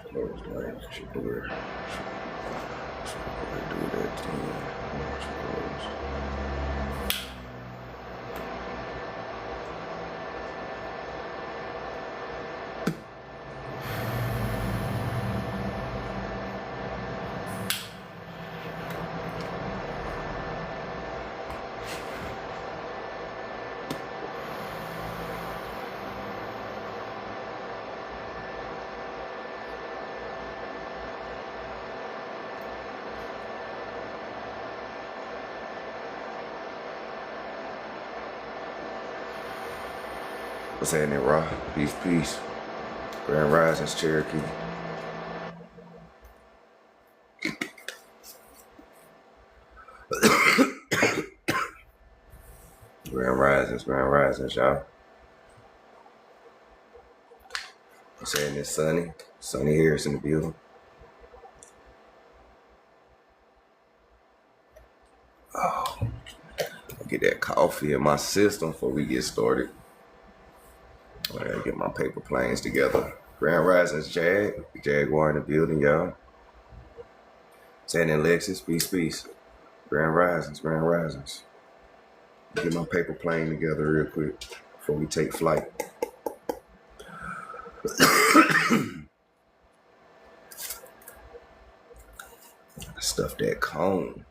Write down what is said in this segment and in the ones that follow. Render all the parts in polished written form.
Close light. Should do it. Should do that thing. What's happening, Raw? Peace, peace. Grand Risings, Cherokee. Grand Risings, y'all. What's happening, Sunny? Sunny Harris in the building. Oh, I'll get that coffee in my system before we get started. I gotta get my paper planes together. Grand Risings, Jaguar in the building, y'all. Sandy and Lexus, peace. Grand Risings. Get my paper plane together real quick before we take flight. Stuff that cone.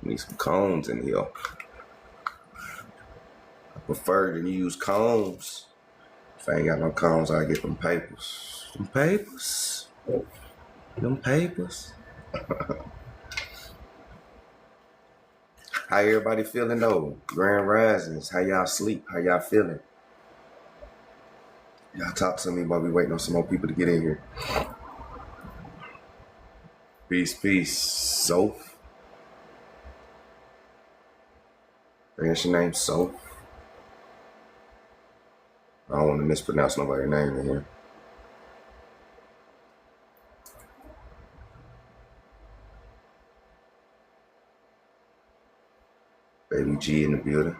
Need some cones in here. I prefer to use cones. If I ain't got no cones, I get them papers. Them papers. How everybody feeling though? Grand Risings. How y'all sleep? How y'all feeling? Y'all talk to me while we waiting on some more people to get in here. Peace. Soph. That's your name, Soph. I don't want to mispronounce nobody's name in here. Baby G in the building.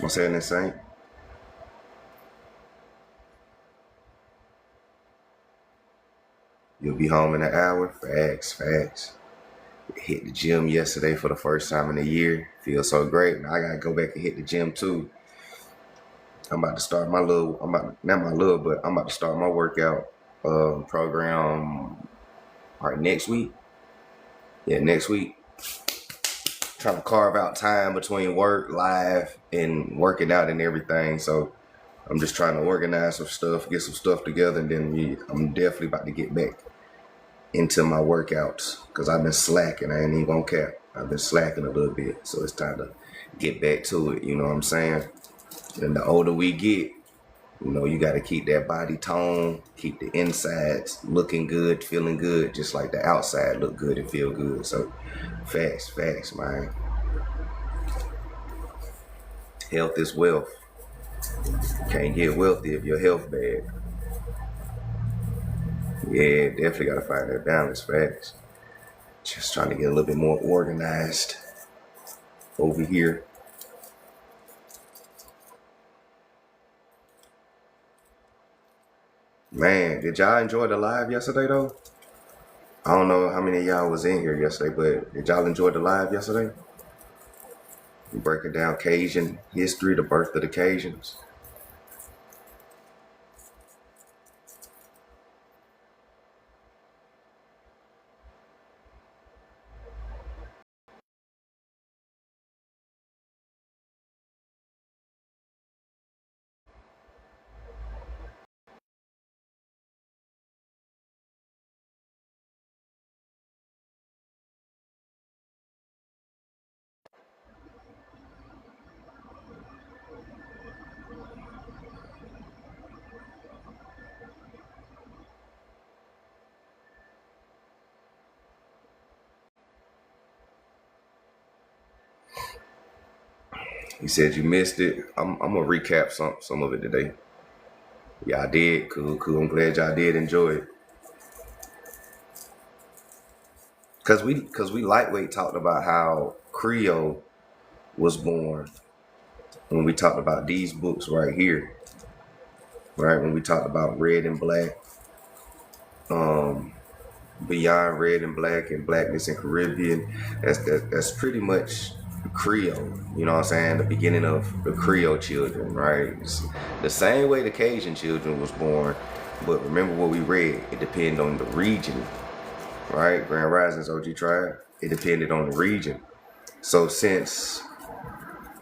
What's happening, Saint? You'll be home in an hour. Facts. Hit the gym yesterday for the first time in a year. Feels so great. Now I gotta go back and hit the gym too. I'm about to start my I'm about to start my workout program next week. Yeah, next week. Trying to carve out time between work, live, and working out and everything. So I'm just trying to organize some stuff, get some stuff together, and then I'm definitely about to get back into my workouts because I've been slacking. I ain't even gonna cap. I've been slacking a little bit, so it's time to get back to it. You know what I'm saying? And the older we get, you know, you got to keep that body tone, keep the insides looking good, feeling good, just like the outside look good and feel good. So facts, man. Health is wealth. Can't get wealthy if your health bad. Yeah, definitely gotta find that balance, facts. Just trying to get a little bit more organized over here. Man, did y'all enjoy the live yesterday though? I don't know how many of y'all was in here yesterday, but did y'all enjoy the live yesterday? We breaking down Cajun history, the birth of the Cajuns. He said you missed it. I'm gonna recap some of it today. Y'all did. Cool. I'm glad y'all did enjoy it. Cause we lightweight talked about how Creole was born when we talked about these books right here. Right? When we talked about Red and Black, Beyond Red and Black and Blackness in Caribbean, that's pretty much Creole. You know what I'm saying? The beginning of the Creole children, right? It's the same way the Cajun children was born, but remember what we read. It depended on the region, right? Grand Risings OG Tribe. It depended on the region. So since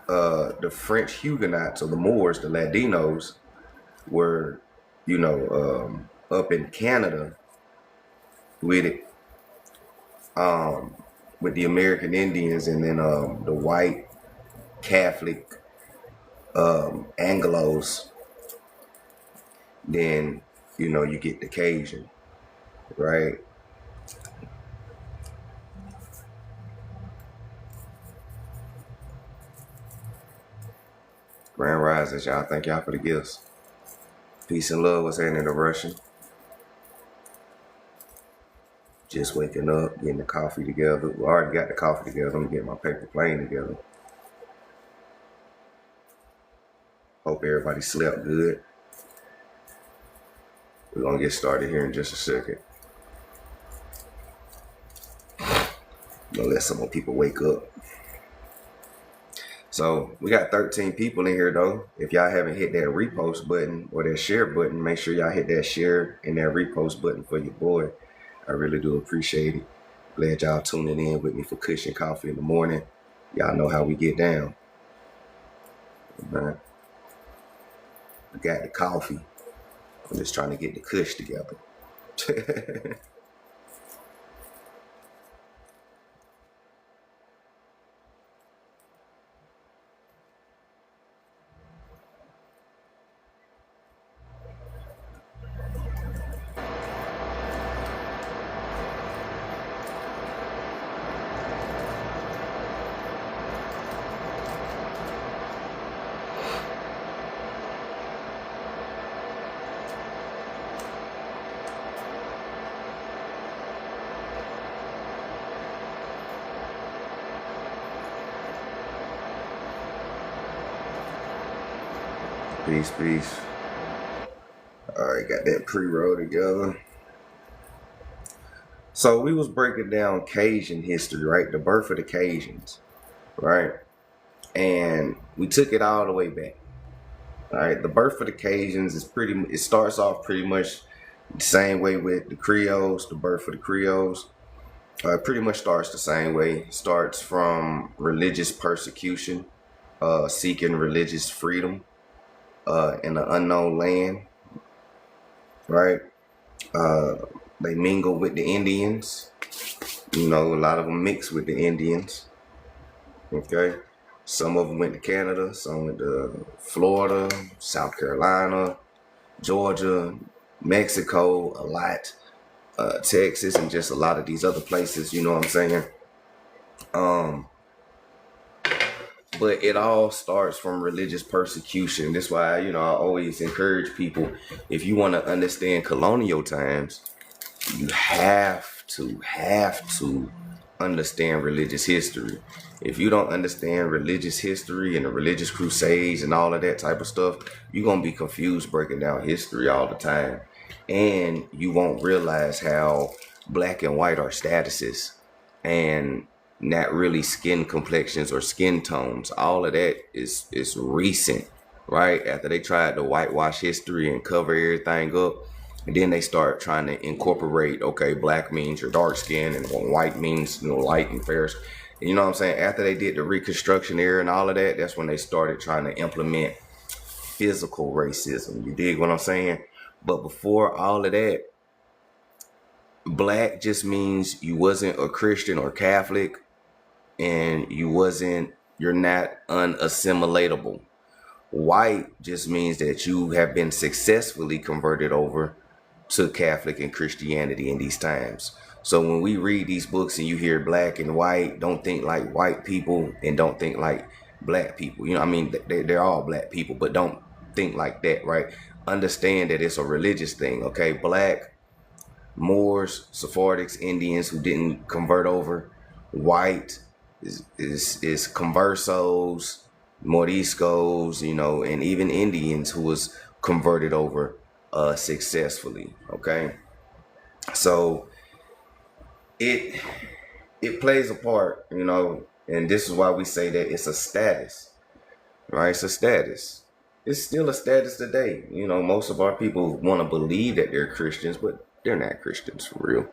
the French Huguenots or the Moors, the Latinos, were, up in Canada with it, with the American Indians, and then the white Catholic Anglos, then you get the Cajun, right? Grand Risings, y'all. Thank y'all for the gifts. Peace and love. What's happening in the Russian? Just waking up, getting the coffee together. We already got the coffee together. I'm getting my paper plane together. Hope everybody slept good. We're gonna get started here in just a second. Gonna let some more people wake up. So we got 13 people in here though. If y'all haven't hit that repost button or that share button, make sure y'all hit that share and that repost button for your boy. I really do appreciate it. Glad y'all tuning in with me for Cushion Coffee in the morning. Y'all know how we get down. Man, I got the coffee. I'm just trying to get the kush together. Peace. All right, got that pre-roll together. So we was breaking down Cajun history, right? The birth of the Cajuns, right? And we took it all the way back. All right, the birth of the Cajuns it starts off pretty much the same way with the Creoles. The birth of the Creoles pretty much starts the same way. It starts from religious persecution, seeking religious freedom in an unknown land, right? They mingle with the Indians. A lot of them mix with the Indians. Okay, some of them went to Canada, some went to Florida, South Carolina, Georgia, Mexico, a lot, Texas, and just a lot of these other places. You know what I'm saying? But it all starts from religious persecution. That's why, I always encourage people, if you want to understand colonial times, you have to understand religious history. If you don't understand religious history and the religious crusades and all of that type of stuff, you're going to be confused breaking down history all the time. And you won't realize how black and white are statuses and not really skin complexions or skin tones. All of that is recent, right? After they tried to whitewash history and cover everything up, and then they start trying to incorporate, okay, black means you're dark skin and white means light and fair. And you know what I'm saying? After they did the Reconstruction era and all of that, that's when they started trying to implement physical racism. You dig what I'm saying? But before all of that, black just means you wasn't a Christian or Catholic, and you're not unassimilatable. White just means that you have been successfully converted over to Catholic and Christianity in these times. So when we read these books and you hear black and white, don't think like white people and don't think like black people. You know, I mean, they're all black people, but don't think like that, right? Understand that it's a religious thing, okay? Black, Moors, Sephardics, Indians who didn't convert over, white is conversos, Moriscos, you know, and even Indians who was converted over successfully, okay? So it it plays a part, you know, and this is why we say that it's a status, right? It's a status. It's still a status today. You know, most of our people want to believe that they're Christians, but they're not Christians for real.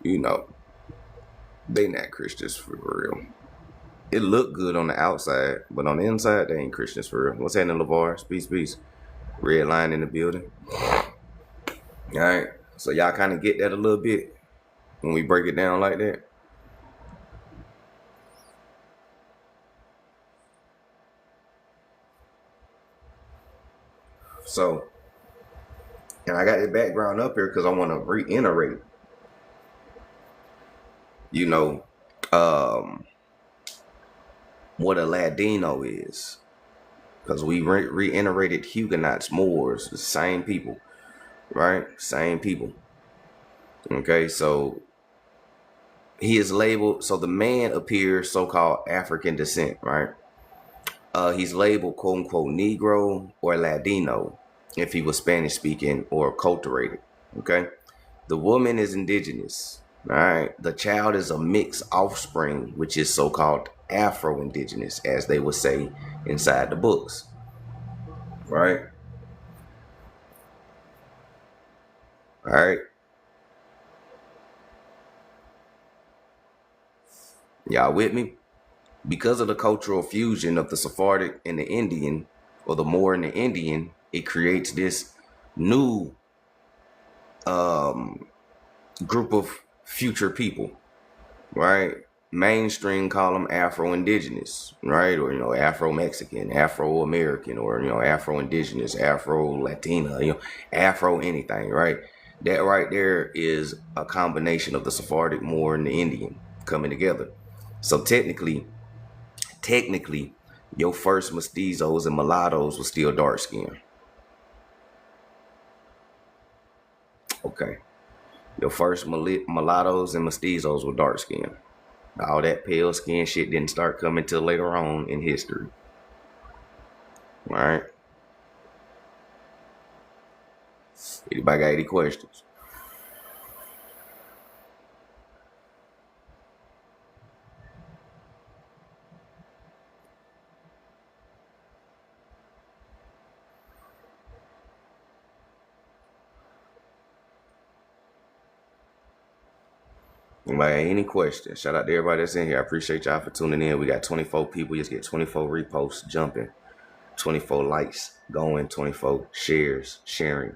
You know, they not Christians for real. It look good on the outside, but on the inside, they ain't Christians for real. What's happening, LeVar? Peace, peace. Red line in the building. All right. So y'all kind of get that a little bit when we break it down like that. So, and I got the background up here because I want to reiterate, you know, what a Ladino is. Because we reiterated Huguenots, Moors, the same people, right? Same people. Okay, so he is labeled, so the man appears so-called African descent, right? He's labeled quote unquote Negro or Ladino if he was Spanish speaking or acculturated. Okay. The woman is indigenous. All right. The child is a mixed offspring, which is so-called Afro-indigenous, as they would say inside the books. Right. All right. Y'all with me? Because of the cultural fusion of the Sephardic and the Indian, or the Moor and the Indian, it creates this new group of future people, right? Mainstream call them Afro-Indigenous, right? Or, you know, Afro-Mexican, Afro-American, or, you know, Afro-Indigenous, Afro-Latina, you know, Afro-anything, right? That right there is a combination of the Sephardic, Moor, and the Indian coming together. So technically, your first mestizos and mulattoes were still dark skinned. Okay. Your first mulattoes and mestizos were dark skinned. All that pale skin shit didn't start coming till later on in history. All right. Anybody got any questions? Anybody, any questions? Shout out to everybody that's in here. I appreciate y'all for tuning in. We got 24 people. Just get 24 reposts jumping, 24 likes going, 24 shares sharing.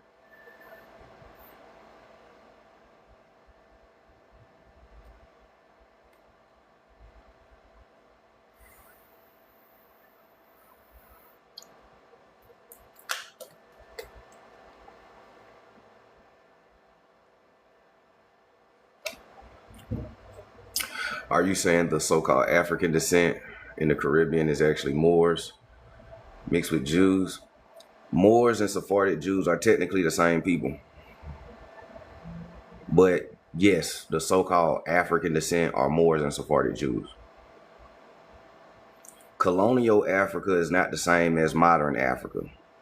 Are you saying the so-called African descent in the Caribbean is actually Moors mixed with Jews? Moors and Sephardic Jews are technically the same people. But yes, the so-called African descent are Moors and Sephardic Jews. Colonial Africa is not the same as modern Africa.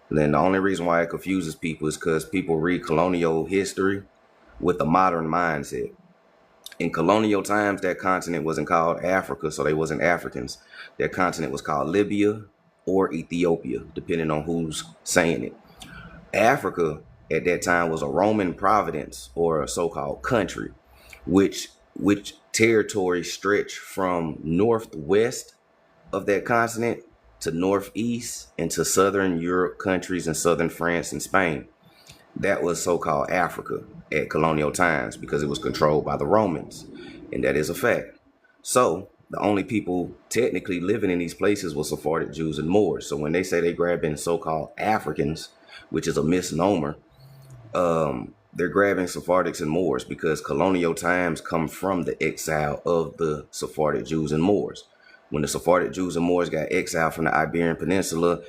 Then the only reason why it confuses people is because people read colonial history with a modern mindset. In colonial times, that continent wasn't called Africa, so they wasn't Africans. That continent was called Libya or Ethiopia, depending on who's saying it. Africa at that time was a Roman province or a so-called country, which territory stretched from northwest of that continent to northeast and to southern Europe countries and southern France and Spain. That was so-called Africa at colonial times because it was controlled by the Romans, and that is a fact. So the only people technically living in these places were Sephardic Jews and Moors. So when they say they grabbing so-called Africans, which is a misnomer, They're grabbing Sephardics and Moors because colonial times come from the exile of the Sephardic Jews and Moors. When the Sephardic Jews and Moors got exiled from the Iberian Peninsula,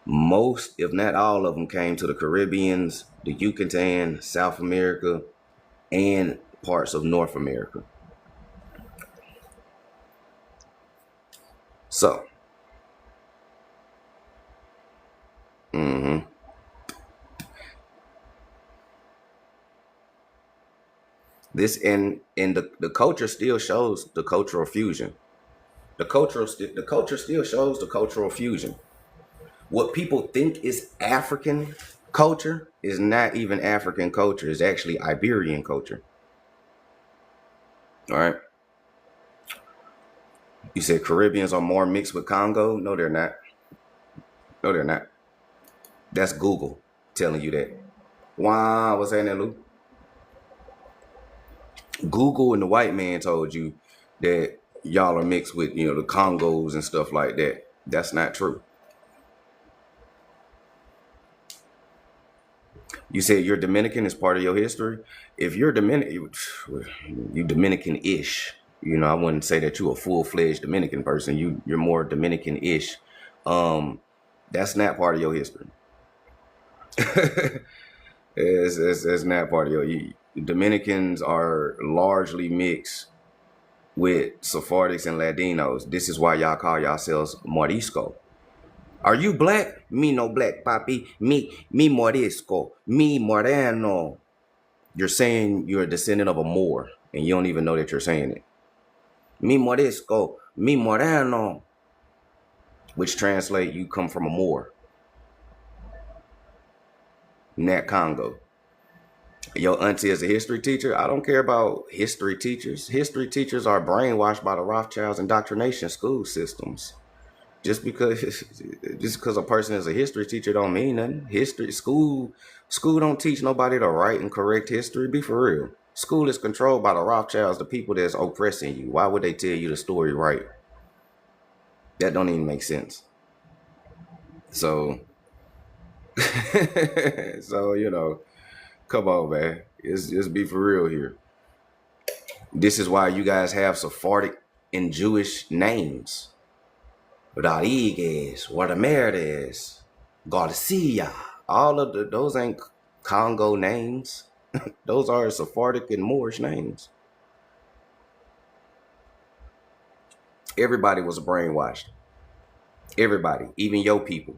most, if not all of them, came to the Caribbeans, the Yucatan, South America, and parts of North America. So, this and the culture still shows the cultural fusion. The culture still shows the cultural fusion. What people think is African culture is not even African culture. It's actually Iberian culture. All right. You said Caribbeans are more mixed with Congo? No, they're not. No, they're not. That's Google telling you that. Wow, what's that, Lou? Google and the white man told you that y'all are mixed with, the Congos and stuff like that. That's not true. You said you're Dominican is part of your history. If you're Dominican, you Dominican-ish. I wouldn't say that you're a full-fledged Dominican person. You're more Dominican-ish. Um, that's not part of your history. it's not part of Dominicans are largely mixed with Sephardics and Latinos. This is why y'all call yourselves Morisco. Are you black? Me no black, papi. Me Morisco. Me Moreno. You're saying you're a descendant of a Moor, and you don't even know that you're saying it. Mi Morisco. Mi Moreno. Which translate you come from a Moor. Nat Congo. Your auntie is a history teacher. I don't care about history teachers. History teachers are brainwashed by the Rothschilds indoctrination school systems. Just because a person is a history teacher don't mean nothing. School don't teach nobody to write and correct history. Be for real. School is controlled by the Rothschilds, the people that's oppressing you. Why would they tell you the story right? That don't even make sense. So, so come on, man. Let's be for real here. This is why you guys have Sephardic and Jewish names. Rodriguez, Guadamerdes, Garcia. All of those ain't Congo names. Those are Sephardic and Moorish names. Everybody was brainwashed. Everybody, even your people.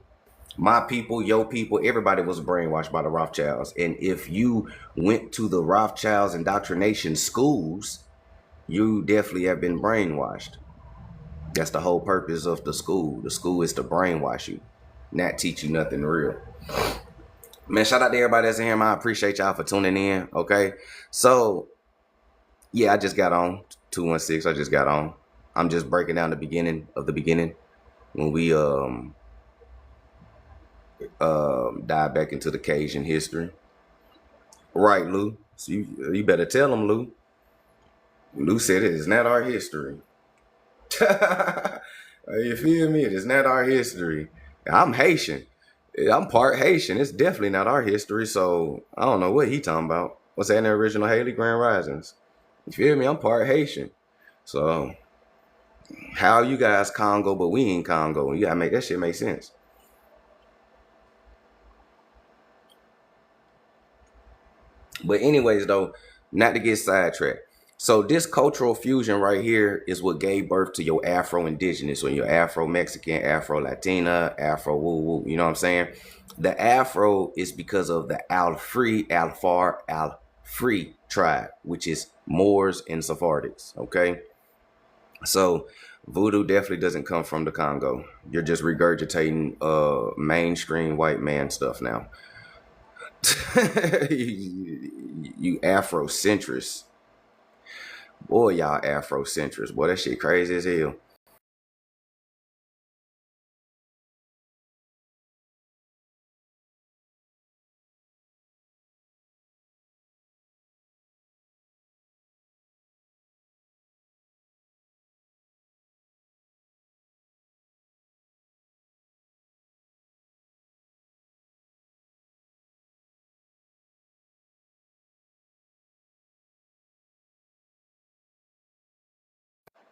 My people, your people, everybody was brainwashed by the Rothschilds. And if you went to the Rothschilds indoctrination schools, you definitely have been brainwashed. That's the whole purpose of the school. The school is to brainwash you, not teach you nothing real. Man, shout out to everybody that's in here, man. I appreciate y'all for tuning in. Okay. So, yeah, I just got on 216. I just got on. I'm just breaking down the beginning of the beginning when we dive back into the Cajun history. Right, Lou. So you better tell them, Lou. Lou said it is not our history. You feel me? It is not our history. I'm Haitian. I'm part Haitian. It's definitely not our history. So I don't know what he talking about. What's that in the original Haley Grand Risings? You feel me? I'm part Haitian. So how you guys Congo, but we ain't Congo? You gotta make that shit make sense. But anyways, though, not to get sidetracked. So this cultural fusion right here is what gave birth to your Afro-Indigenous or your Afro-Mexican, Afro-Latina, Afro-woo-woo. You know what I'm saying? The Afro is because of the Al-Free, Al-Far, Al-Free tribe, which is Moors and Sephardics. Okay? So voodoo definitely doesn't come from the Congo. You're just regurgitating mainstream white man stuff now. You Afrocentrists. Boy, y'all Afrocentrists. Boy, that shit crazy as hell.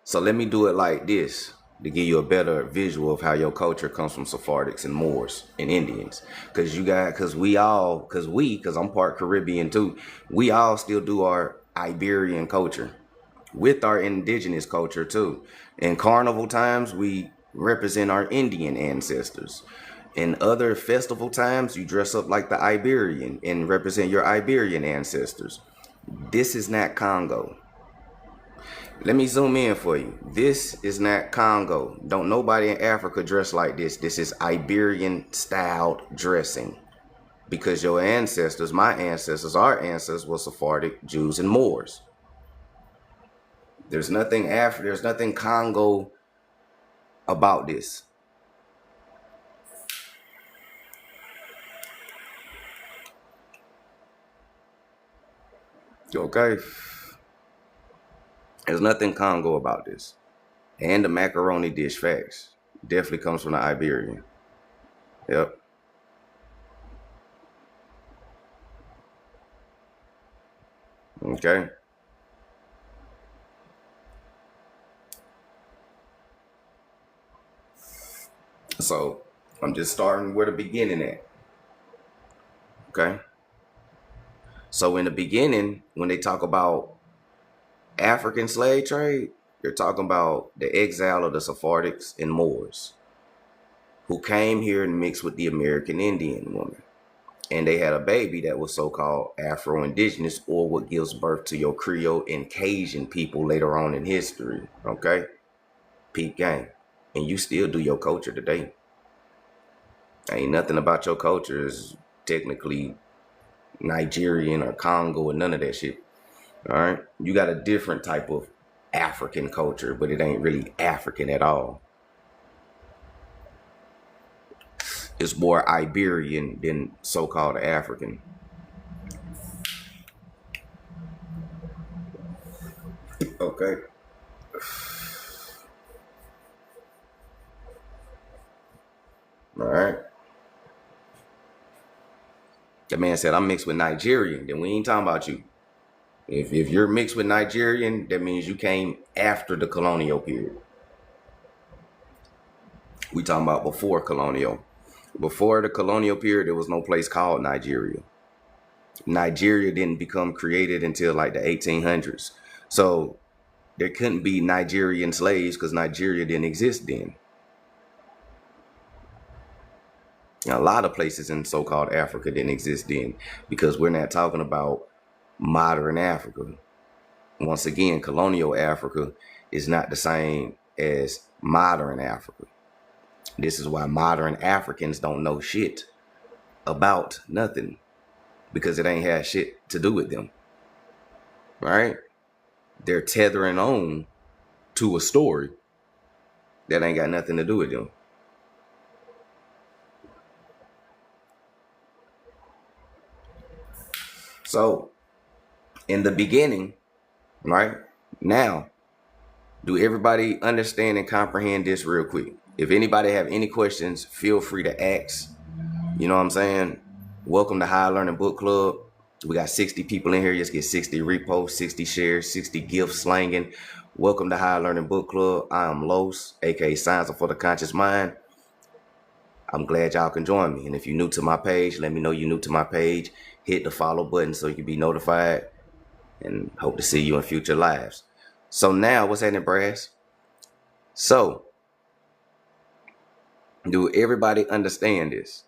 So let me do it like this to give you a better visual of how your culture comes from Sephardics and Moors and Indians. Because I'm part Caribbean too. We all still do our Iberian culture with our indigenous culture too. In carnival times, we represent our Indian ancestors. In other festival times, you dress up like the Iberian and represent your Iberian ancestors. This is not Congo. Let me zoom in for you. This is not Congo. Don't nobody in Africa dress like this. This is Iberian styled dressing. Because your ancestors, my ancestors, our ancestors were Sephardic Jews and Moors. There's nothing there's nothing Congo about this. Okay? There's nothing Congo about this. And the macaroni dish, facts, definitely comes from the Iberian. Yep. Okay. So I'm just starting where the beginning at. Okay. So in the beginning, when they talk about African slave trade, they're talking about the exile of the Sephardics and Moors who came here and mixed with the American Indian woman. And they had a baby that was so-called Afro-Indigenous, or what gives birth to your Creole and Cajun people later on in history. Okay? Peep game. And you still do your culture today. Ain't nothing about your culture is technically Nigerian or Congo or none of that shit. All right? You got a different type of African culture, but it ain't really African at all. It's more Iberian than so-called African. Okay. All right. The man said, I'm mixed with Nigerian. Then we ain't talking about you. If you're mixed with Nigerian, that means you came after the colonial period. We talking about before colonial. Before the colonial period, there was no place called Nigeria. Nigeria didn't become created until like the 1800s. So there couldn't be Nigerian slaves because Nigeria didn't exist then. Now, a lot of places in so-called Africa didn't exist then because we're not talking about modern Africa. Once again, colonial Africa is not the same as modern Africa. This is why modern Africans don't know shit about nothing, because it ain't had shit to do with them. Right? They're tethering on to a story that ain't got nothing to do with them. So, in the beginning, right now, do everybody understand and comprehend this real quick? If anybody have any questions, feel free to ask. You know what I'm saying? Welcome to High Learning Book Club. We got 60 people in here. Just get 60 reposts, 60 shares, 60 gifts slanging. Welcome to High Learning Book Club. I am Los, aka Science for the Conscious Mind. I'm glad y'all can join me. And if you're new to my page, let me know you're new to my page. Hit the follow button so you can be notified. And hope to see you in future lives. So now, what's happening, Brass? So, do everybody understand this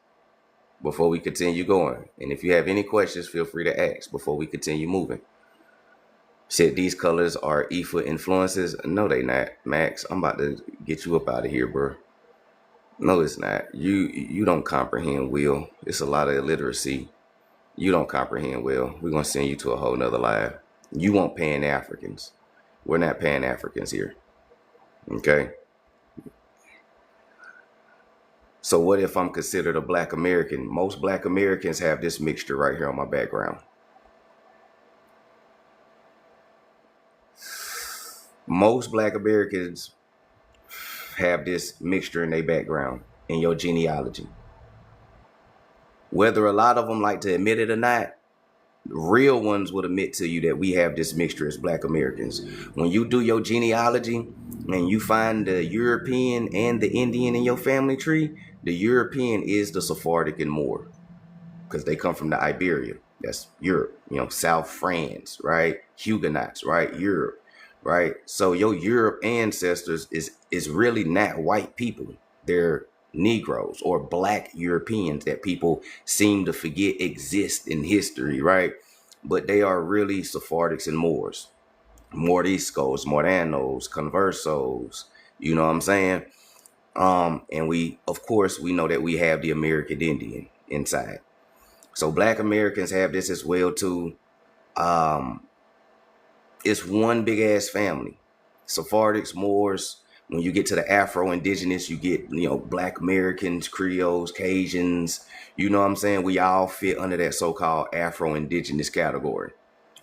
before we continue going? And if you have any questions, feel free to ask before we continue moving. Said these colors are Ifa influences. No, they not. Max, I'm about to get you up out of here, bro. No, it's not. You don't comprehend, Will. It's a lot of illiteracy. You don't comprehend, Will. We're going to send you to a whole nother live. You want Pan-Africans. We're not Pan-Africans here. Okay? So what if I'm considered a Black American? Most Black Americans have this mixture right here on my background. Most Black Americans have this mixture in their background, in your genealogy. Whether a lot of them like to admit it or not, real ones would admit to you that we have this mixture as Black Americans. When you do your genealogy, and you find the European and the Indian in your family tree, the European is the Sephardic and Moor, because they come from the Iberia. That's Europe, South France, right? Huguenots, right? Europe, right? So your Europe ancestors is really not white people. They're Negroes or Black Europeans that people seem to forget exist in history, right? But they are really Sephardics and Moors, Moriscos, Moranos, Conversos. You know what I'm saying? And we, of course, we know that we have the American Indian inside. So Black Americans have this as well too. Um, it's one big ass family. Sephardics, Moors. When you get to the Afro-Indigenous, you get, Black Americans, Creoles, Cajuns. You know what I'm saying? We all fit under that so-called Afro-Indigenous category,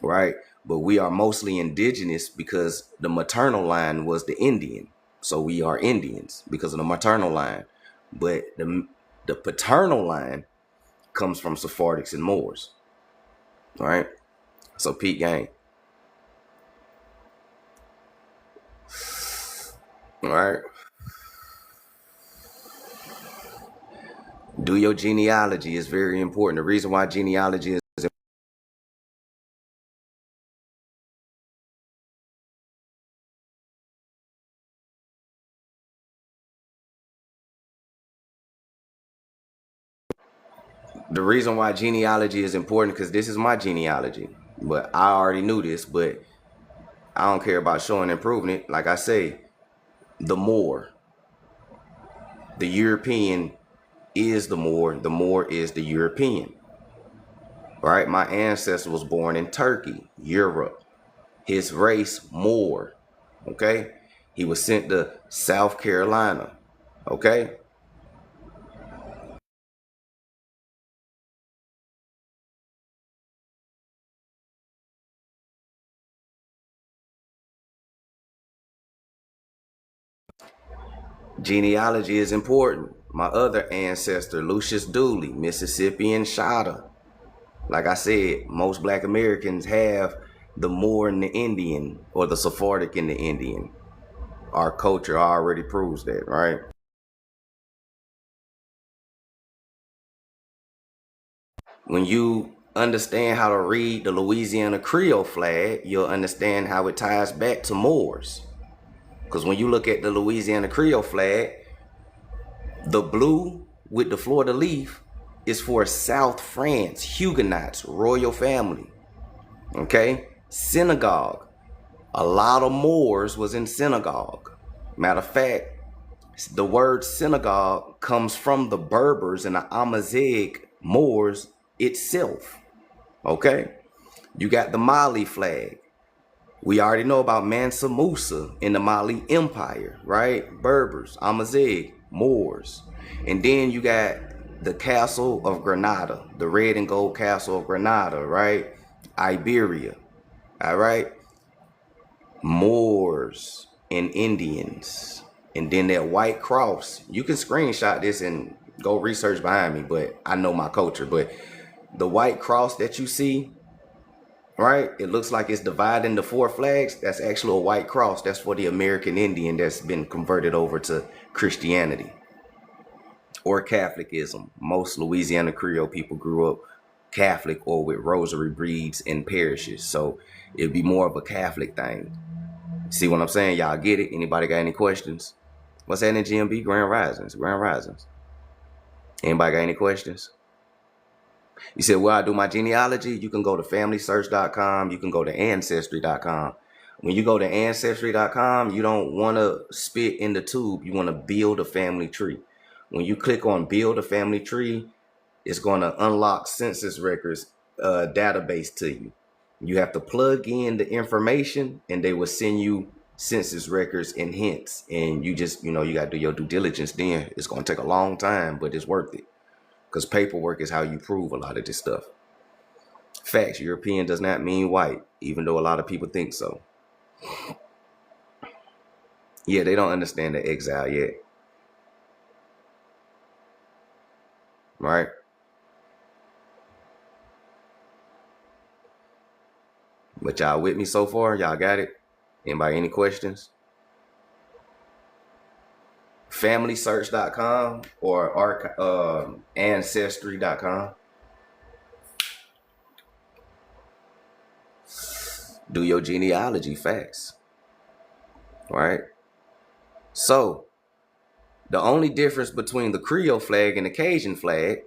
right? But we are mostly indigenous because the maternal line was the Indian. So we are Indians because of the maternal line. But the paternal line comes from Sephardics and Moors, all right? So peak game. All right. Do your genealogy is very important. The reason why genealogy is important because this is my genealogy. But I already knew this, but I don't care about showing and proving it. Like I say, the Moor, the European is the Moor is the European. All right, my ancestor was born in Turkey, Europe. His race, Moor. Okay, he was sent to South Carolina. Okay, genealogy is important. My other ancestor, Lucius Dooley, Mississippian Shada. Like I said, most Black Americans have the Moor and the Indian, or the Sephardic and the Indian. Our culture already proves that, right? When you understand how to read the Louisiana Creole flag, you'll understand how it ties back to Moors. Because when you look at the Louisiana Creole flag, the blue with the fleur de lis is for South France, Huguenots, royal family. Okay? Synagogue. A lot of Moors was in synagogue. Matter of fact, the word synagogue comes from the Berbers and the Amazigh Moors itself. Okay? You got the Mali flag. We already know about Mansa Musa in the Mali Empire, right? Berbers, Amazigh, Moors. And then you got the Castle of Granada, the red and gold Castle of Granada, right? Iberia, all right? Moors and Indians. And then that white cross. You can screenshot this and go research behind me, but I know my culture. But the white cross that you see, right? It looks like it's divided into four flags. That's actually a white cross. That's for the American Indian that's been converted over to Christianity or Catholicism. Most Louisiana Creole people grew up Catholic or with rosary beads in parishes. So it'd be more of a Catholic thing. See what I'm saying? Y'all get it? Anybody got any questions? What's that in GMB? Grand Risings. Grand Risings. Anybody got any questions? You said, where I do my genealogy? You can go to familysearch.com. You can go to ancestry.com. When you go to ancestry.com, you don't want to spit in the tube. You want to build a family tree. When you click on build a family tree, it's going to unlock census records database to you. You have to plug in the information and they will send you census records and hints. And you just, you got to do your due diligence then. It's going to take a long time, but it's worth it. Because paperwork is how you prove a lot of this stuff. Facts, European does not mean white, even though a lot of people think so. Yeah, they don't understand the exile yet. Right? But y'all with me so far? Y'all got it? Anybody any questions? FamilySearch.com or Ancestry.com. Do your genealogy facts. All right. So the only difference between the Creole flag and the Cajun flag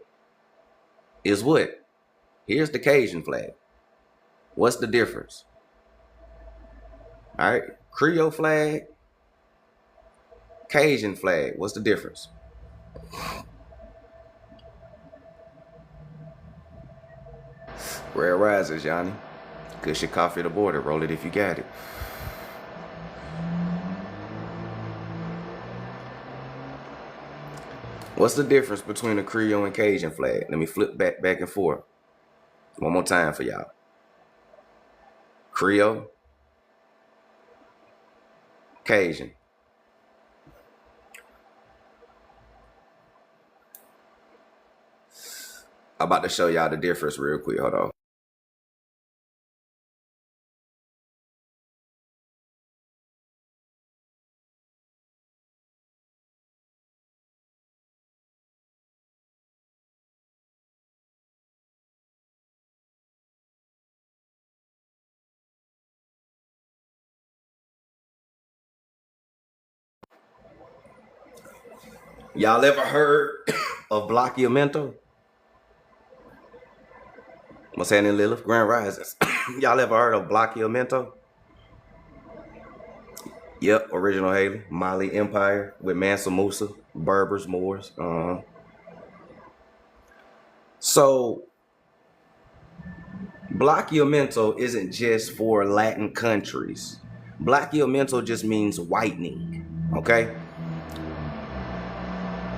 is what? Here's the Cajun flag. What's the difference? All right. Creole flag, Cajun flag. What's the difference? Rare rises, Johnny. Good shit, coffee at the border. Roll it if you got it. What's the difference between the Creole and Cajun flag? Let me flip back and forth. One more time for y'all. Creole, Cajun. I'm about to show y'all the difference real quick. Hold on. Y'all ever heard of Blockymento? What's happening, Lilith? Grand Rises. Y'all ever heard of Blockymento? Yep, original Haley. Mali Empire with Mansa Musa, Berbers, Moors. So, Blockymento isn't just for Latin countries. Blockymento just means whitening, okay?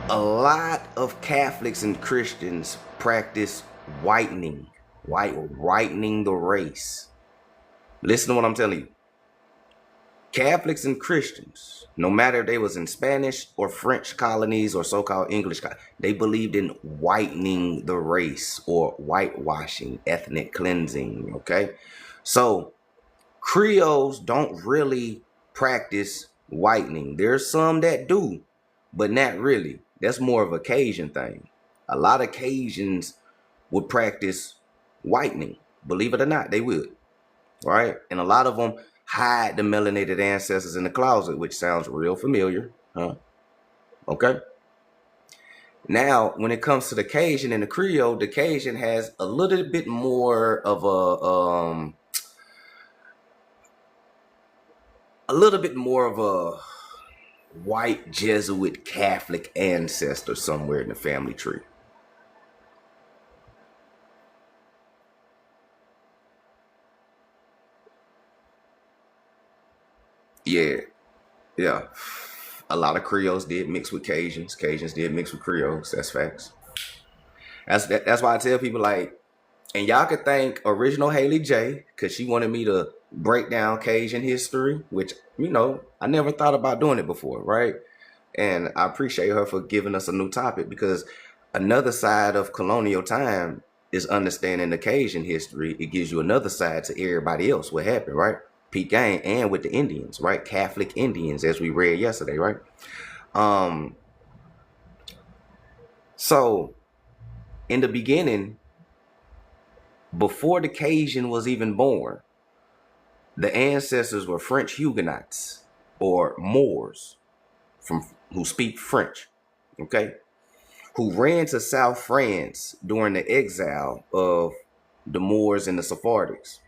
A lot of Catholics and Christians practice whitening the race. Listen to what I'm telling you. Catholics and Christians, no matter if they was in Spanish or French colonies or so-called English, they believed in whitening the race or whitewashing, ethnic cleansing, okay? So Creoles don't really practice whitening. There's some that do, but not really. That's more of a Cajun thing. A lot of Cajuns would practice whitening. Believe it or not, they would. Right? And a lot of them hide the melanated ancestors in the closet, which sounds real familiar. Huh? Okay. Now, when it comes to the Cajun and the Creole, the Cajun has a little bit more of a white Jesuit Catholic ancestor somewhere in the family tree. Yeah. A lot of Creoles did mix with Cajuns. Cajuns did mix with Creoles. That's facts. That's why I tell people, like, and y'all could thank original Haley J, because she wanted me to break down Cajun history, which, I never thought about doing it before, right? And I appreciate her for giving us a new topic, because another side of colonial time is understanding the Cajun history. It gives you another side to everybody else, what happened, right? Pete Gang, and with the Indians, right? Catholic Indians, as we read yesterday, right? So in the beginning, before the Cajun was even born, the ancestors were French Huguenots or Moors who speak French, okay? Who ran to South France during the exile of the Moors and the Sephardics.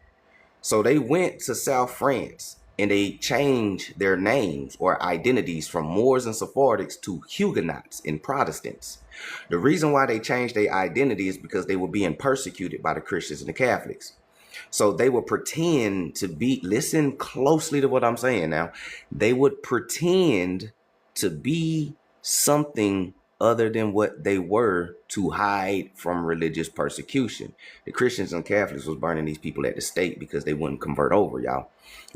So they went to South France and they changed their names or identities from Moors and Sephardics to Huguenots and Protestants. The reason why they changed their identity is because they were being persecuted by the Christians and the Catholics. So they would pretend to be, listen closely to what I'm saying now, they would pretend to be something other than what they were to hide from religious persecution. The Christians and Catholics was burning these people at the stake because they wouldn't convert over, y'all.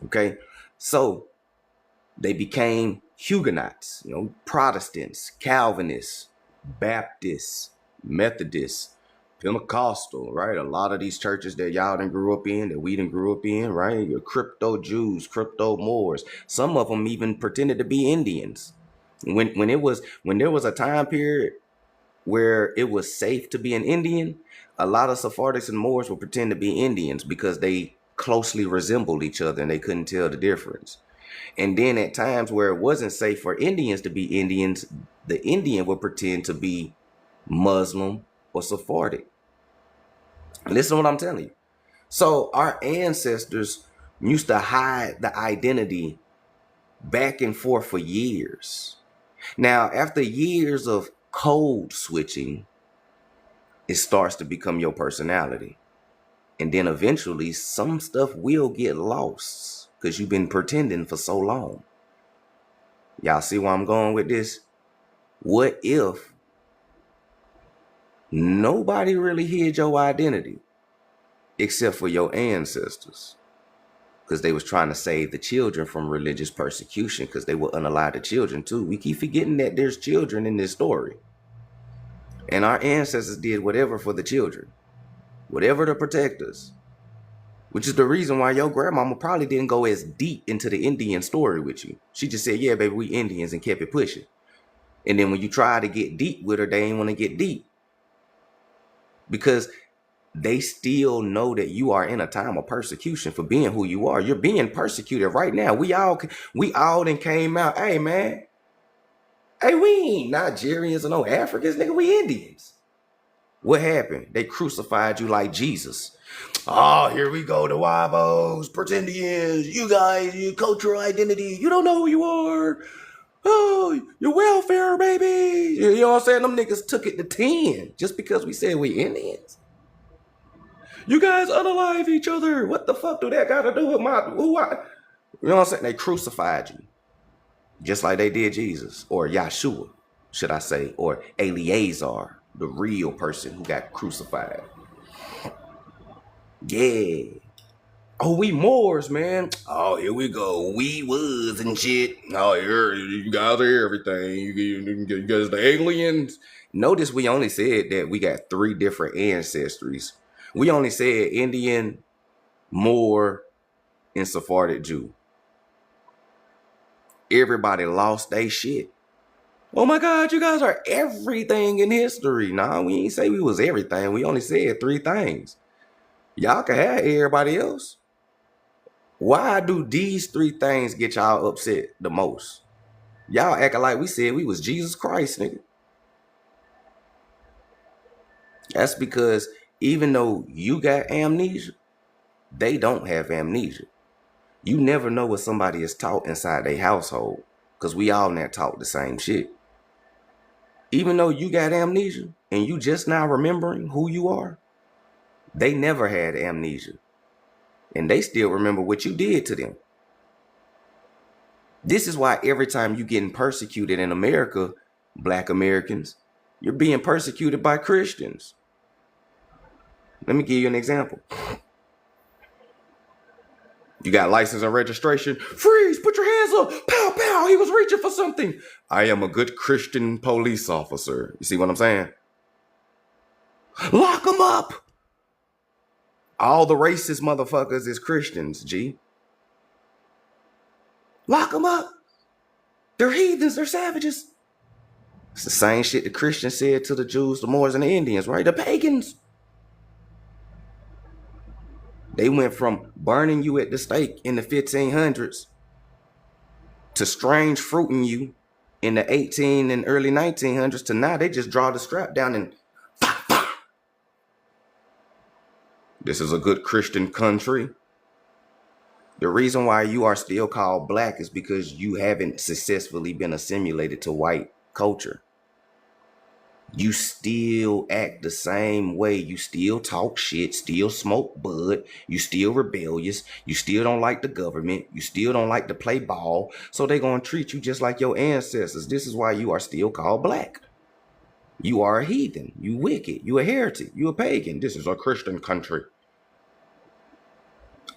Okay, so they became Huguenots, Protestants, Calvinists, Baptists, Methodists, Pentecostal, right? A lot of these churches that y'all done grew up in, that we done grew up in, right? Your crypto Jews, crypto Moors. Some of them even pretended to be Indians. When there was a time period where it was safe to be an Indian, a lot of Sephardics and Moors would pretend to be Indians because they closely resembled each other and they couldn't tell the difference. And then at times where it wasn't safe for Indians to be Indians, the Indian would pretend to be Muslim or Sephardic. Listen to what I'm telling you. So our ancestors used to hide the identity back and forth for years. Now, after years of code switching, it starts to become your personality. And then eventually some stuff will get lost because you've been pretending for so long. Y'all see where I'm going with this? What if nobody really hid your identity except for your ancestors? Because they was trying to save the children from religious persecution because they would unalive the children too. We keep forgetting that there's children in this story. And our ancestors did whatever for the children, whatever to protect us, which is the reason why your grandmama probably didn't go as deep into the Indian story with you. She just said, yeah, baby, we Indians, and kept it pushing. And then when you try to get deep with her, they ain't want to get deep because they still know that you are in a time of persecution for being who you are. You're being persecuted right now. We all then came out. Hey, man. Hey, we ain't Nigerians or no Africans, nigga. We Indians. What happened? They crucified you like Jesus. Oh, here we go, the Wabos, pretendians. You guys, your cultural identity. You don't know who you are. Oh, your welfare, baby. You know what I'm saying? Them niggas took it to 10 just because we said we Indians. You guys unalive each other. What the fuck do that got to do with who I? You know what I'm saying? They crucified you. Just like they did Jesus, or Yahshua, should I say, or Eleazar, the real person who got crucified. Yeah. Oh, we Moors, man. Oh, here we go. We was and shit. Oh, you guys are everything. You guys the aliens. Notice we only said that we got 3 different ancestries. We only said Indian, Moor, and Sephardic Jew. Everybody lost their shit. Oh my God, you guys are everything in history. Nah, we ain't say we was everything. We only said 3 things. Y'all can have everybody else. Why do these 3 things get y'all upset the most? Y'all acting like we said we was Jesus Christ, nigga. That's because even though you got amnesia, they don't have amnesia. You never know what somebody is taught inside their household because we all not taught the same shit. Even though you got amnesia and you just now remembering who you are, they never had amnesia. And they still remember what you did to them. This is why every time you getting persecuted in America, Black Americans, you're being persecuted by Christians. Let me give you an example. You got license and registration. Freeze, put your hands up. Pow, pow, he was reaching for something. I am a good Christian police officer. You see what I'm saying? Lock him up. All the racist motherfuckers is Christians, G. Lock them up. They're heathens. They're savages. It's the same shit the Christians said to the Jews, the Moors, and the Indians, right? The pagans. They went from burning you at the stake in the 1500s to strange fruiting you in the 18 and early 1900s to now they just draw the strap down and this is a good Christian country. The reason why you are still called Black is because you haven't successfully been assimilated to white culture. You still act the same way. You still talk shit, still smoke bud. You still rebellious. You still don't like the government. You still don't like to play ball. So they're going to treat you just like your ancestors. This is why you are still called Black. You are a heathen. You wicked. You a heretic. You a pagan. This is a Christian country.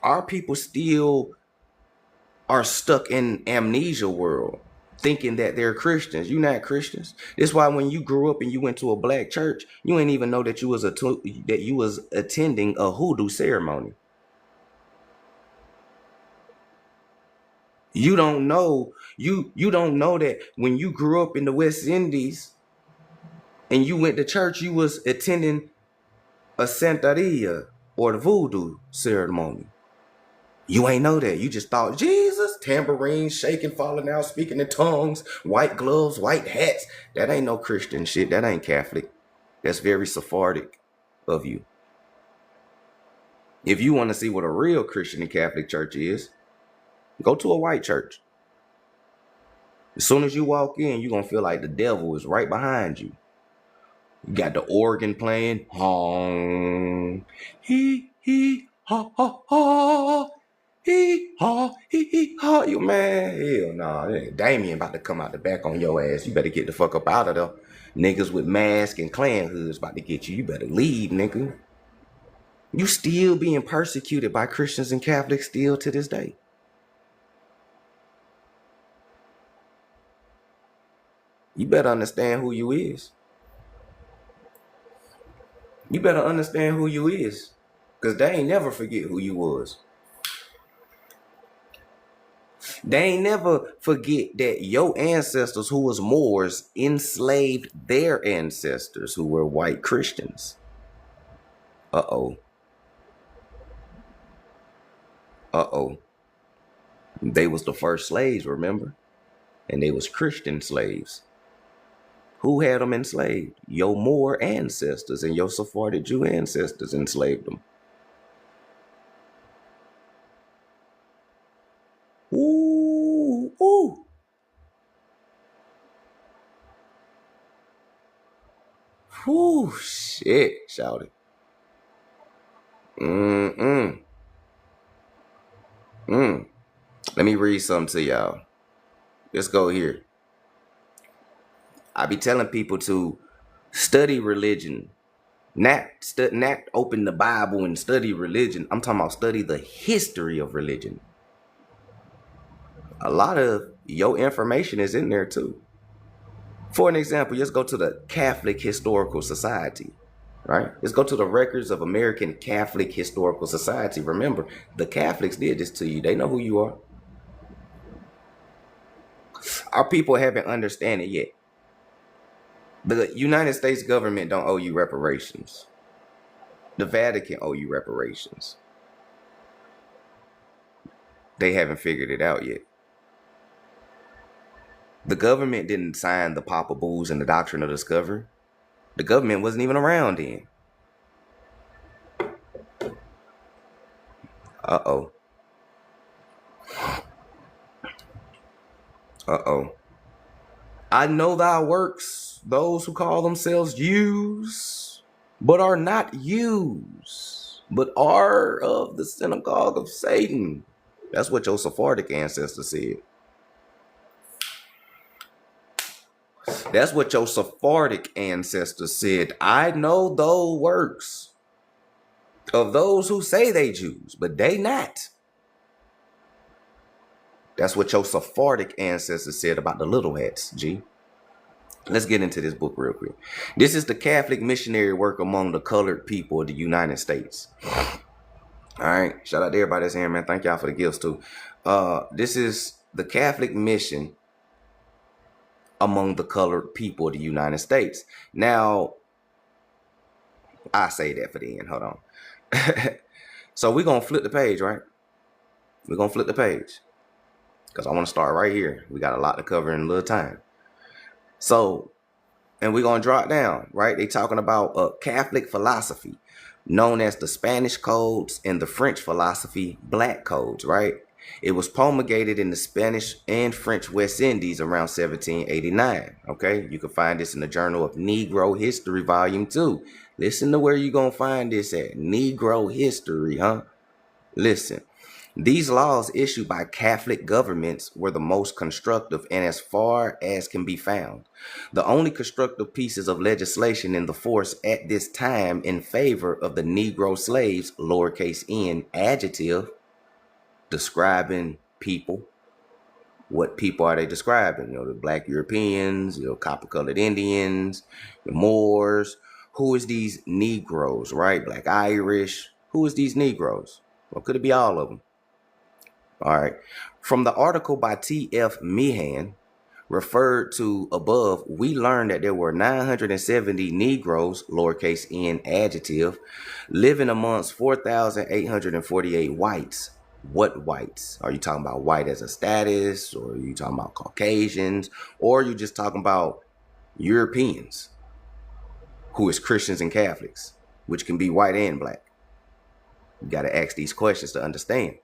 Our people still are stuck in amnesia world, thinking that they're Christians. You're not Christians. That's why when you grew up and you went to a Black church, you ain't even know that you was attending a hoodoo ceremony. You don't know, you don't know that when you grew up in the West Indies and you went to church, you was attending a Santeria or the voodoo ceremony. You ain't know that. You just thought Jesus, tambourine shaking, falling out, speaking in tongues, white gloves, white hats. That ain't no Christian shit. That ain't Catholic. That's very Sephardic of you. If you want to see what a real Christian and Catholic church is, go to a white church. As soon as you walk in, you're going to feel like the devil is right behind you. You got the organ playing. Hong. He, ha, ha, ha. He, ha, he, ha. You man, hell nah. Damien about to come out the back on your ass. You better get the fuck up out of there. Niggas with masks and clan hoods about to get you. You better leave, nigga. You still being persecuted by Christians and Catholics still to this day. You better understand who you is. You better understand who you is. Because they ain't never forget who you was. They ain't never forget that your ancestors who was Moors enslaved their ancestors who were white Christians. Uh-oh. Uh-oh. They was the first slaves, remember? And they was Christian slaves. Who had them enslaved? Your Moor ancestors and your Sephardic Jew ancestors enslaved them. Ooh, ooh. Whew, shit, shouted. Let me read something to y'all. Let's go here. I be telling people to study religion. Not open the Bible and study religion. I'm talking about study the history of religion. A lot of your information is in there too. For an example, let's go to the Catholic Historical Society, right? Let's go to the records of American Catholic Historical Society. Remember, the Catholics did this to you. They know who you are. Our people haven't understand it yet. The United States government don't owe you reparations. The Vatican owe you reparations. They haven't figured it out yet. The government didn't sign the Papa Bulls and the Doctrine of Discovery. The government wasn't even around then. Uh-oh. Uh-oh. I know thy works, those who call themselves Jews, but are not Jews, but are of the synagogue of Satan. That's what your Sephardic ancestors said. That's what your Sephardic ancestors said. I know those works of those who say they Jews, but they not. That's what your Sephardic ancestors said about the little hats, G. Let's get into this book real quick. This is the Catholic missionary work among the colored people of the United States. All right. Shout out to everybody that's here, man. Thank y'all for the gifts, too. This is the Catholic mission among the colored people of the United States. Now, I say that for the end. Hold on. So we're going to flip the page, right? We're going to flip the page. Because I want to start right here. We got a lot to cover in a little time. So, and we're going to drop down, right? They talking about Catholic philosophy, known as the Spanish codes and the French philosophy, black codes, right? It was promulgated in the Spanish and French West Indies around 1789, okay? You can find this in the Journal of Negro History, Volume 2. Listen to where you're going to find this at. Negro History, huh? Listen. These laws issued by Catholic governments were the most constructive and as far as can be found. The only constructive pieces of legislation in the force at this time in favor of the Negro slaves, lowercase n, adjective, describing people. What people are they describing? You know, the black Europeans, you know, copper-colored Indians, the Moors. Who is these Negroes, right? Black Irish. Who is these Negroes? Well, could it be all of them? All right. From the article by T.F. Meehan, referred to above, we learned that there were 970 Negroes, lowercase n adjective, living amongst 4,848 whites. What whites? Are you talking about white as a status, or are you talking about Caucasians, or are you just talking about Europeans, who is Christians and Catholics, which can be white and black? You got to ask these questions to understand.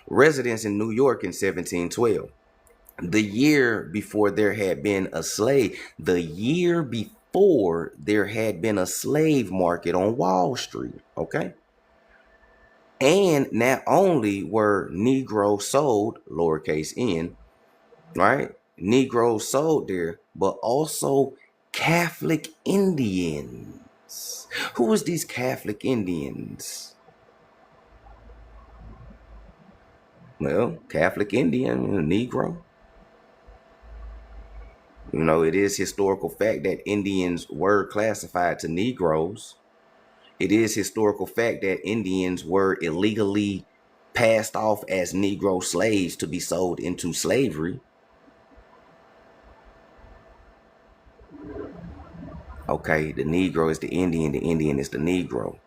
Residents in New York in 1712. The year before there had been a slave, the year before there had been a slave market on Wall Street, okay? And not only were Negroes sold, lowercase n, right? Negroes sold there, but also Catholic Indians. Who was these Catholic Indians? Well, Catholic Indian, Negro. You know, it is historical fact that Indians were classified to Negroes. It is historical fact that Indians were illegally passed off as Negro slaves to be sold into slavery. Okay, the Negro is the Indian is the Negro.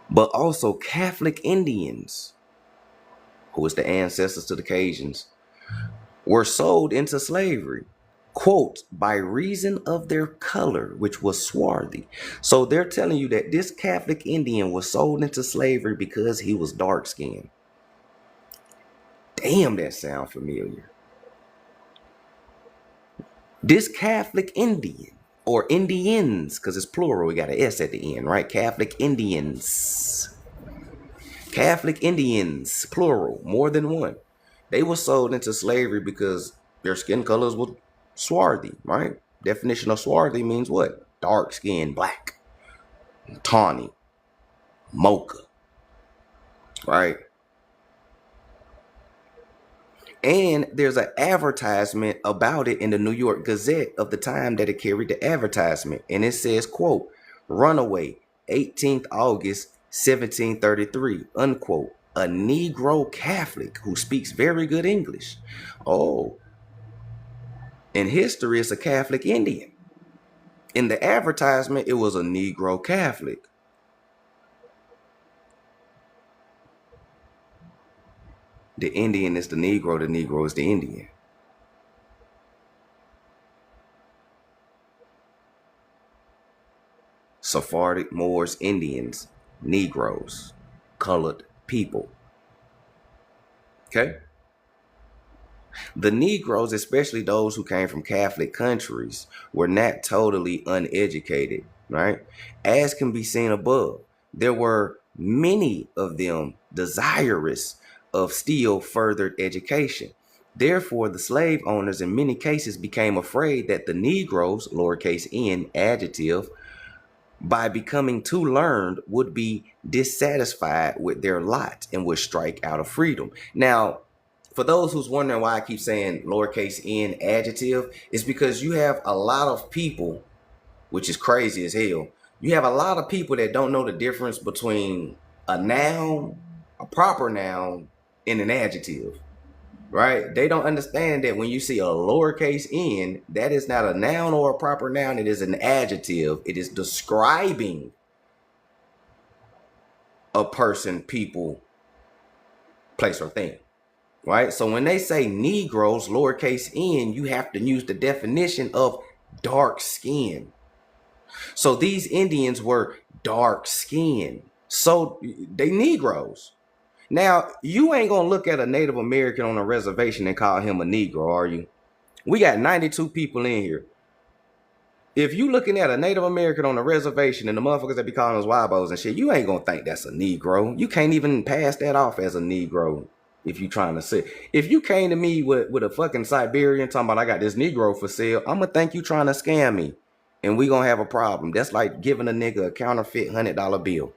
But also Catholic Indians, who is the ancestors to the Cajuns, were sold into slavery, quote, by reason of their color, which was swarthy. So they're telling you that this Catholic Indian was sold into slavery because he was dark skinned. Damn, that sounds familiar. This Catholic Indian, or Indians, because it's plural, we got an S at the end, right? Catholic Indians. Catholic Indians, plural, more than one. They were sold into slavery because their skin colors were swarthy, right? Definition of swarthy means what? Dark skin, black, tawny, mocha, right? And there's an advertisement about it in the New York Gazette of the time that it carried the advertisement. And it says, quote, runaway, 18th August, 1733, unquote. A Negro Catholic who speaks very good English. Oh, in history, it's a Catholic Indian. In the advertisement, it was a Negro Catholic. The Indian is the Negro is the Indian. Sephardic, Moors, Indians, Negroes, colored people. Okay? The Negroes, especially those who came from Catholic countries, were not totally uneducated, right? As can be seen above, there were many of them desirous of still further education. Therefore, the slave owners in many cases became afraid that the Negroes, lowercase n, adjective, by becoming too learned, would be dissatisfied with their lot and would strike out of freedom. Now, for those who's wondering why I keep saying lowercase n adjective, it's because you have a lot of people, which is crazy as hell. You have a lot of people that don't know the difference between a noun, a proper noun, and an adjective, right? They don't understand that when you see a lowercase n, that is not a noun or a proper noun. It is an adjective. It is describing a person, people, place, or thing. Right? So when they say Negroes, lowercase n, you have to use the definition of dark skin. So these Indians were dark skinned. So they Negroes. Now, you ain't going to look at a Native American on a reservation and call him a Negro, are you? We got 92 people in here. If you looking at a Native American on a reservation and the motherfuckers that be calling us wabos and shit, you ain't going to think that's a Negro. You can't even pass that off as a Negro. If you trying to say, if you came to me with a fucking Siberian talking about I got this Negro for sale, I'm gonna think you trying to scam me, and we gonna have a problem. That's like giving a nigga a counterfeit $100 bill.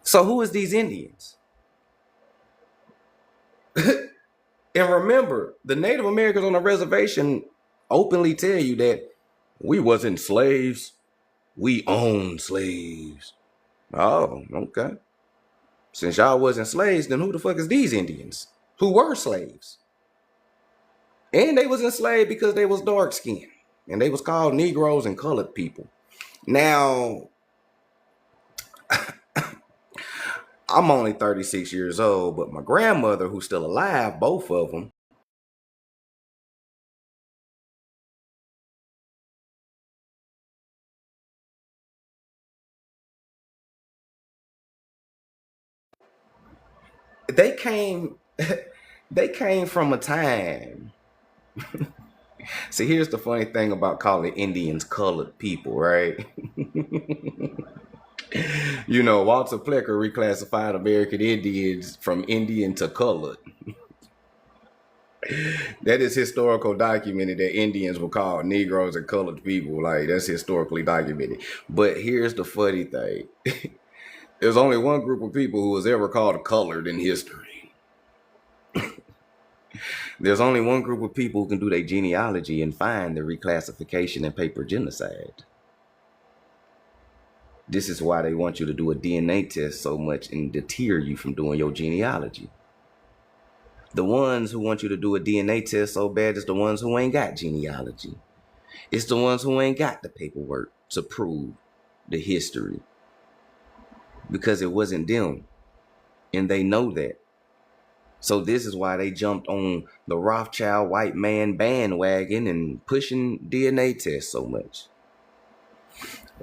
So who is these Indians? And remember, the Native Americans on the reservation openly tell you that we wasn't slaves, we owned slaves. Oh, okay. Since y'all wasn't slaves, then who the fuck is these Indians who were slaves? And they was enslaved because they was dark skinned. And they was called Negroes and colored people. Now, I'm only 36 years old, but my grandmother, who's still alive, both of them, they came they came from a time. See, here's the funny thing about calling Indians colored people, right? You know, Walter Plecker reclassified American Indians from Indian to colored. That is historical documented that Indians were called Negroes and colored people. Like, that's historically documented. But here's the funny thing. There's only one group of people who was ever called colored in history. There's only one group of people who can do their genealogy and find the reclassification and paper genocide. This is why they want you to do a DNA test so much and deter you from doing your genealogy. The ones who want you to do a DNA test so bad is the ones who ain't got genealogy. It's the ones who ain't got the paperwork to prove the history. Because it wasn't them. And they know that. So this is why they jumped on the Rothschild white man bandwagon and pushing DNA tests so much.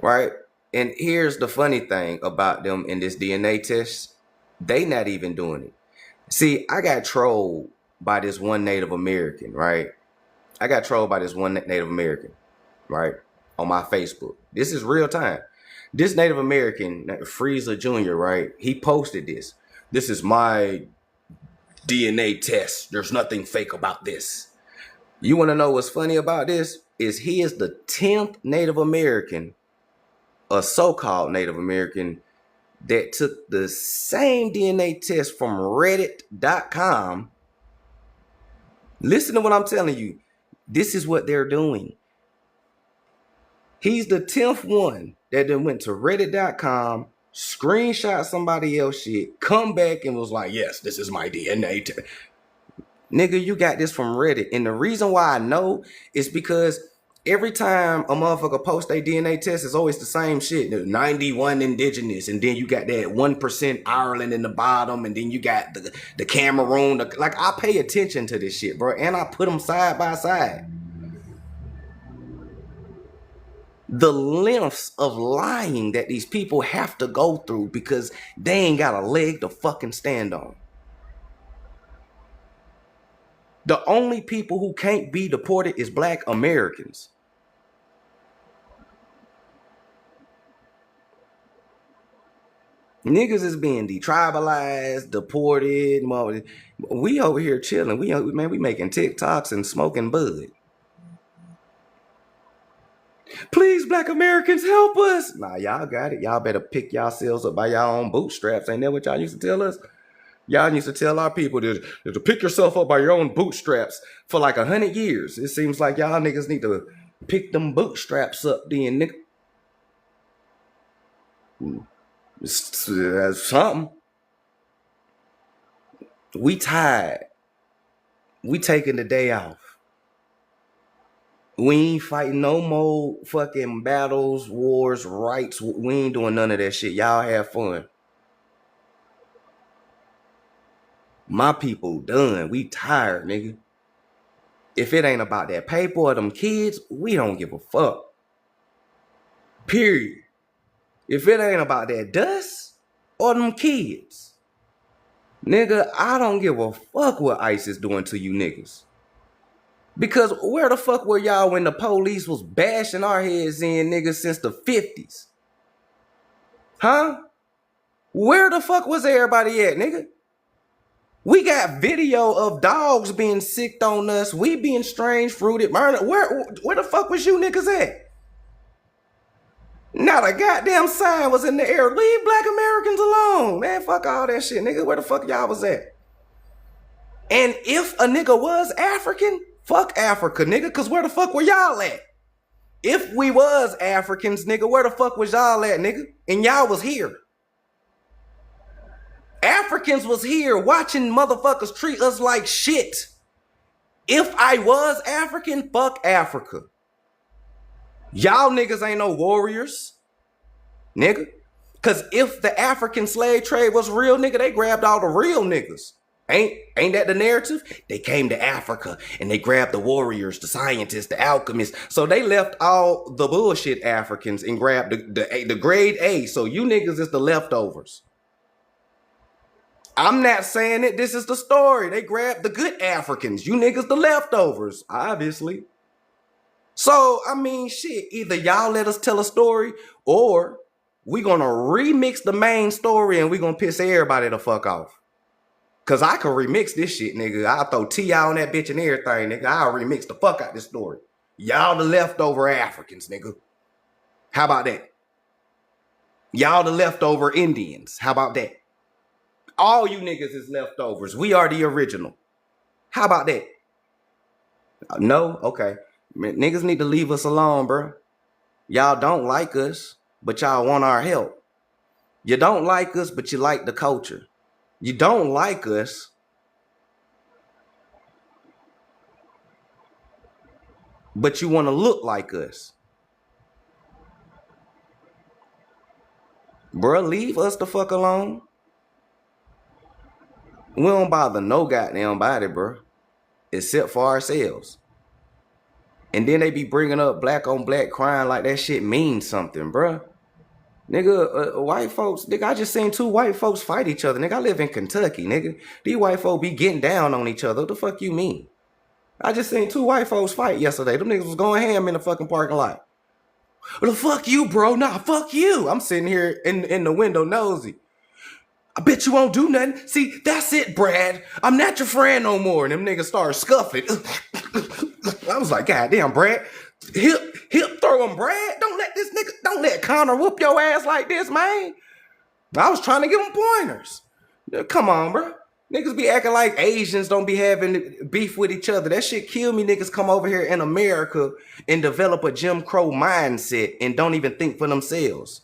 Right? And here's the funny thing about them in this DNA test. They not even doing it. See, I got trolled by this one Native American, right? I got trolled by this one Native American, right? On my Facebook. This is real time. This Native American, Frieza Jr., right? He posted this. This is my DNA test. There's nothing fake about this. You want to know what's funny about this? Is he is the 10th Native American, a so-called Native American, that took the same DNA test from reddit.com. Listen to what I'm telling you. This is what they're doing. He's the 10th one that then went to reddit.com, screenshot somebody else shit, come back and was like, yes, this is my DNA test. Nigga, you got this from Reddit. And the reason why I know is because every time a motherfucker posts their DNA test, it's always the same shit. 91 indigenous, and then you got that 1% Ireland in the bottom, and then you got the Cameroon. Like, I pay attention to this shit, bro, and I put them side by side. The lengths of lying that these people have to go through because they ain't got a leg to fucking stand on. The only people who can't be deported is Black Americans. Niggas is being detribalized, deported. We over here chilling. We making TikToks and smoking bud. Please, Black Americans, help us. Nah, y'all got it. Y'all better pick yourselves up by y'all own bootstraps. Ain't that what y'all used to tell us? Y'all used to tell our people to pick yourself up by your own bootstraps for like 100 years. It seems like y'all niggas need to pick them bootstraps up then, nigga. That's something. We tired. We taking the day off. We ain't fighting no more fucking battles, wars, rights. We ain't doing none of that shit. Y'all have fun. My people done. We tired, nigga. If it ain't about that paper or them kids, we don't give a fuck. Period. If it ain't about that dust or them kids, nigga, I don't give a fuck what ICE is doing to you niggas. Because where the fuck were y'all when the police was bashing our heads in, niggas, since the 50s? Huh? Where the fuck was everybody at, nigga? We got video of dogs being sicked on us. We being strange fruited, murdered. Where the fuck was you niggas at? Not a goddamn sign was in the air. Leave Black Americans alone. Man, fuck all that shit, nigga. Where the fuck y'all was at? And if a nigga was African, fuck Africa, nigga, because where the fuck were y'all at? If we was Africans, nigga, where the fuck was y'all at, nigga? And y'all was here. Africans was here watching motherfuckers treat us like shit. If I was African, fuck Africa. Y'all niggas ain't no warriors, nigga. Cause if the African slave trade was real, nigga, they grabbed all the real niggas. Ain't that the narrative? They came to Africa and they grabbed the warriors, the scientists, the alchemists. So they left all the bullshit Africans and grabbed the grade A. So you niggas is the leftovers. I'm not saying it. This is the story. They grabbed the good Africans. You niggas the leftovers, obviously. So, I mean, shit, either y'all let us tell a story or we gonna remix the main story and we gonna piss everybody the fuck off. Cause I can remix this shit, nigga. I'll throw T.I. on that bitch and everything, nigga. I'll remix the fuck out this story. Y'all the leftover Africans, nigga. How about that? Y'all the leftover Indians. How about that? All you niggas is leftovers. We are the original. How about that? No? Okay. Man, niggas need to leave us alone, bro. Y'all don't like us, but y'all want our help. You don't like us, but you like the culture. You don't like us, but you want to look like us. Bruh, leave us the fuck alone. We don't bother no goddamn body, bruh, except for ourselves. And then they be bringing up black on black crime like that shit means something, bruh. Nigga, white folks, nigga, I just seen 2 white folks fight each other. Nigga, I live in Kentucky, nigga. These white folks be getting down on each other. What the fuck you mean? I just seen 2 white folks fight yesterday. Them niggas was going ham in the fucking parking lot. Well, fuck you, bro. Nah, fuck you. I'm sitting here in the window nosy. I bet you won't do nothing. See, that's it, Brad. I'm not your friend no more. And them niggas started scuffing. I was like, God damn, Brad. Hip throw him, Brad. Don't let Connor whoop your ass like this, man. I was trying to give him pointers. Come on, bro. Niggas be acting like Asians don't be having beef with each other. That shit kill me. Niggas come over here in America and develop a Jim Crow mindset and don't even think for themselves.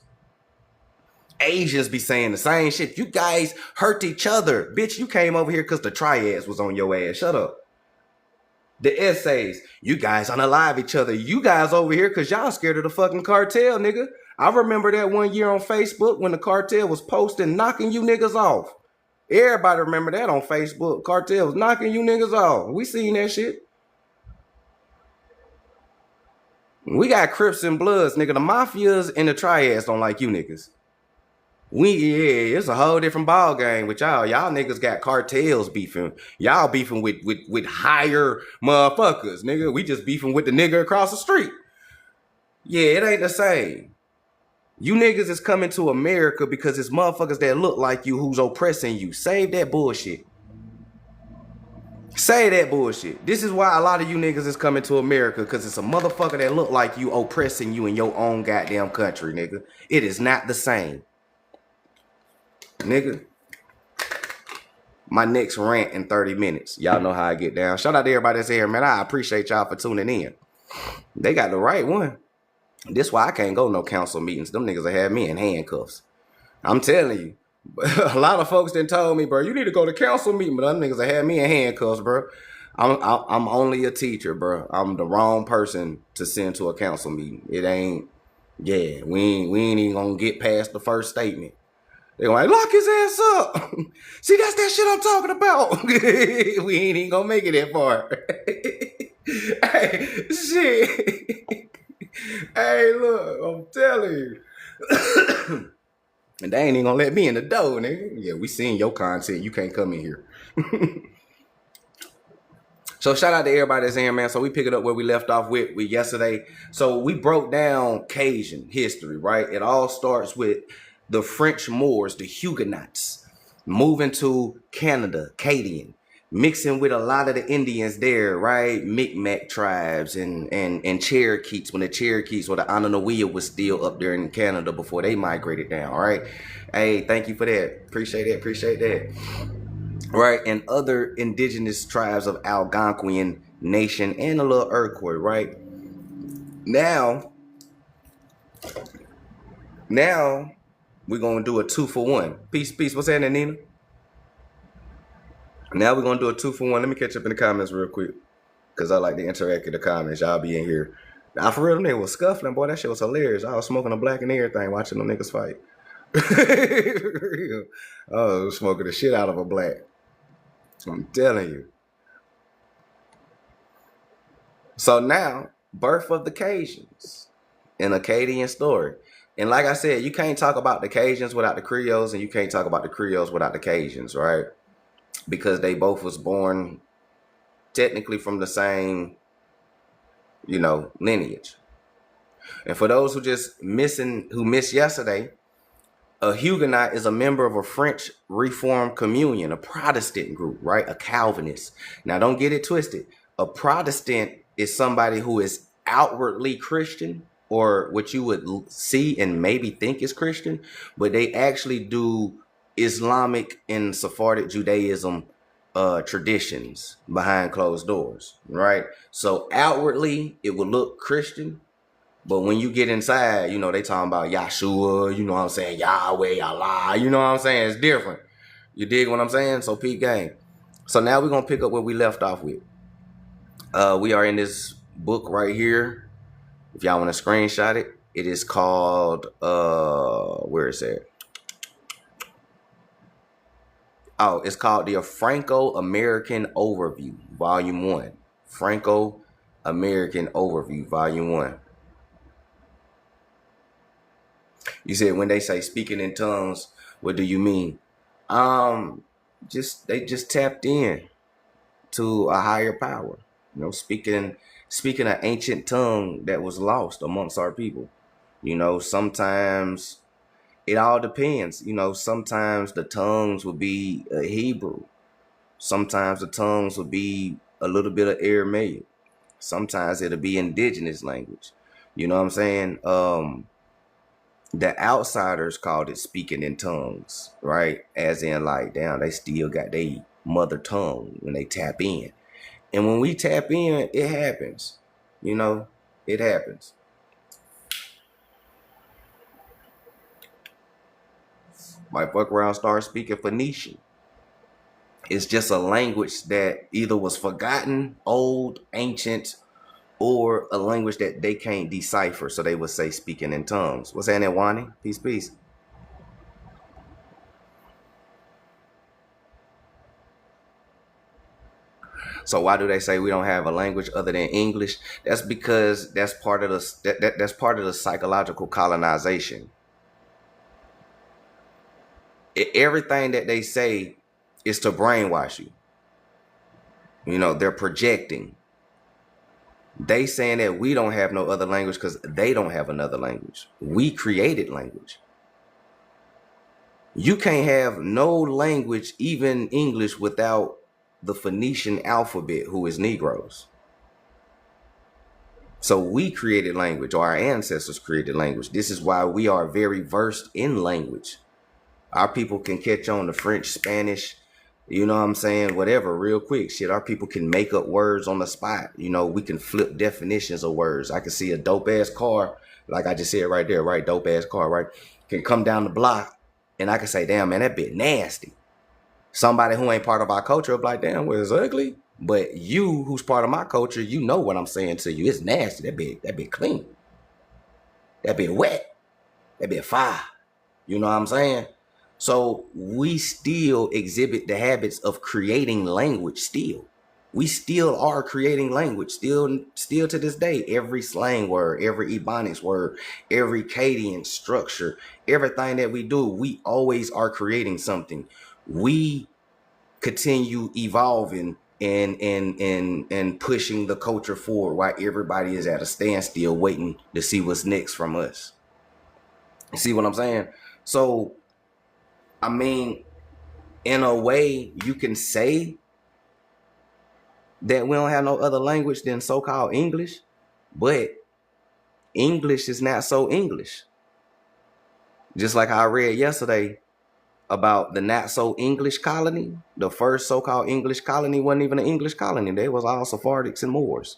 Asians be saying the same shit. You guys hurt each other. Bitch, you came over here because the triads was on your ass. Shut up. The essays, you guys unalive each other. You guys over here because y'all scared of the fucking cartel, nigga. I remember that one year on Facebook when the cartel was posting knocking you niggas off. Everybody remember that on Facebook. Cartel was knocking you niggas off. We seen that shit. We got Crips and Bloods, nigga. The Mafias and the Triads don't like you niggas. It's a whole different ball game with y'all. Y'all niggas got cartels beefing. Y'all beefing with higher motherfuckers, nigga. We just beefing with the nigga across the street. Yeah, it ain't the same. You niggas is coming to America because it's motherfuckers that look like you who's oppressing you. Save that bullshit. Say that bullshit. This is why a lot of you niggas is coming to America, because it's a motherfucker that look like you oppressing you in your own goddamn country, nigga. It is not the same. Nigga, my next rant in 30 minutes. Y'all know how I get down. Shout out to everybody that's here, man. I appreciate y'all for tuning in. They got the right one. This why I can't go no council meetings. Them niggas will have me in handcuffs. I'm telling you. A lot of folks done told me, bro, you need to go to council meeting, but them niggas will have me in handcuffs, bro. I'm only a teacher, bro. I'm the wrong person to send to a council meeting. It ain't, yeah, we ain't even gonna get past the first statement. They're going to lock his ass up. See, that's that shit I'm talking about. We ain't even going to make it that far. Hey, shit. Hey, look, I'm telling you. And they ain't even going to let me in the door, nigga. Yeah, we seeing your content. You can't come in here. So shout out to everybody that's in here, man. So we pick it up where we left off with yesterday. So we broke down Cajun history, right? It all starts with the French Moors, the Huguenots, moving to Canada, Acadian, mixing with a lot of the Indians there, right? Micmac tribes and Cherokees, when the Cherokees or the Ananawiya was still up there in Canada before they migrated down, all right? Hey, thank you for that. Appreciate that. Right, and other indigenous tribes of Algonquian nation and a little Iroquois, right? Now, we're going to do a 2-for-1. Peace. What's happening, Nina? Now we're gonna do a 2-for-1. Let me catch up in the comments real quick, cause I like to interact in the comments. Y'all be in here. Now for real, them niggas was scuffling, boy. That shit was hilarious. I was smoking a black and everything, watching them niggas fight. I was smoking the shit out of a black. I'm telling you. So now, birth of the Cajuns, an Acadian story. And like I said, you can't talk about the Cajuns without the Creoles, and you can't talk about the Creoles without the Cajuns, right? Because they both was born technically from the same, lineage. And for those who missed yesterday, a Huguenot is a member of a French Reformed communion, a Protestant group, right? A Calvinist. Now, don't get it twisted. A Protestant is somebody who is outwardly Christian, or what you would see and maybe think is Christian, but they actually do Islamic and Sephardic Judaism traditions behind closed doors, right? So outwardly, it would look Christian, but when you get inside, they talking about Yahshua, you know what I'm saying? Yahweh, Allah, you know what I'm saying? It's different. You dig what I'm saying? So peep game. So now we're going to pick up where we left off with. We are in this book right here. If y'all want to screenshot it, it is called, where is it? Oh, it's called the Franco-American Overview, Volume 1. Franco-American Overview, Volume 1. You said when they say speaking in tongues, what do you mean? They just tapped in to a higher power. Speaking an ancient tongue that was lost amongst our people. Sometimes it all depends. Sometimes the tongues will be Hebrew. Sometimes the tongues will be a little bit of Aramaic. Sometimes it'll be indigenous language. You know what I'm saying? The outsiders called it speaking in tongues, right? As in, like, damn, they still got their mother tongue when they tap in. And when we tap in, it happens. It happens. Might fuck around, start speaking Phoenician. It's just a language that either was forgotten, old, ancient, or a language that they can't decipher. So they would say speaking in tongues. What's that, Wani? Peace, peace. So why do they say we don't have a language other than English? That's because that's part of that's part of the psychological colonization. Everything that they say is to brainwash you. They're projecting. They saying that we don't have no other language because they don't have another language. We created language. You can't have no language, even English, without the Phoenician alphabet, who is Negroes. So we created language, or our ancestors created language. This is why we are very versed in language. Our people can catch on to French, Spanish, you know what I'm saying? Whatever, real quick. Shit, our people can make up words on the spot. We can flip definitions of words. I can see a dope ass car, like I just said right there, right? Dope ass car, right? Can come down the block, and I can say, damn, man, that bit nasty. Somebody who ain't part of our culture will be like, damn, well, it's ugly. But you, who's part of my culture, you know what I'm saying to you. It's nasty. That bit clean. That bit wet. That bit fire. You know what I'm saying? So we still exhibit the habits of creating language still. We still are creating language still to this day. Every slang word, every Ebonics word, every Acadian structure, everything that we do, we always are creating something. We continue evolving and pushing the culture forward while everybody is at a standstill waiting to see what's next from us. You see what I'm saying? So, I mean, in a way, you can say that we don't have no other language than so-called English, but English is not so English. Just like I read yesterday about the not so English colony, the first so-called English colony wasn't even an English colony. They was all Sephardics and Moors.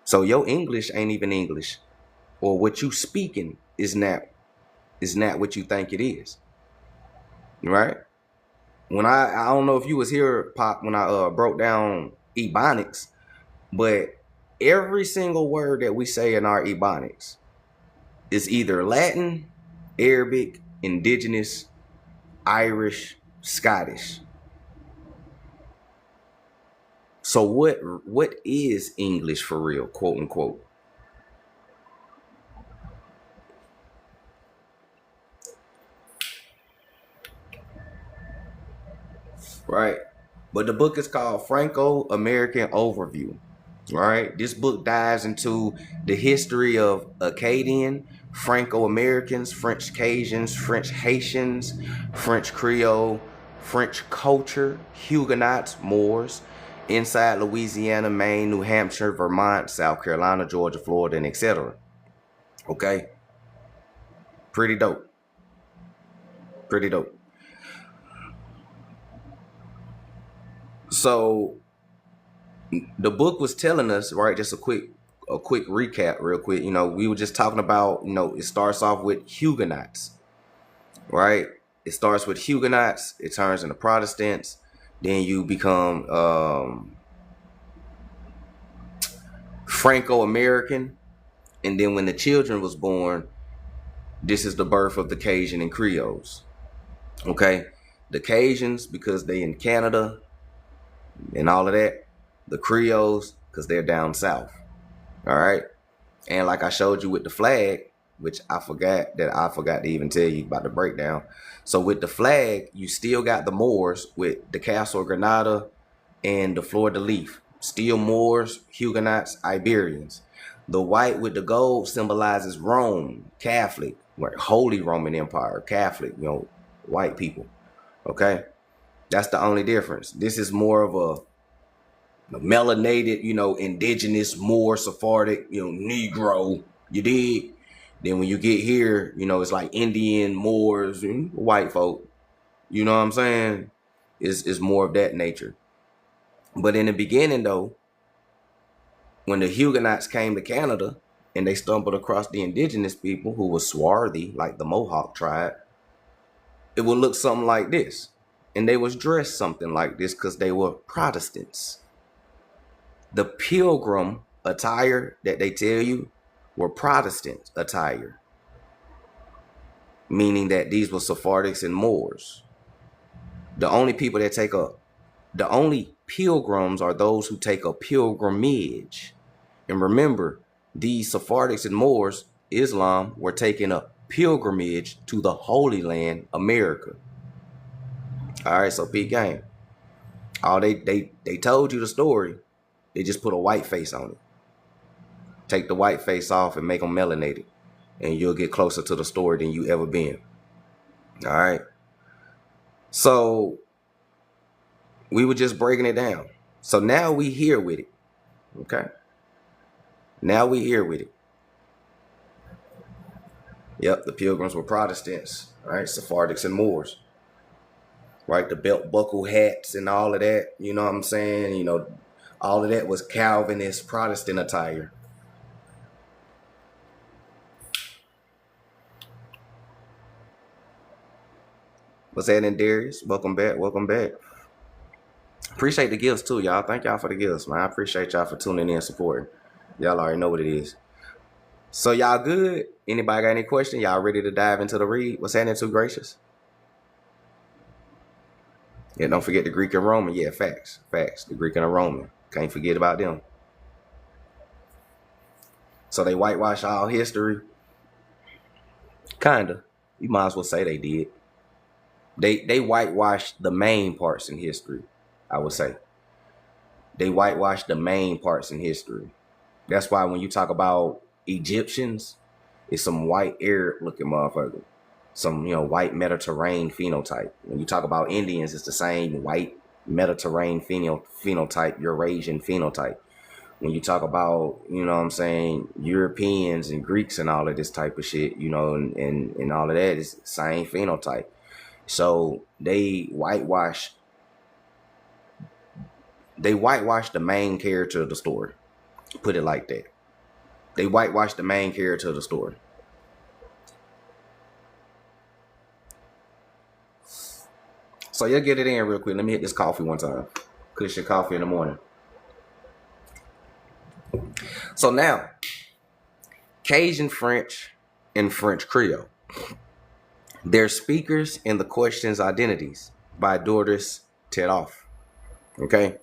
So your English ain't even English, or what you speaking is not what you think it is. Right? When I don't know if you was here, Pop, when I broke down Ebonics, but every single word that we say in our Ebonics is either Latin, Arabic, Indigenous, Irish, Scottish. So what is English for real, quote unquote? Right? But the book is called Franco-American Overview. All right. This book dives into the history of Acadian, Franco-Americans, French Cajuns, French Haitians, French Creole, French culture, Huguenots, Moors, inside Louisiana, Maine, New Hampshire, Vermont, South Carolina, Georgia, Florida, and etc. Okay. Pretty dope. Pretty dope. So the book was telling us, right, just a quick recap real quick. We were just talking about, it starts off with Huguenots, right? It starts with Huguenots, it turns into Protestants, then you become Franco-American, and then when the children was born, this is the birth of the Cajun and Creoles. Okay? The Cajuns, because they in Canada and all of that. The Creoles, because they're down south. All right. And like I showed you with the flag, which I forgot to even tell you about the breakdown. So with the flag, you still got the Moors with the Castle of Granada and the Fleur de Lis. Still Moors, Huguenots, Iberians. The white with the gold symbolizes Rome, Catholic, Holy Roman Empire, Catholic, white people. Okay. That's the only difference. This is more of a melanated, indigenous, Moor, Sephardic, Negro, you dig? Then when you get here, it's like Indian, Moors, white folk. You know what I'm saying? It's more of that nature. But in the beginning, though, when the Huguenots came to Canada and they stumbled across the indigenous people who were swarthy, like the Mohawk tribe, it would look something like this. And they was dressed something like this because they were Protestants. The pilgrim attire that they tell you were Protestant attire, meaning that these were Sephardics and Moors. The only pilgrims are those who take a pilgrimage. And remember, these Sephardics and Moors, Islam, were taking a pilgrimage to the Holy Land, America. All right, so big game. They told you the story. They just put a white face on it. Take the white face off and make them melanated, and you'll get closer to the story than you ever been. All right. So we were just breaking it down. So now we here with it. Okay. Now we here with it. Yep, the Pilgrims were Protestants, right? Sephardics and Moors. Right, the belt buckle hats and all of that, you know what I'm saying? All of that was Calvinist Protestant attire. What's happening, Darius? Welcome back. Welcome back. Appreciate the gifts too, y'all. Thank y'all for the gifts, man. I appreciate y'all for tuning in and supporting. Y'all already know what it is. So y'all good? Anybody got any question? Y'all ready to dive into the read? What's happening, Too Gracious? Yeah, don't forget the Greek and Roman. Yeah, facts. Facts. The Greek and the Roman. Can't forget about them. So they whitewash all history. Kinda. You might as well say they did. They whitewashed the main parts in history, I would say. They whitewashed the main parts in history. That's why when you talk about Egyptians, it's some white Arab looking motherfucker. Some, white Mediterranean phenotype. When you talk about Indians, it's the same white Mediterranean phenotype, Eurasian phenotype. When you talk about, Europeans and Greeks and all of this type of shit, and all of that is the same phenotype. So they whitewash the main character of the story. Put it like that. They whitewash the main character of the story. So you'll get it in real quick. Let me hit this coffee one time. Kush your coffee in the morning. So now, Cajun French and French Creole. Their speakers and the questions identities by Doris Tedoff. Okay.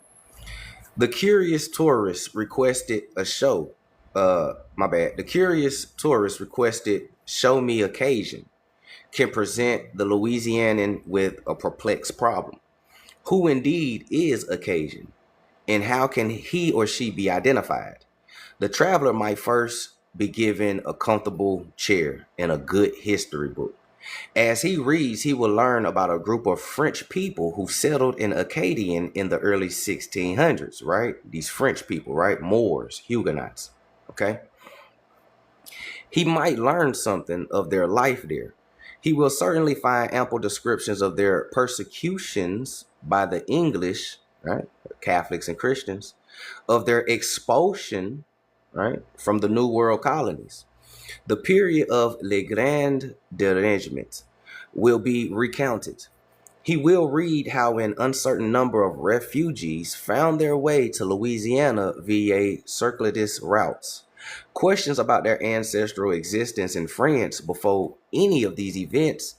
The curious tourist requested a show. The curious tourist requested show me occasion can present the Louisianan with a perplexed problem. Who indeed is occasion, and how can he or she be identified? The traveler might first be given a comfortable chair and a good history book. As he reads, he will learn about a group of French people who settled in Acadian in the early 1600s, right? These French people, right? Moors, Huguenots, okay? He might learn something of their life there. He will certainly find ample descriptions of their persecutions by the English, right? Catholics and Christians, of their expulsion, right, from the New World colonies. The period of Le Grand Derangement will be recounted. He will read how an uncertain number of refugees found their way to Louisiana via circuitous routes. Questions about their ancestral existence in France before any of these events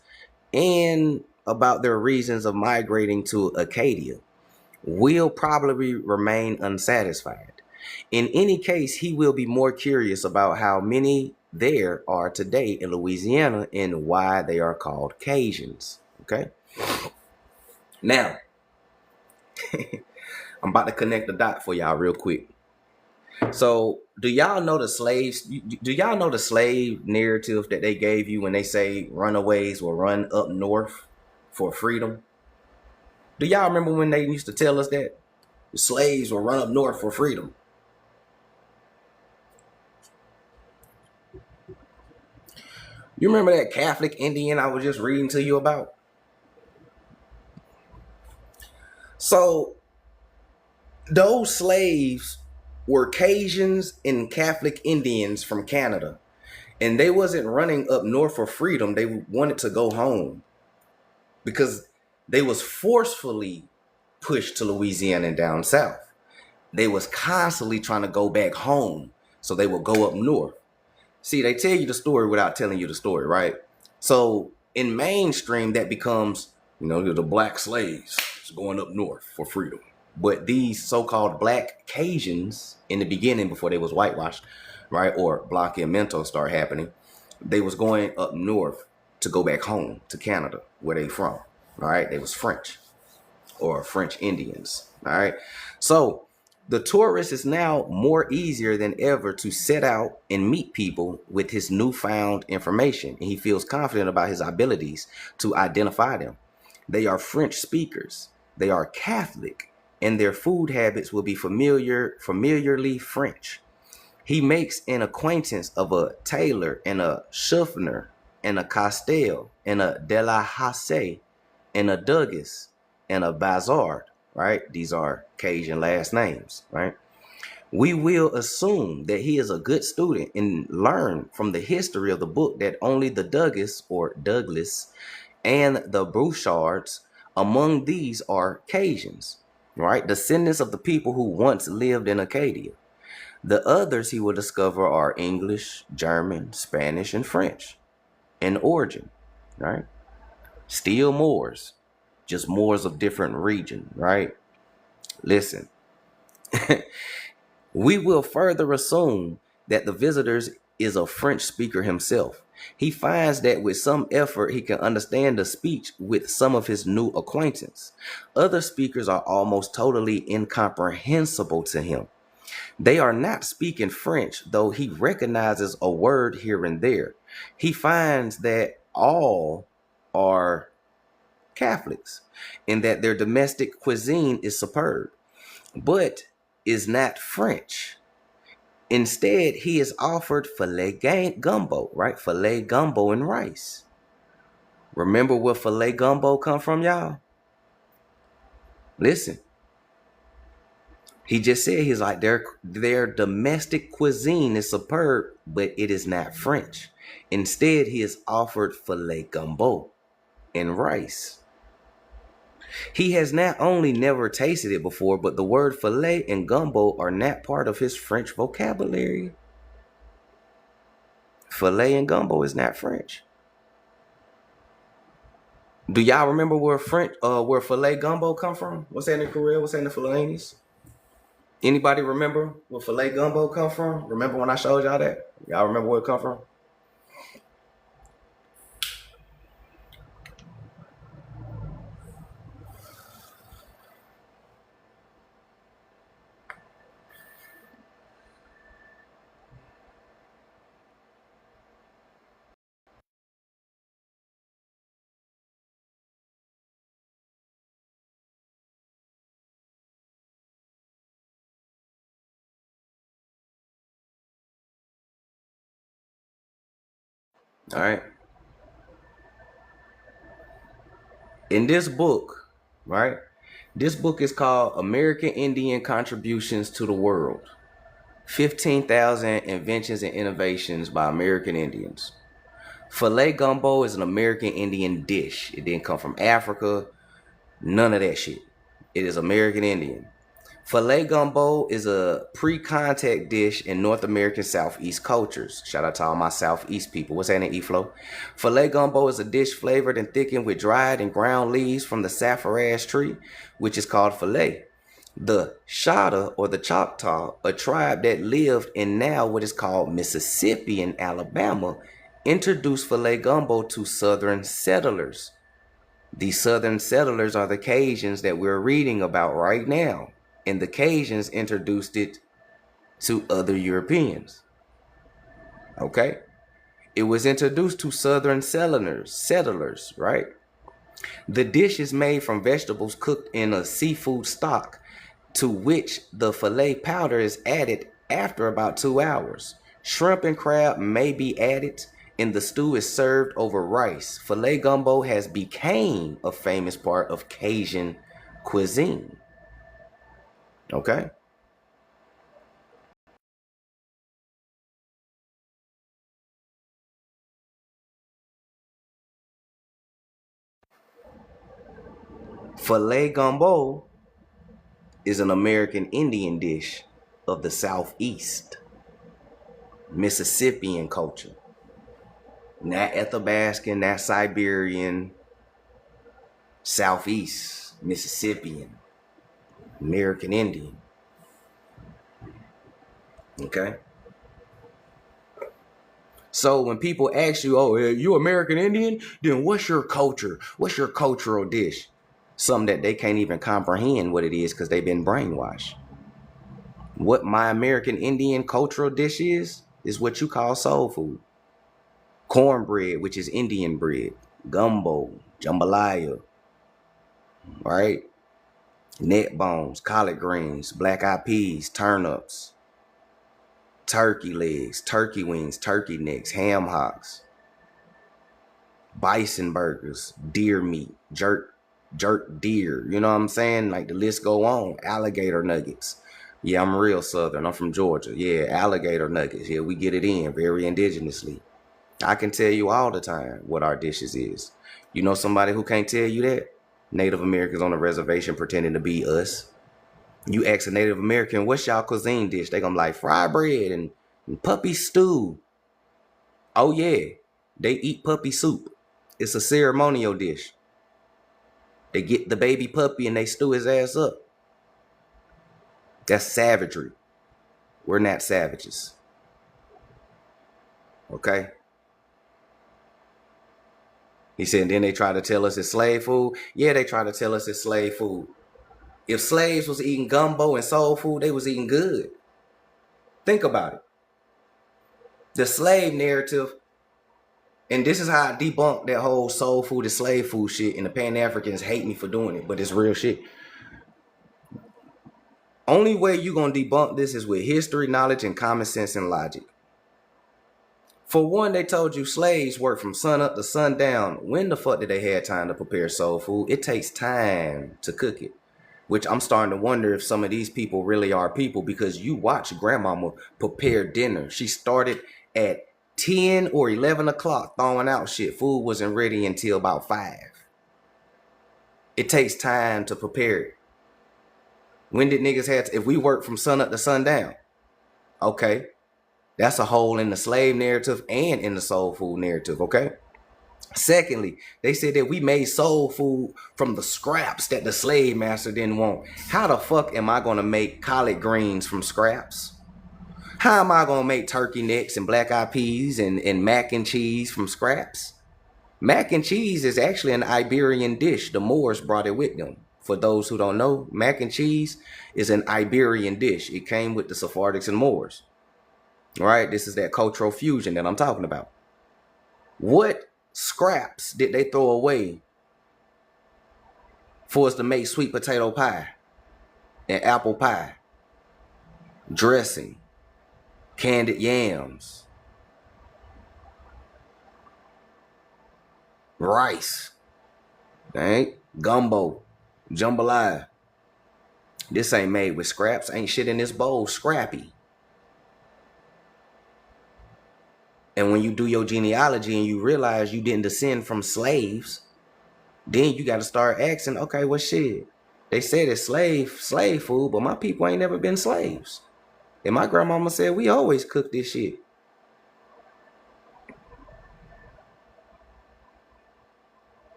and about their reasons of migrating to Acadia will probably remain unsatisfied. In any case, he will be more curious about how many there are today in Louisiana and why they are called Cajuns. Okay. Now, I'm about to connect the dot for y'all real quick. So, do y'all know the slaves? Do y'all know the slave narrative that they gave you when they say runaways will run up north for freedom? Do y'all remember when they used to tell us that the slaves will run up north for freedom? You remember that Catholic Indian I was just reading to you about? So those slaves were Cajuns and Catholic Indians from Canada. And they wasn't running up north for freedom. They wanted to go home because they was forcefully pushed to Louisiana and down south. They was constantly trying to go back home. So they would go up north. See, they tell you the story without telling you the story, right? So in mainstream, that becomes, the black slaves going up north for freedom. But these so-called black Cajuns in the beginning, before they was whitewashed, right, or blanqueamiento start happening, they was going up north to go back home to Canada, where they from, all right? They was French or French Indians, all right? So the tourist is now more easier than ever to set out and meet people with his newfound information, and he feels confident about his abilities to identify them. They are French speakers. They are Catholic, and their food habits will be familiarly French. He makes an acquaintance of a Taylor and a Schuffner and a Castell and a De La Hasse and a Douglas and a Bazard, right? These are Cajun last names, right? We will assume that he is a good student and learn from the history of the book that only the Douglas or Douglas and the Bouchards among these are Cajuns, right? Descendants of the people who once lived in Acadia. The others he will discover are English, German, Spanish, and French in origin, right? Still Moors, just Moors of different region, right? Listen, we will further assume that the visitors is a French speaker himself. He finds that with some effort, he can understand the speech with some of his new acquaintance. Other speakers are almost totally incomprehensible to him. They are not speaking French, though he recognizes a word here and there. He finds that all are Catholics and that their domestic cuisine is superb, but is not French. Instead, he is offered filet gumbo, right? Filet gumbo and rice. Remember where filet gumbo come from, y'all? Listen. He just said he's like their domestic cuisine is superb, but it is not French. Instead, he is offered filet gumbo and rice. He has not only never tasted it before, but the word filet and gumbo are not part of his French vocabulary. Filet and gumbo is not French. Do y'all remember where filet gumbo come from? What's that in the Korea? What's that in the Philippines? Anybody remember where filet gumbo come from? Remember when I showed y'all that? Y'all remember where it come from? All right. In this book, right? This book is called American Indian Contributions to the World. 15,000 Inventions and Innovations by American Indians. Filet gumbo is an American Indian dish. It didn't come from Africa. None of that shit. It is American Indian. Filet gumbo is a pre-contact dish in North American Southeast cultures. Shout out to all my Southeast people. What's that in E-Flow? Filet gumbo is a dish flavored and thickened with dried and ground leaves from the saffragas tree, which is called filet. The Shada or the Choctaw, a tribe that lived in now what is called Mississippi and Alabama, introduced filet gumbo to southern settlers. The southern settlers are the Cajuns that we're reading about right now. And the Cajuns introduced it to other Europeans. Okay? It was introduced to southern settlers, right? The dish is made from vegetables cooked in a seafood stock to which the filet powder is added after about 2 hours. Shrimp and crab may be added, and the stew is served over rice. Filet gumbo has become a famous part of Cajun cuisine. Okay? Filet gumbo is an American Indian dish of the Southeast, Mississippian culture. Not Athabascan, not Siberian, Southeast, Mississippian, American Indian. Okay? So when people ask you, oh, you American Indian? Then what's your culture? What's your cultural dish? Something that they can't even comprehend what it is because they've been brainwashed. What my American Indian cultural dish is what you call soul food. Cornbread, which is Indian bread. Gumbo, jambalaya, right? Neck bones, collard greens, black eyed peas, turnips, turkey legs, turkey wings, turkey necks, ham hocks, bison burgers, deer meat, jerk deer. You know what I'm saying? Like the list go on. Alligator nuggets. Yeah, I'm real Southern. I'm from Georgia. Yeah, alligator nuggets. Yeah, we get it in very indigenously. I can tell you all the time what our dishes is. You know somebody who can't tell you that? Native Americans on the reservation pretending to be us. You ask a Native American, what's y'all cuisine dish? They gonna be like fried bread and puppy stew. Oh yeah, they eat puppy soup. It's a ceremonial dish. They get the baby puppy and they stew his ass up. That's savagery. We're not savages. Okay? He said, then they try to tell us it's slave food. Yeah, they try to tell us it's slave food. If slaves was eating gumbo and soul food, they was eating good. Think about it. The slave narrative, and this is how I debunk that whole soul food and slave food shit, and the Pan-Africans hate me for doing it, but it's real shit. Only way you gonna debunk this is with history, knowledge, and common sense and logic. For one, they told you slaves work from sun up to sundown. When the fuck did they have time to prepare soul food? It takes time to cook it. Which I'm starting to wonder if some of these people really are people, because you watch grandmama prepare dinner. She started at 10 or 11 o'clock throwing out shit. Food wasn't ready until about 5. It takes time to prepare it. When did niggas have to, if we work from sun up to sundown? Okay. That's a hole in the slave narrative and in the soul food narrative, okay? Secondly, they said that we made soul food from the scraps that the slave master didn't want. How the fuck am I gonna make collard greens from scraps? How am I gonna make turkey necks and black eyed peas and mac and cheese from scraps? Mac and cheese is actually an Iberian dish. The Moors brought it with them. For those who don't know, mac and cheese is an Iberian dish. It came with the Sephardics and Moors. All right, this is that cultural fusion that I'm talking about. What scraps did they throw away for us to make sweet potato pie and apple pie, dressing, candied yams, rice, right? Gumbo, jambalaya? This ain't made with scraps. Ain't shit in this bowl scrappy. And when you do your genealogy and you realize you didn't descend from slaves, then you got to start asking, okay, well, shit. They said it's slave food, but my people ain't never been slaves. And my grandmama said we always cook this shit.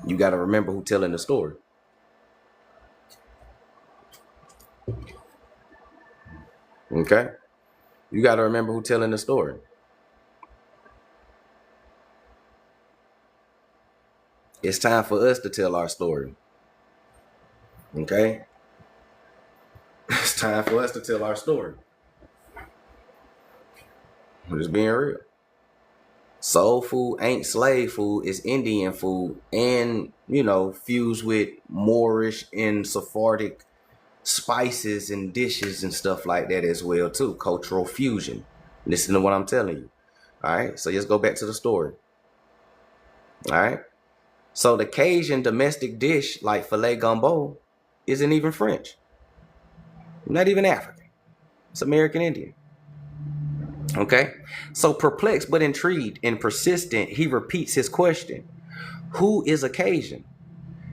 You got to remember who telling the story. Okay? You got to remember who telling the story. It's time for us to tell our story. Okay? It's time for us to tell our story. I'm just being real. Soul food ain't slave food. It's Indian food and, fused with Moorish and Sephardic spices and dishes and stuff like that as well too. Cultural fusion. Listen to what I'm telling you. All right? So let's go back to the story. All right? So the Cajun domestic dish like filet gumbo isn't even French. Not even African. It's American Indian. Okay? So perplexed but intrigued and persistent, he repeats his question. Who is a Cajun?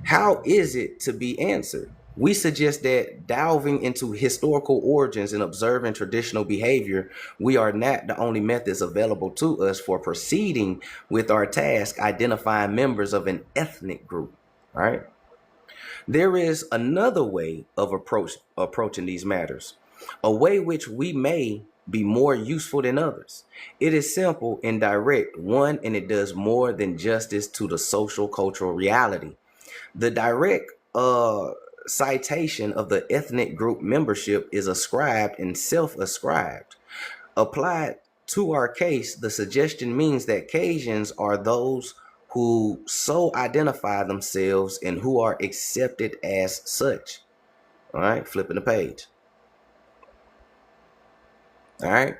How is it to be answered? We suggest that delving into historical origins and observing traditional behavior, we are not the only methods available to us for proceeding with our task identifying members of an ethnic group. All right. There is another way of approaching these matters, a way which we may be more useful than others. It is simple and direct, one, and it does more than justice to the social cultural reality. The direct citation of the ethnic group membership is ascribed and self-ascribed. Applied to our case, the suggestion means that Cajuns are those who so identify themselves and who are accepted as such. All right, flipping the page. All right.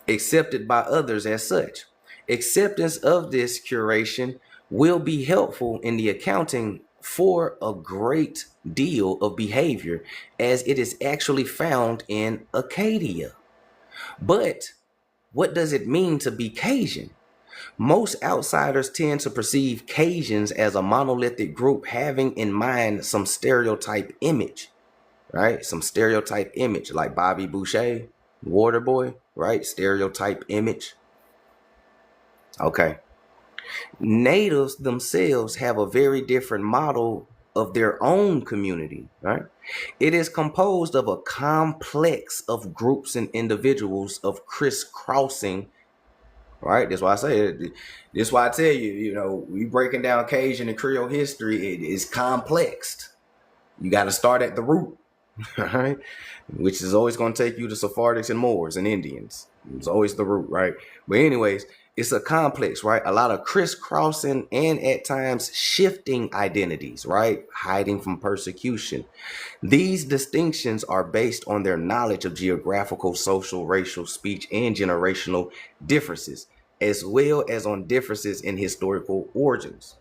Accepted by others as such. Acceptance of this curation will be helpful in the accounting for a great deal of behavior as it is actually found in Acadia. But what does it mean to be Cajun? Most outsiders tend to perceive Cajuns as a monolithic group having in mind some stereotype image, right? Some stereotype image like Bobby Boucher, Waterboy, right? Stereotype image. Okay. Natives themselves have a very different model of their own community, right? It is composed of a complex of groups and individuals of crisscrossing, right? That's why I say it. That's why I tell you, we breaking down Cajun and Creole history. It is complex. You got to start at the root, right? Which is always going to take you to Sephardics and Moors and Indians. It's always the root, right? But anyways, it's a complex, right? A lot of crisscrossing and at times shifting identities, right? Hiding from persecution. These distinctions are based on their knowledge of geographical, social, racial, speech, and generational differences, as well as on differences in historical origins.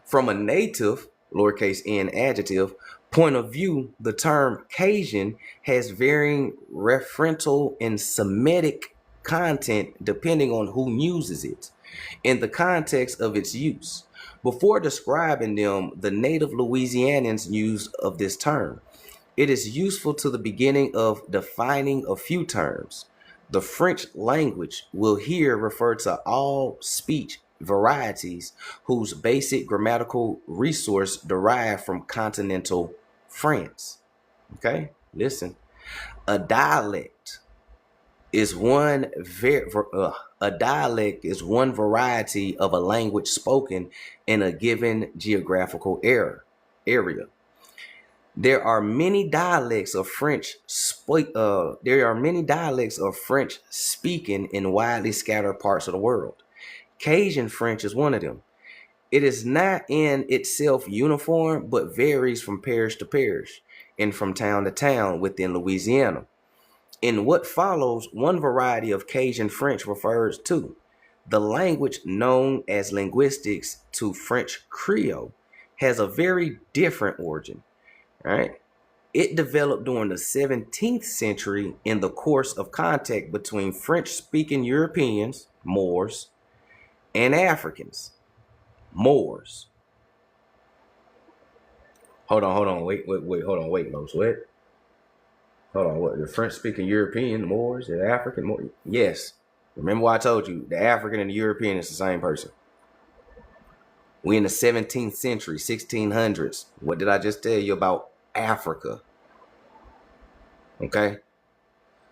From a native, lowercase n adjective, point of view, the term Cajun has varying referential and Semitic content depending on who uses it in the context of its use. Before describing them, the native Louisianians used of this term. It is useful to the beginning of defining a few terms. The French language will here refer to all speech varieties whose basic grammatical resource derived from continental France. Okay, listen. A dialect is one variety of a language spoken in a given geographical area. There are many dialects of French speaking in widely scattered parts of the world. Cajun French is one of them. It is not in itself uniform, but varies from parish to parish and from town to town within Louisiana. In what follows, one variety of Cajun French refers to the language known as linguistics to French Creole has a very different origin. Right? It developed during the 17th century in the course of contact between French-speaking Europeans, Moors, and Africans, Moors. Hold on, wait, Los, what? Hold on, what? The French-speaking European, Moors, the African Moors? Yes. Remember what I told you, the African and the European is the same person. We in the 17th century, 1600s. What did I just tell you about Africa? Okay.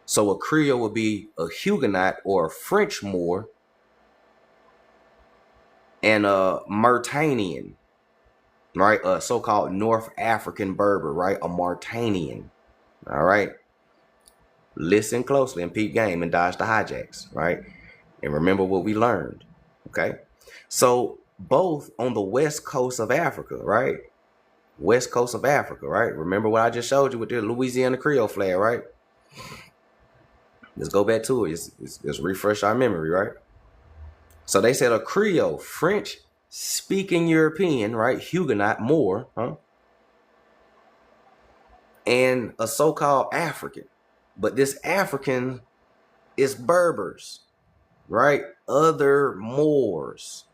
So a Creole would be a Huguenot or a French Moor and a Mauritanian, right? A so-called North African Berber, right? A Mauritanian. All right. Listen closely and peep game and dodge the hijacks, right? And remember what we learned. Okay. So both on the west coast of Africa, right? West coast of Africa, right? Remember what I just showed you with the Louisiana Creole flag, right? Let's go back to it. Let's refresh our memory, right? So they said a Creole, French speaking European, right? Huguenot, Moor, huh? And a so-called African. But this African is Berbers, right? Other Moors.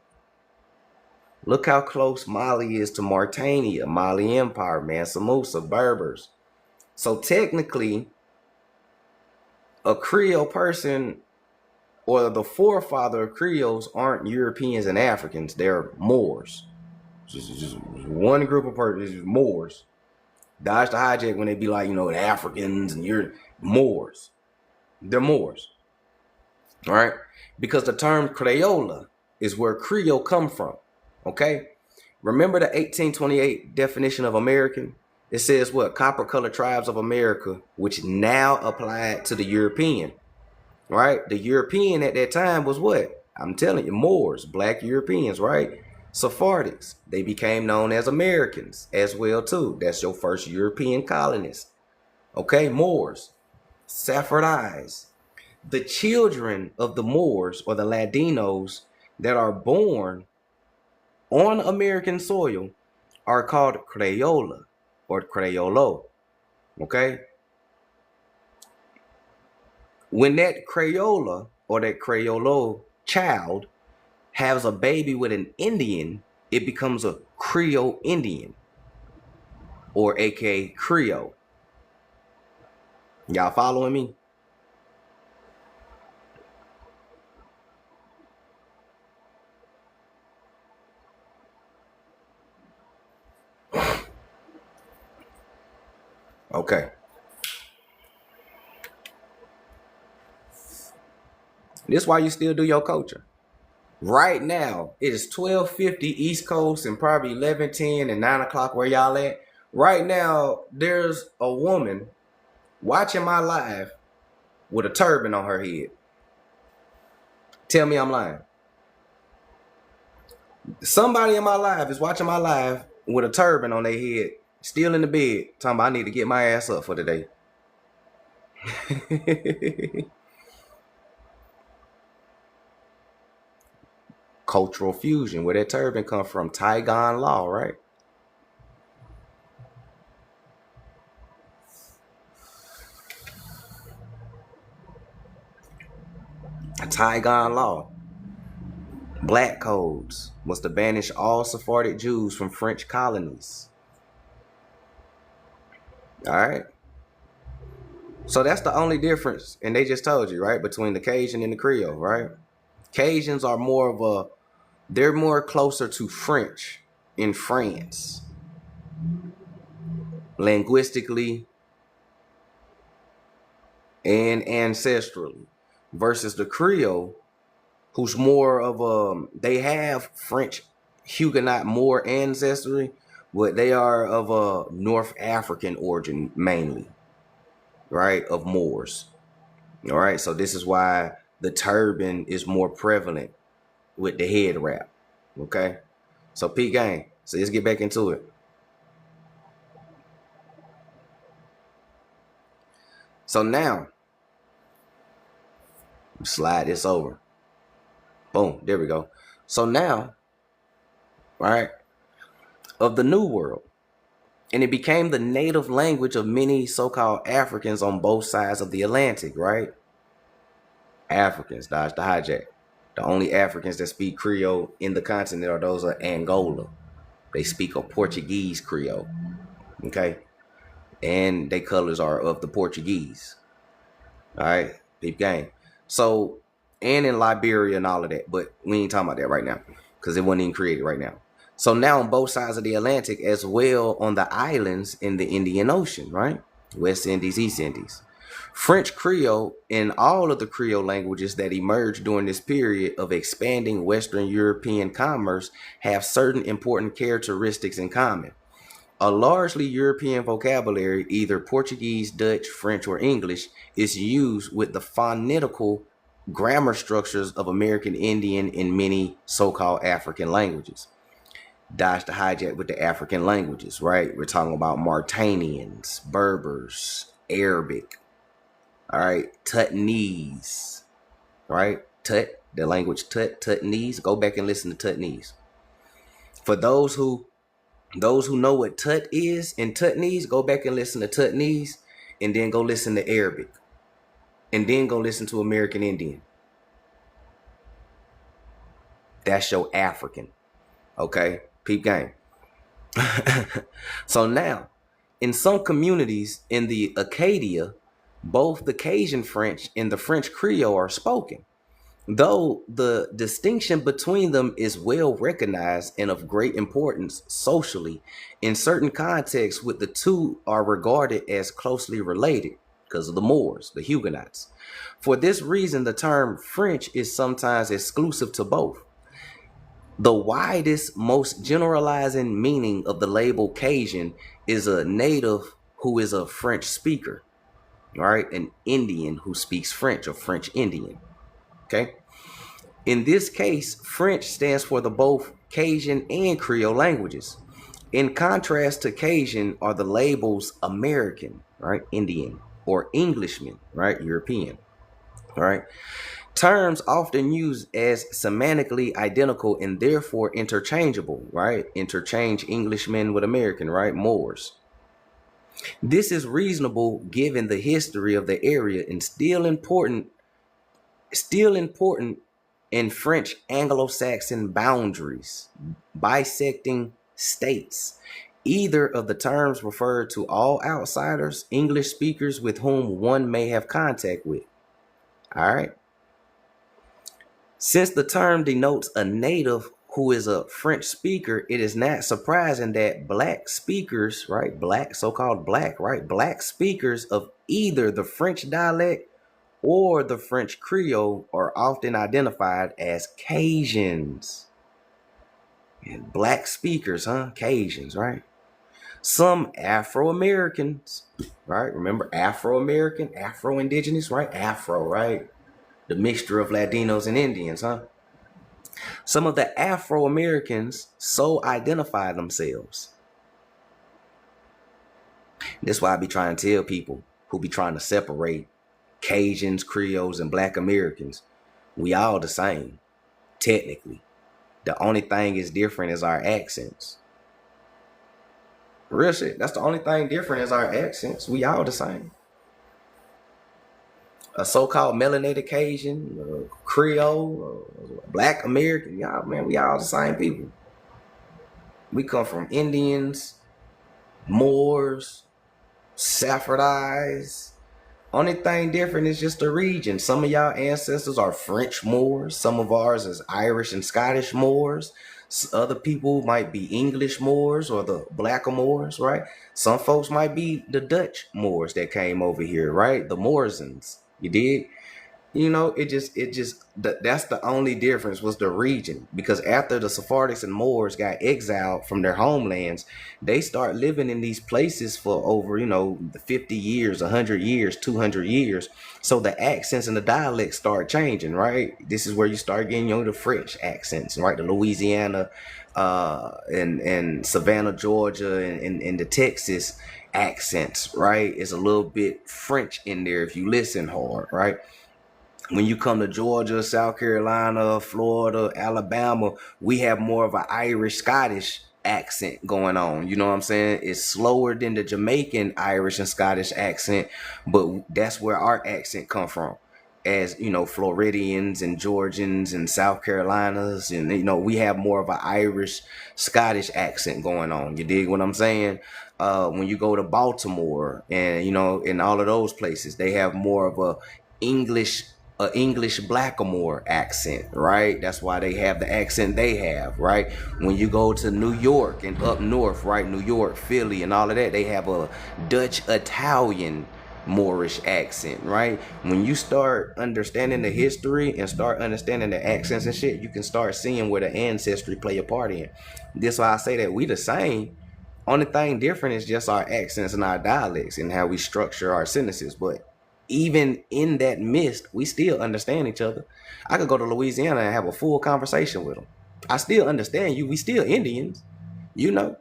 Look how close Mali is to Mauritania, Mali Empire, Mansa Musa, Berbers. So technically, a Creole person or the forefather of Creoles aren't Europeans and Africans. They're Moors. Just one group of persons, Moors. Dodge the hijack when they be like, the Africans and you're Moors. They're Moors. All right? Because the term Crayola is where Creole come from. Okay? Remember the 1828 definition of American? It says what? Copper-colored tribes of America, which now applied to the European. Right? The European at that time was what? I'm telling you, Moors, black Europeans, right? Sephardics, they became known as Americans as well too. That's your first European colonists. Okay, Moors, Sephardics. The children of the Moors or the Ladinos that are born on American soil are called Crayola or Crayolo. Okay? When that Crayola or that Crayolo child has a baby with an Indian, it becomes a Creole Indian or aka Creole. Y'all following me? Okay. This is why you still do your culture. Right now, it is 12:50 East Coast and probably 11:10 and 9 o'clock where y'all at. Right now, there's a woman watching my live with a turban on her head. Tell me I'm lying. Somebody in my live is watching my live with a turban on their head, still in the bed, talking about I need to get my ass up for the day. Cultural fusion, where that turban come from? Taiwan law, right? Taiwan law. Black codes was to banish all Sephardic Jews from French colonies. All right. So that's the only difference, and they just told you, right, between the Cajun and the Creole, right? Cajuns are they're more closer to French in France, linguistically and ancestrally, versus the Creole, who's more of they have French Huguenot more ancestry, but they are of a North African origin mainly, right, of Moors. All right, so this is why the turban is more prevalent with the head wrap. Okay, so Pete gang. So let's get back into it. So now, slide this over. Boom, there we go. So now, right, of the New World, and it became the native language of many so-called Africans on both sides of the Atlantic, right? Africans, dodge the hijack. The only Africans that speak Creole in the continent are those of Angola. They speak a Portuguese Creole, okay? And their colors are of the Portuguese, all right? Peep gang. So, and in Liberia and all of that, but we ain't talking about that right now because it wasn't even created right now. So now on both sides of the Atlantic, as well on the islands in the Indian Ocean, right? West Indies, East Indies. French Creole and all of the Creole languages that emerged during this period of expanding Western European commerce have certain important characteristics in common. A largely European vocabulary, either Portuguese, Dutch, French, or English, is used with the phonetical grammar structures of American Indian and many so-called African languages. Dodge the hijack with the African languages, right? We're talking about Mauritanians, Berbers, Arabic, all right, Tutnese, right? Tut, the language Tutnese. Go back and listen to Tutnese. For those who know what Tut is and Tutnese, go back and listen to Tutnese, and then go listen to Arabic, and then go listen to American Indian. That's your African, okay? Peep game. So now, in some communities in the Acadia, both the Cajun French and the French Creole are spoken. Though the distinction between them is well recognized and of great importance socially, in certain contexts with the two are regarded as closely related because of the Moors, the Huguenots. For this reason, the term French is sometimes exclusive to both. The widest, most generalizing meaning of the label Cajun is a native who is a French speaker. All right, an Indian who speaks French, or French Indian. Okay. In this case, French stands for the both Cajun and Creole languages. In contrast to Cajun are the labels American, right, Indian, or Englishman, right, European. All right. Terms often used as semantically identical and therefore interchangeable, right? Interchange Englishman with American, right? Moors. This is reasonable given the history of the area and still important in French Anglo-Saxon boundaries, bisecting states. Either of the terms refer to all outsiders, English speakers with whom one may have contact with. All right. Since the term denotes a native who is a French speaker, it is not surprising that black speakers, right, black, so-called black, right, black speakers of either the French dialect or the French Creole are often identified as Cajuns. And black speakers, Cajuns, right? Some Afro-Americans, right? Remember Afro-American, Afro-Indigenous, right? Afro, right? The mixture of Latinos and Indians, Some of the Afro-Americans so identify themselves. That's why I be trying to tell people who be trying to separate Cajuns, Creoles, and Black Americans. We all the same, technically. The only thing is different is our accents. Real shit. That's the only thing different is our accents. We all the same. a so-called melanated Cajun, Creole, Black American. Y'all, man, we all the same people. We come from Indians, Moors, Sephardics. Only thing different is just the region. Some of y'all ancestors are French Moors. Some of ours is Irish and Scottish Moors. Other people might be English Moors or the Black Moors, right? Some folks might be the Dutch Moors that came over here, right? The Moorzans. You did? That's the only difference was the region, because after the Sephardics and Moors got exiled from their homelands, they start living in these places for over, the 50 years, 100 years, 200 years. So the accents and the dialects start changing, right? This is where you start getting, the French accents, right? The Louisiana, and Savannah, Georgia, and the Texas accents, right? It's a little bit French in there if you listen hard, right? When you come to Georgia, South Carolina, Florida, Alabama, we have more of an Irish Scottish accent going on. You know what I'm saying? It's slower than the Jamaican Irish and Scottish accent, but that's where our accent come from. As Floridians and Georgians and South Carolinas, and we have more of an Irish Scottish accent going on. You dig what I'm saying? When you go to Baltimore and in all of those places, they have more of English English Blackamoor accent, right? That's why they have the accent they have, right? When you go to New York and up north, right? New York, Philly, and all of that, they have a Dutch Italian Moorish accent, right? When you start understanding the history and start understanding the accents and shit, you can start seeing where the ancestry play a part in. That's why I say that we the same. Only thing different is just our accents and our dialects and how we structure our sentences. But even in that mist, we still understand each other. I could go to Louisiana and have a full conversation with them. I still understand you. We still Indians, Well,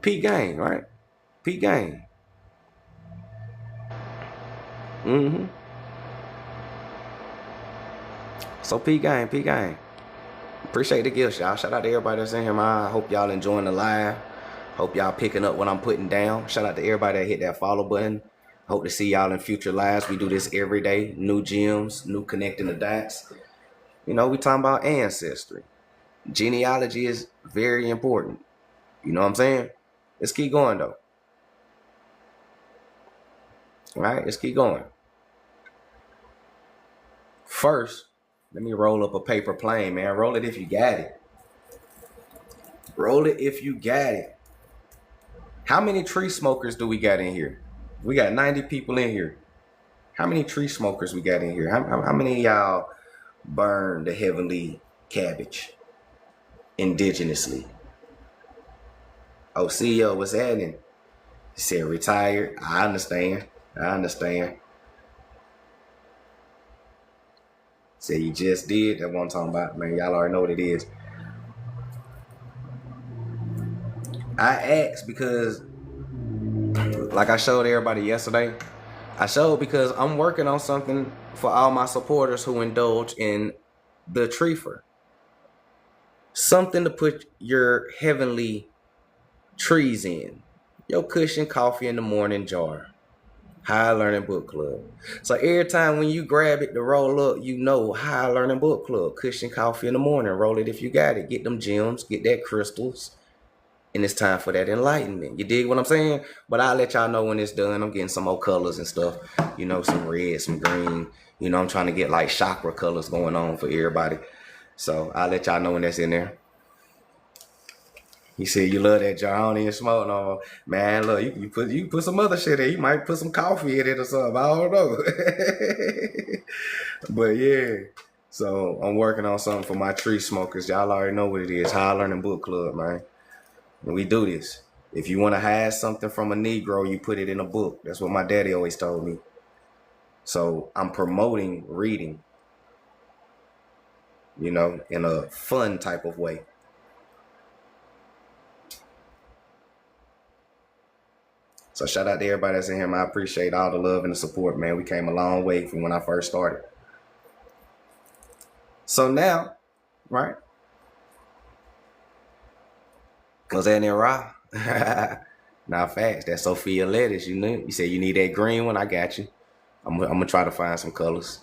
Pete Gang, right? Pete Gang. So Pete Gang, Pete Gang. Appreciate the gifts, y'all. Shout out to everybody that's in here, man. I hope y'all enjoying the live. Hope y'all picking up what I'm putting down. Shout out to everybody that hit that follow button. Hope to see y'all in future lives. We do this every day. New gems, new connecting the dots. We talking about ancestry. Genealogy is very important. You know what I'm saying? Let's keep going, though. All right, let's keep going. First, let me roll up a paper plane, man. Roll it if you got it. Roll it if you got it. How many tree smokers do we got in here? We got 90 people in here. How many tree smokers we got in here? How many of y'all burn the heavenly cabbage indigenously? Oh, CEO, what's happening? He said retired. I understand. Say you just did. That's what I'm talking about, man. Y'all already know what it is. I asked because, like I showed everybody yesterday, I showed because I'm working on something for all my supporters who indulge in the treefer. Something to put your heavenly trees in. Your cushion coffee in the morning jar. High Learning Book Club. So every time when you grab it to roll up, High Learning Book Club. Cushion coffee in the morning. Roll it if you got it. Get them gems. Get that crystals. And it's time for that enlightenment. You dig what I'm saying? But I'll let y'all know when it's done. I'm getting some more colors and stuff. Some red, some green. I'm trying to get like chakra colors going on for everybody. So I'll let y'all know when that's in there. He said you love that jar. I don't even smoke no more. Man, look, you put some other shit in. You might put some coffee in it or something. I don't know. But yeah. So I'm working on something for my tree smokers. Y'all already know what it is. High Learning Book Club, man. And we do this. If you want to hide something from a Negro, you put it in a book. That's what my daddy always told me. So I'm promoting reading, in a fun type of way. So shout out to everybody that's in here, man. I appreciate all the love and the support, man. We came a long way from when I first started. So now, right? Was that in raw? Nah, facts. That's Sophia lettuce. You said you need that green one. I got you. I'm gonna try to find some colors.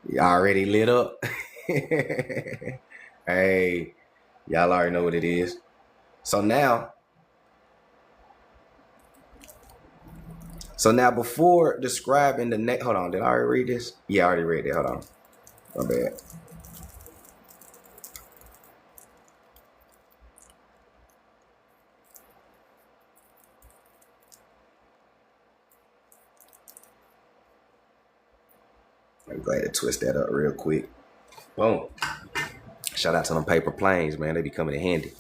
You already lit up. Hey, y'all already know what it is. So now, before describing the next, hold on, did I already read this? Yeah, I already read it. Hold on, my bad. I'm glad to twist that up real quick. Boom. Shout out to them paper planes, man. They be coming in handy.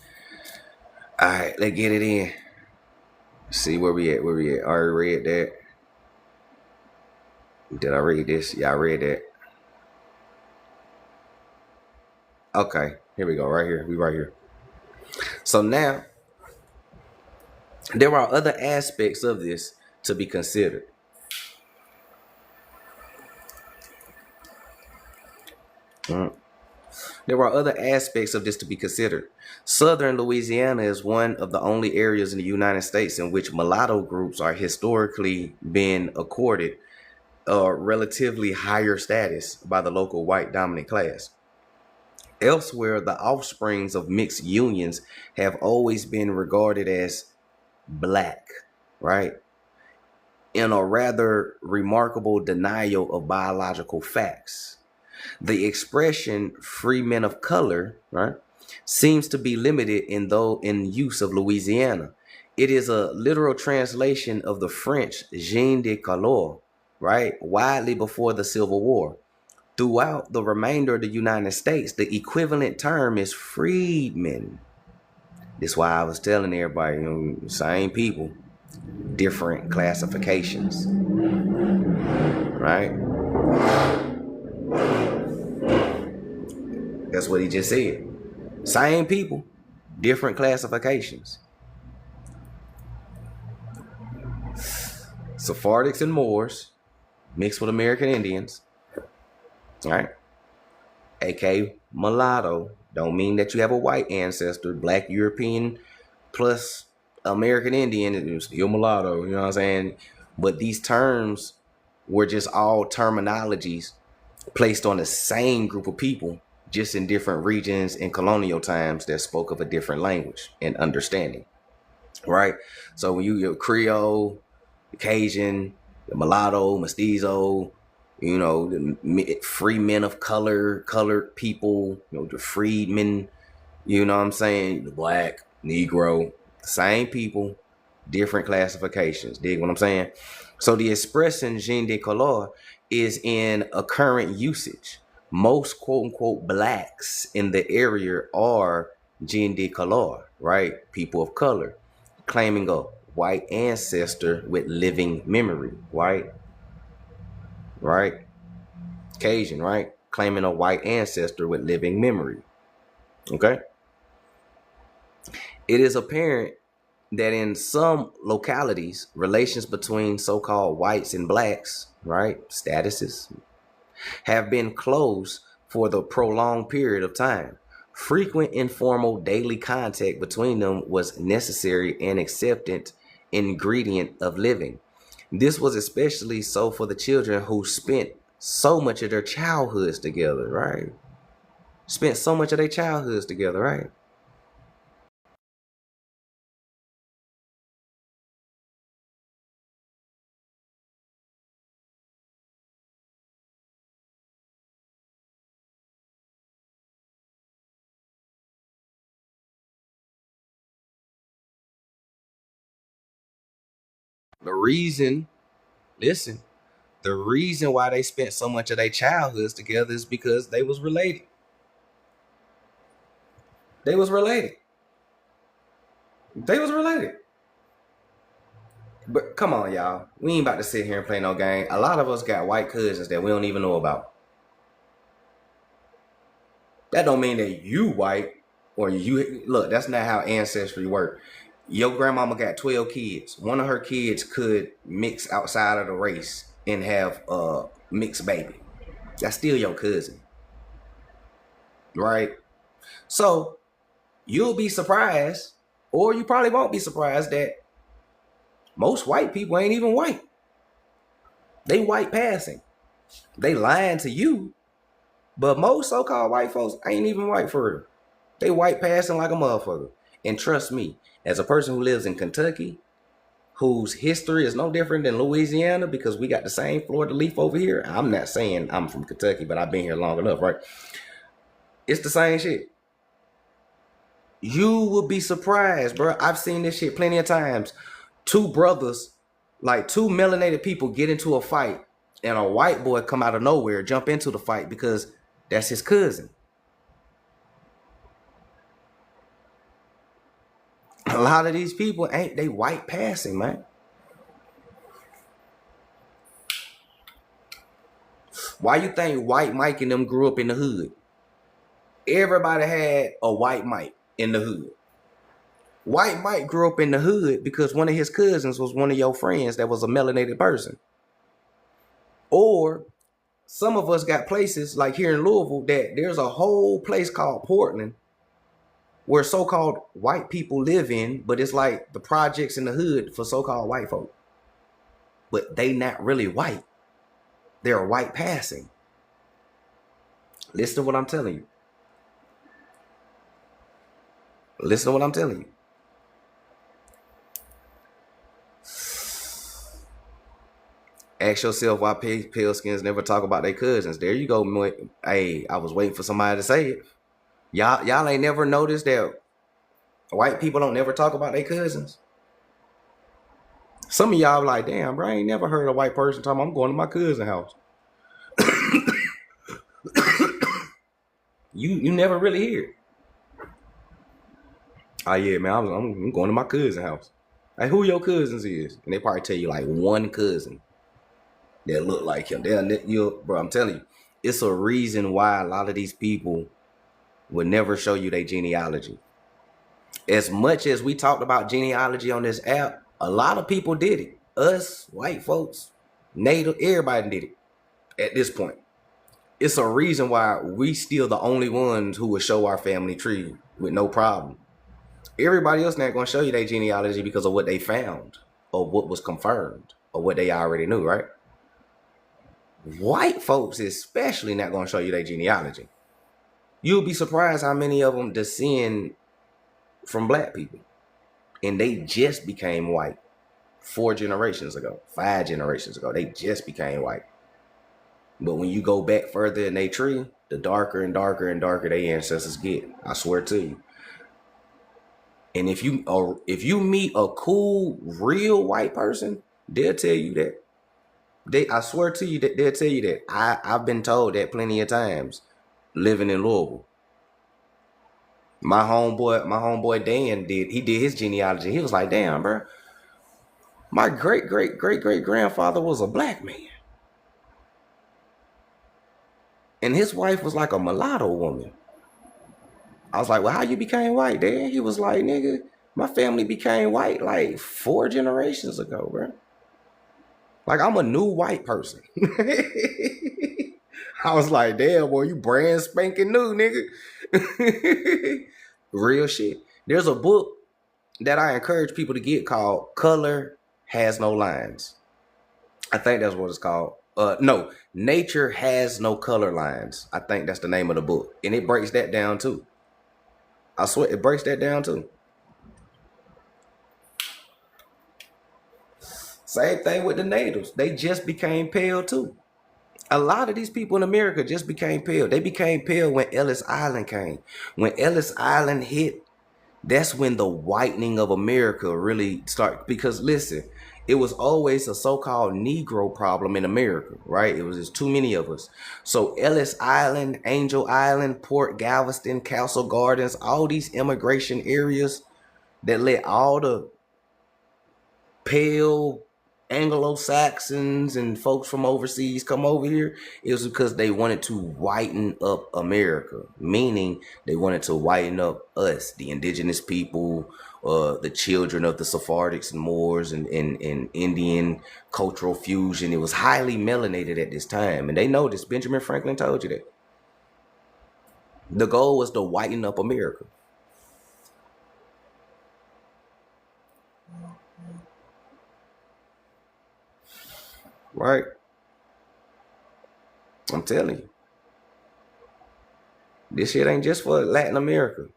All right, let's get it in. See where we at. Where we at? I already read that. Did I read this? Yeah, I read that. Okay, here we go. Right here. We right here. So now, there are other aspects of this to be considered. There are other aspects of this to be considered. Southern Louisiana is one of the only areas in the United States in which mulatto groups are historically been accorded a relatively higher status by the local white dominant class. Elsewhere, the offsprings of mixed unions have always been regarded as black, right? In a rather remarkable denial of biological facts. The expression free men of color, right, seems to be limited in use of Louisiana. It is a literal translation of the French gens de couleur, right, widely before the Civil War. Throughout the remainder of the United States, the equivalent term is freedmen. That's why I was telling everybody, same people, different classifications, right? That's what he just said. Same people, different classifications. Sephardics and Moors mixed with American Indians, right? AK mulatto don't mean that you have a white ancestor. Black European plus American Indian is still mulatto, you know what I'm saying? But these terms were just all terminologies placed on the same group of people, just in different regions in colonial times that spoke of a different language and understanding, right? So when you're Creole, Cajun, mulatto, mestizo, the free men of color, colored people, the freedmen, you know what I'm saying? The black, Negro, same people, different classifications. Dig what I'm saying? So the expression gens de couleur is in a current usage. Most quote unquote blacks in the area are gens de couleur, right? People of color, claiming a white ancestor with living memory, right? Right? Cajun, right? Claiming a white ancestor with living memory. Okay? It is apparent that in some localities, relations between so-called whites and blacks, right, statuses, have been close for the prolonged period of time. Frequent informal daily contact between them was necessary and accepted ingredient of living. This was especially so for the children who spent so much of their childhoods together, right? Spent so much of their childhoods together, right? The reason, listen, the reason why they spent so much of their childhoods together is because they was related. They was related. They was related. But come on, y'all. We ain't about to sit here and play no game. A lot of us got white cousins that we don't even know about. That don't mean that you white or you look, that's not how ancestry work. Your grandmama got 12 kids. One of her kids could mix outside of the race and have a mixed baby. That's still your cousin. Right? So you'll be surprised, or you probably won't be surprised that most white people ain't even white. They white passing. They lying to you, but most so-called white folks ain't even white for real. They white passing like a motherfucker. And trust me, as a person who lives in Kentucky, whose history is no different than Louisiana because we got the same Florida leaf over here. I'm not saying I'm from Kentucky, but I've been here long enough, right? It's the same shit. You would be surprised, bro. I've seen this shit plenty of times. Two brothers, like two melanated people, get into a fight, and a white boy come out of nowhere, jump into the fight because that's his cousin. A lot of these people ain't they white passing, man. Why you think White Mike and them grew up in the hood? Everybody had a White Mike in the hood. White Mike grew up in the hood because one of his cousins was one of your friends that was a melanated person. Or some of us got places like here in Louisville that there's a whole place called Portland where so-called white people live in, but it's like the projects in the hood for so-called white folk. But they not really white. They're white passing. Listen to what I'm telling you. Listen to what I'm telling you. Ask yourself why pale skins never talk about their cousins. There you go. Hey, I was waiting for somebody to say it. Y'all ain't never noticed that white people don't never talk about their cousins. Some of y'all like, damn, bro, I ain't never heard a white person talking about I'm going to my cousin's house. You never really hear it. Oh yeah, man, I'm going to my cousin's house. Like, who your cousins is? And they probably tell you like one cousin that look like him. Bro, I'm telling you, it's a reason why a lot of these people would never show you their genealogy. As much as we talked about genealogy on this app, a lot of people did it. Us, white folks, native, everybody did it at this point. It's a reason why we still the only ones who would show our family tree with no problem. Everybody else not going to show you their genealogy because of what they found or what was confirmed or what they already knew, right? White folks especially not going to show you their genealogy. You'll be surprised how many of them descend from black people. And they just became white 4 generations ago, 5 generations ago. They just became white. But when you go back further in their tree, the darker and darker and darker their ancestors get. I swear to you. And if you meet a cool, real white person, they'll tell you that. I swear to you that they'll tell you that. I've been told that plenty of times living in Louisville. My homeboy Dan did his genealogy. He was like, damn, bro, my great grandfather was a black man. And his wife was like a mulatto woman. I was like, well, how you became white, Dan? He was like, nigga, my family became white like 4 generations ago, bro. Like, I'm a new white person. I was like, damn, boy, you brand spanking new, nigga. Real shit. There's a book that I encourage people to get called Color Has No Lines. I think that's what it's called. No, Nature Has No Color Lines. I think that's the name of the book. And it breaks that down too. I swear it breaks that down too. Same thing with the natives. They just became pale too. A lot of these people in America just became pale. They became pale when Ellis Island came. When Ellis Island hit, that's when the whitening of America really started. Because listen, it was always a so-called Negro problem in America, right? It was just too many of us. So Ellis Island, Angel Island, Port Galveston, Castle Gardens, all these immigration areas that let all the pale Anglo-Saxons and folks from overseas come over here, it was because they wanted to whiten up America, meaning they wanted to whiten up us, the indigenous people, the children of the Sephardics and Moors and Indian cultural fusion. It was highly melanated at this time, and they know this. Benjamin Franklin told you that. The goal was to whiten up America. Right? I'm telling you. This shit ain't just for Latin America.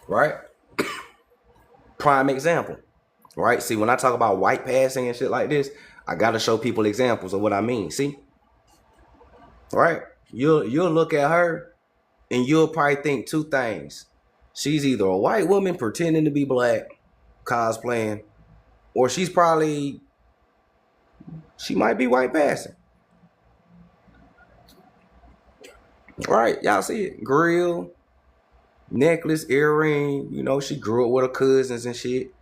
Right? Prime example. Right? See, when I talk about white passing and shit like this, I gotta show people examples of what I mean. See? Right? You'll look at her and you'll probably think two things. She's either a white woman pretending to be black, cosplaying, or she might be white passing. Right? Y'all see it. Grill, necklace, earring, she grew up with her cousins and shit.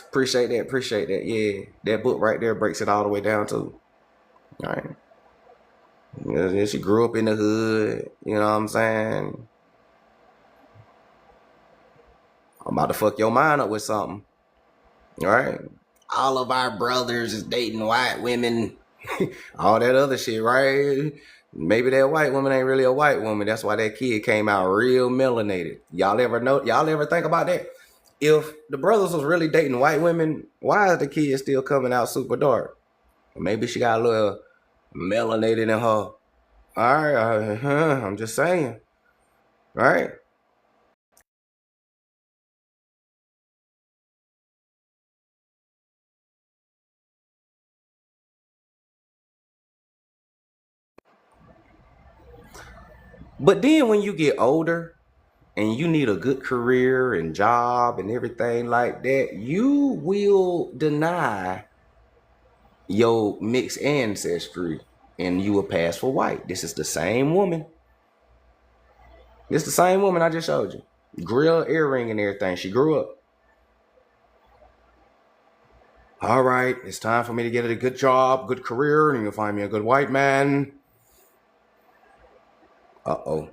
Appreciate that. Yeah. That book right there breaks it all the way down too. All right. She grew up in the hood, you know what I'm saying? I'm about to fuck your mind up with something. All right. All of our brothers is dating white women. All that other shit, right? Maybe that white woman ain't really a white woman. That's why that kid came out real melanated. Y'all ever think about that? If the brothers was really dating white women, why is the kid still coming out super dark? Maybe she got a little melanated in her. All right, I'm just saying. Right? But then when you get older and you need a good career and job and everything like that, you will deny your mixed ancestry and you will pass for white. This is the same woman. This is the same woman I just showed you. Grill, earring, and everything. She grew up. All right, it's time for me to get a good job, good career, and you'll find me a good white man. Uh-oh.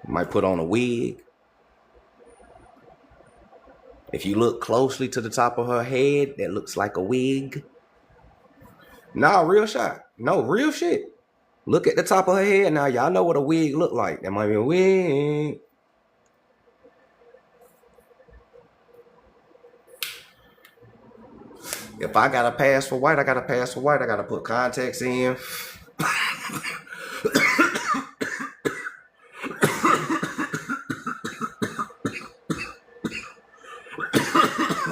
Might put on a wig. If you look closely to the top of her head, that looks like a wig. Nah, real shot. No, real shit. Look at the top of her head now. Y'all know what a wig look like. That might be a wig. If I gotta pass for white, I gotta pass for white. I gotta put contacts in.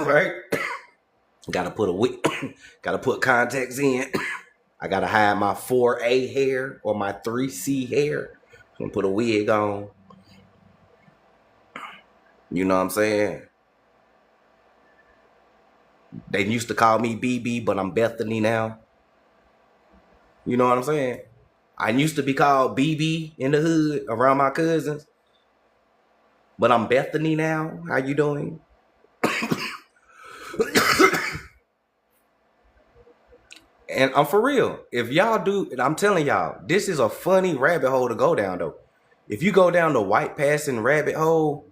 Right? Gotta put a wig. Gotta put contacts in. I gotta hide my 4A hair or my 3C hair. I'm gonna put a wig on. You know what I'm saying? They used to call me BB, but I'm Bethany now. You know what I'm saying? I used to be called BB in the hood around my cousins, but I'm Bethany now. How you doing? And I'm for real. If y'all do, I'm telling y'all, this is a funny rabbit hole to go down though. If you go down the white passing rabbit hole,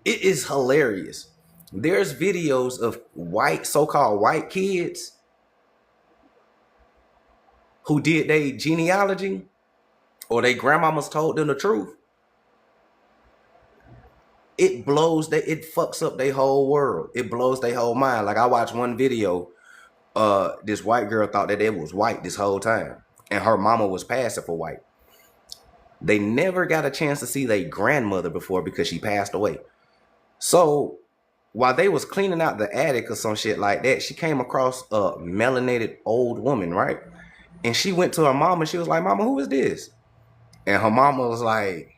it is hilarious. There's videos of so-called white kids who did their genealogy or their grandmamas told them the truth. It fucks up their whole world. It blows their whole mind. Like I watched one video, this white girl thought that it was white this whole time. And her mama was passing for white. They never got a chance to see their grandmother before because she passed away. So while they was cleaning out the attic or some shit like that, she came across a melanated old woman, right? And she went to her mama. She was like, "Mama, who is this?" And her mama was like,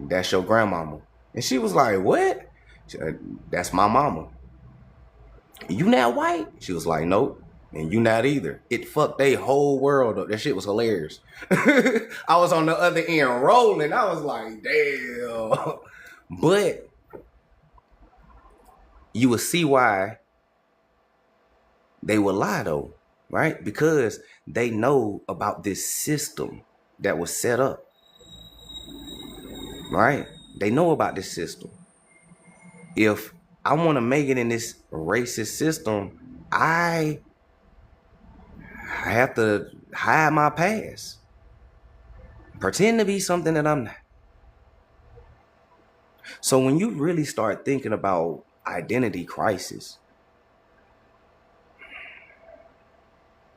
"That's your grandmama." And she was like, "What?" She said, "That's my mama." "You not white?" She was like, "Nope." "And you not either." It fucked their whole world up. That shit was hilarious. I was on the other end rolling. I was like, damn. But you will see why they will lie though, right? Because they know about this system that was set up, right? They know about this system. If I want to make it in this racist system, I I have to hide my past, pretend to be something that I'm not. So when you really start thinking about identity crisis,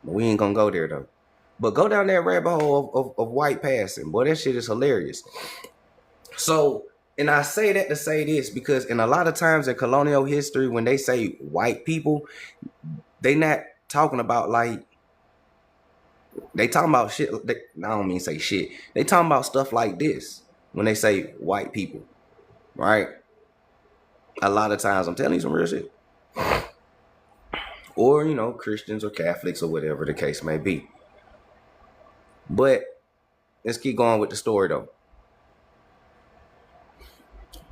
we ain't gonna go there though. But go down that rabbit hole of white passing. Boy, that shit is hilarious. So, and I say that to say this because in a lot of times in colonial history, when they say white people, they not talking about like, they talking about shit. I don't mean say shit. They talking about stuff like this when they say white people, right? A lot of times, I'm telling you some real shit. Or, you know, Christians or Catholics or whatever the case may be. But let's keep going with the story though.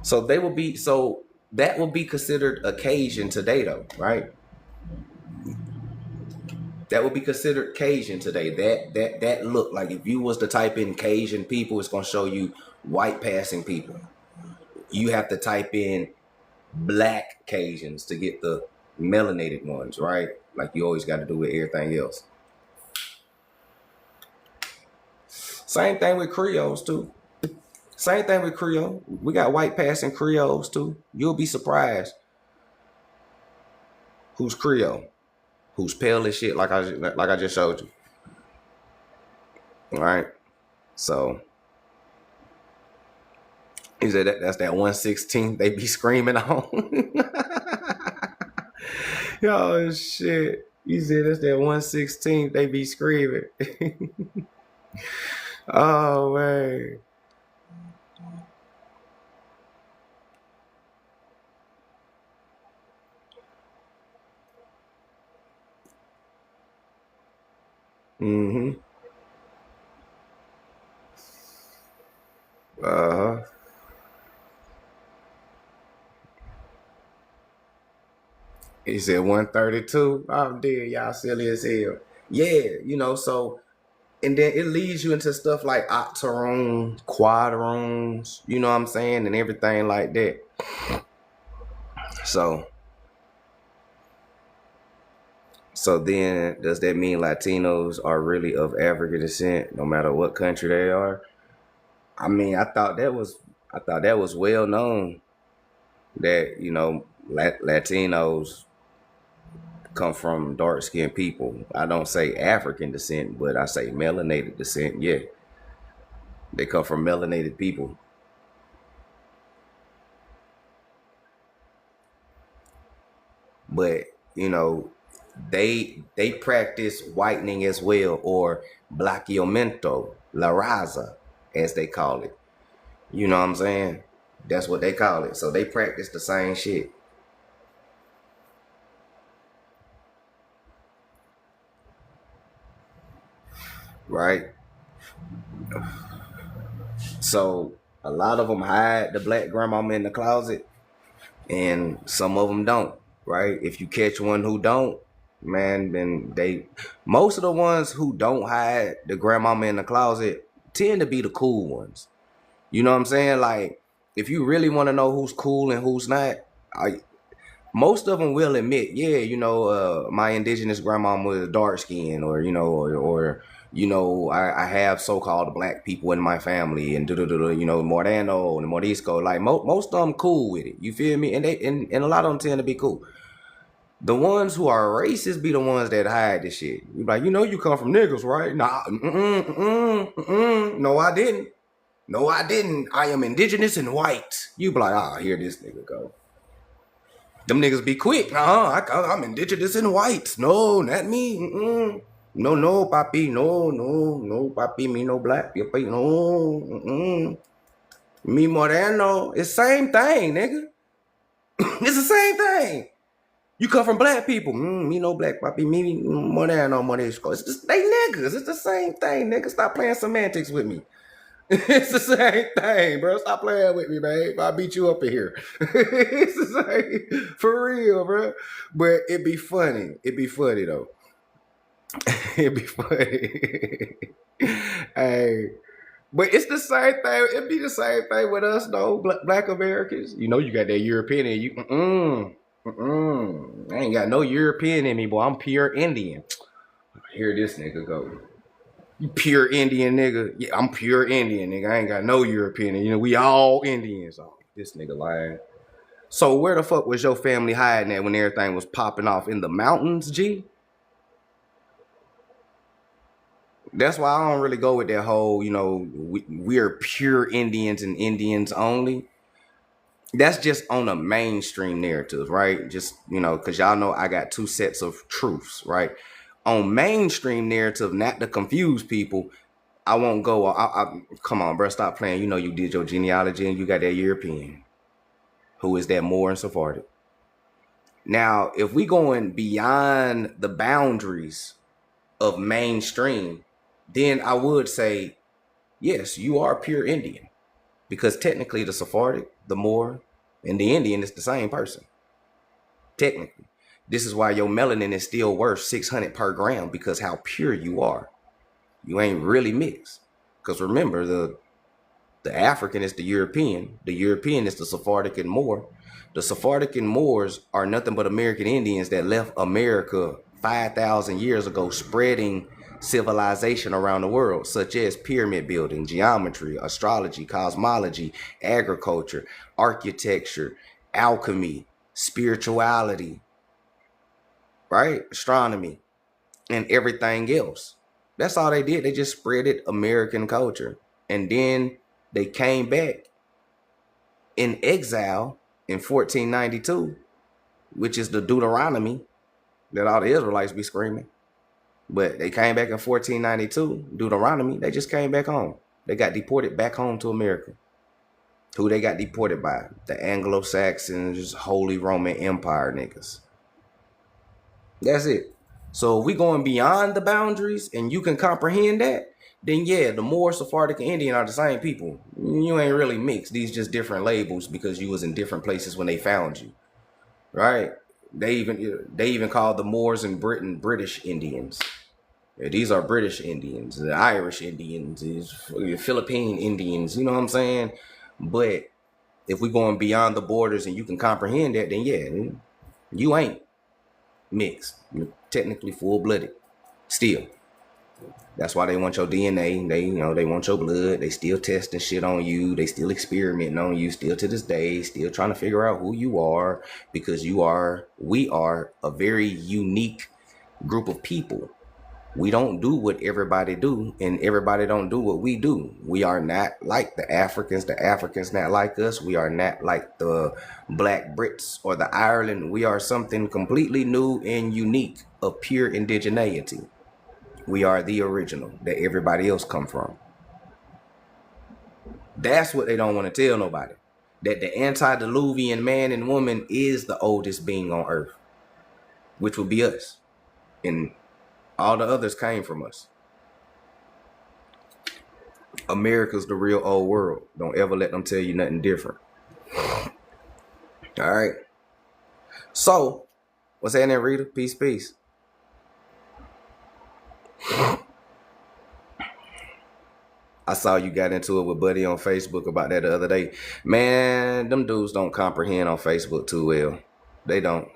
So that will be considered a Cajun today though, right? That would be considered Cajun today. That look like if you was to type in Cajun people, it's gonna show you white passing people. You have to type in black Cajuns to get the melanated ones, right? Like you always got to do with everything else. Same thing with Creoles too. Same thing with Creole. We got white passing Creoles too. You'll be surprised who's Creole, who's pale as shit, like I just showed you. All right. So he said that's that 1/16 they be screaming on. Yo, shit. He said that's that 1/16 they be screaming. Oh man. Mm-hmm. Uh-huh. He said 132. I'm dead. Y'all silly as hell. Yeah, you know, so and then it leads you into stuff like octoroons, quadroons, you know what I'm saying, and everything like that. So then does that mean Latinos are really of African descent, no matter what country they are? I mean, I thought that was well known that, you know, Latinos come from dark skinned people. I don't say African descent, but I say melanated descent. Yeah. They come from melanated people. But, you know, they practice whitening as well, or blanqueamiento, la raza, as they call it. You know what I'm saying? That's what they call it. So they practice the same shit. Right? So a lot of them hide the black grandmama in the closet, and some of them don't. Right? If you catch one who don't, man, then most of the ones who don't hide the grandmama in the closet tend to be the cool ones. You know what I'm saying? Like, if you really want to know who's cool and who's not, most of them will admit, yeah, you know, my indigenous grandmama was dark skinned, or you know, or you know, I have so-called black people in my family, and you know, Mordano and Morisco. Like most of them cool with it. You feel me? And and a lot of them tend to be cool. The ones who are racist be the ones that hide this shit. You like, you know, you come from niggas, right? Nah, no, I didn't. No, I didn't. I am indigenous and white. You be like, ah, here this nigga go. Them niggas be quick. I'm indigenous and white. No, not me. No, no, papi. No, papi. Me no black. Papi. No. Me moreno. It's the same thing, nigga. It's the same thing. You come from black people. Me no black, papi. Me moreno, moresco. It's just, they niggas. It's the same thing, nigga. Stop playing semantics with me. It's the same thing, bro. Stop playing with me, man. I'll beat you up in here. It's the same. For real, bro. But it'd be funny. It'd be funny, though. It'd be funny. Hey. But it's the same thing. It'd be the same thing with us, though. Black Americans. You know you got that European in you. I ain't got no European in me, boy. I'm pure Indian. Here this nigga go. You pure Indian nigga. Yeah, I'm pure Indian nigga. I ain't got no European. You know, we all Indians. Oh, this nigga lying. So where the fuck was your family hiding at when everything was popping off in the mountains, G? That's why I don't really go with that whole, you know, we're pure Indians and Indians only. That's just on a mainstream narrative, right? Just, you know, because y'all know I got two sets of truths, right? On mainstream narrative, not to confuse people, I won't go. Come on, bro, stop playing. You know, you did your genealogy and you got that European. Who is that Moor and Sephardic? Now, if we going beyond the boundaries of mainstream, then I would say, yes, you are pure Indian. Because technically the Sephardic, the Moor, and the Indian is the same person. Technically. This is why your melanin is still worth 600 per gram, because how pure you are. You ain't really mixed. Because remember, the African is the European is the Sephardic and Moor. The Sephardic and Moors are nothing but American Indians that left America 5,000 years ago, spreading civilization around the world, such as pyramid building, geometry, astrology, cosmology, agriculture, architecture, alchemy, spirituality, right? Astronomy, and everything else. That's all they did. They just spreaded American culture. And then they came back in exile in 1492, which is the Deuteronomy that all the Israelites be screaming. But they came back in 1492, Deuteronomy. They just came back home. They got deported back home to America. Who they got deported by? The Anglo-Saxons, Holy Roman Empire niggas. That's it. So if we going beyond the boundaries and you can comprehend that, then yeah, the Moor, Sephardic, and Indian are the same people. You ain't really mixed. These just different labels because you was in different places when they found you, right? They even called the Moors in Britain British Indians. Yeah, these are British Indians, the Irish Indians, Philippine Indians. You know what I'm saying? But if we going beyond the borders and you can comprehend that, then yeah, you ain't mixed. You're technically full-blooded. Still. That's why they want your DNA. They want your blood. They still testing shit on you. They still experimenting on you still to this day, still trying to figure out who you are, because we are a very unique group of people. We don't do what everybody do, and everybody don't do what we do. We are not like the Africans. The Africans not like us. We are not like the Black Brits or the Ireland. We are something completely new and unique of pure indigeneity. We are the original that everybody else come from. That's what they don't want to tell nobody. That the antediluvian man and woman is the oldest being on earth, which would be us. And all the others came from us. America's the real old world. Don't ever let them tell you nothing different. All right. So, what's happening, Rita? Peace, peace. I saw you got into it with Buddy on Facebook about that the other day. Man, them dudes don't comprehend on Facebook too well. They don't.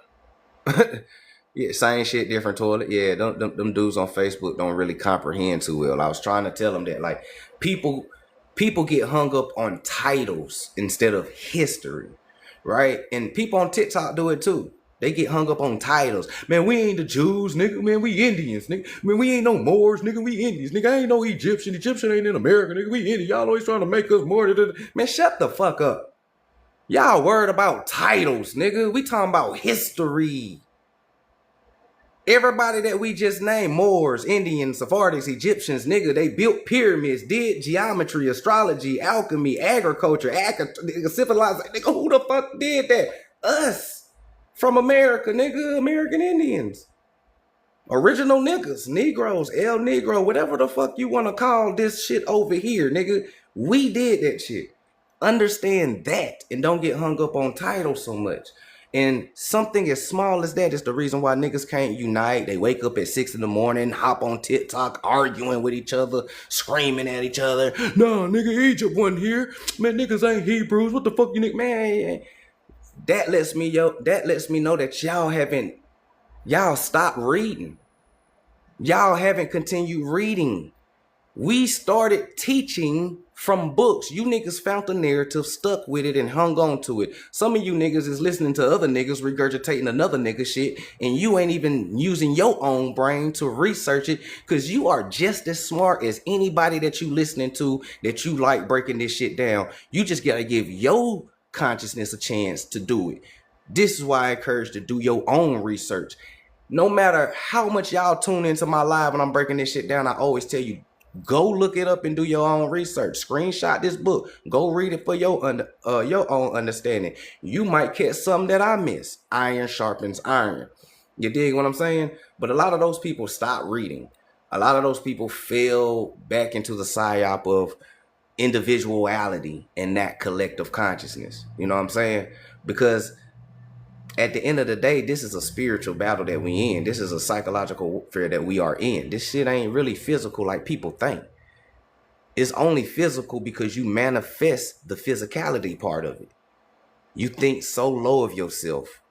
Yeah, same shit, different toilet. Yeah, them dudes on Facebook don't really comprehend too well. I was trying to tell them that, like, people get hung up on titles instead of history, right? And people on TikTok do it too. They get hung up on titles. Man, we ain't the Jews, nigga. Man, we Indians, nigga. Man, we ain't no Moors, nigga. We Indians, nigga. I ain't no Egyptian. Egyptian ain't in America, nigga. We Indian. Y'all always trying to make us more. Man, shut the fuck up. Y'all worried about titles, nigga. We talking about history. Everybody that we just named, Moors, Indians, Sephardics, Egyptians, nigga, they built pyramids, did geometry, astrology, alchemy, agriculture, civilization. Nigga, who the fuck did that? Us. From America, nigga, American Indians. Original niggas, Negroes, El Negro, whatever the fuck you want to call this shit over here, nigga. We did that shit. Understand that and don't get hung up on titles so much. And something as small as that is the reason why niggas can't unite. They wake up at 6 a.m, hop on TikTok, arguing with each other, screaming at each other. Nah, nigga, Egypt wasn't here. Man, niggas ain't Hebrews. What the fuck you nigga? Man, that lets me know that y'all stopped reading. Y'all haven't continued reading. We started teaching from books. You niggas found the narrative, stuck with it, and hung on to it. Some of you niggas is listening to other niggas regurgitating another nigga shit, and you ain't even using your own brain to research it, because you are just as smart as anybody that you listening to that you like breaking this shit down. You just gotta give your consciousness a chance to do it. This is why I encourage to do your own research. No matter how much y'all tune into my live when I'm breaking this shit down, I always tell you, go look it up and do your own research. Screenshot this book. Go read it for your own understanding. You might catch something that I miss. Iron sharpens iron. You dig what I'm saying? But a lot of those people stop reading. A lot of those people fell back into the psyop of individuality and that collective consciousness. You know what I'm saying? Because at the end of the day, this is a spiritual battle that we in. This is a psychological warfare that we are in. This shit ain't really physical like people think. It's only physical because you manifest the physicality part of it. You think so low of yourself.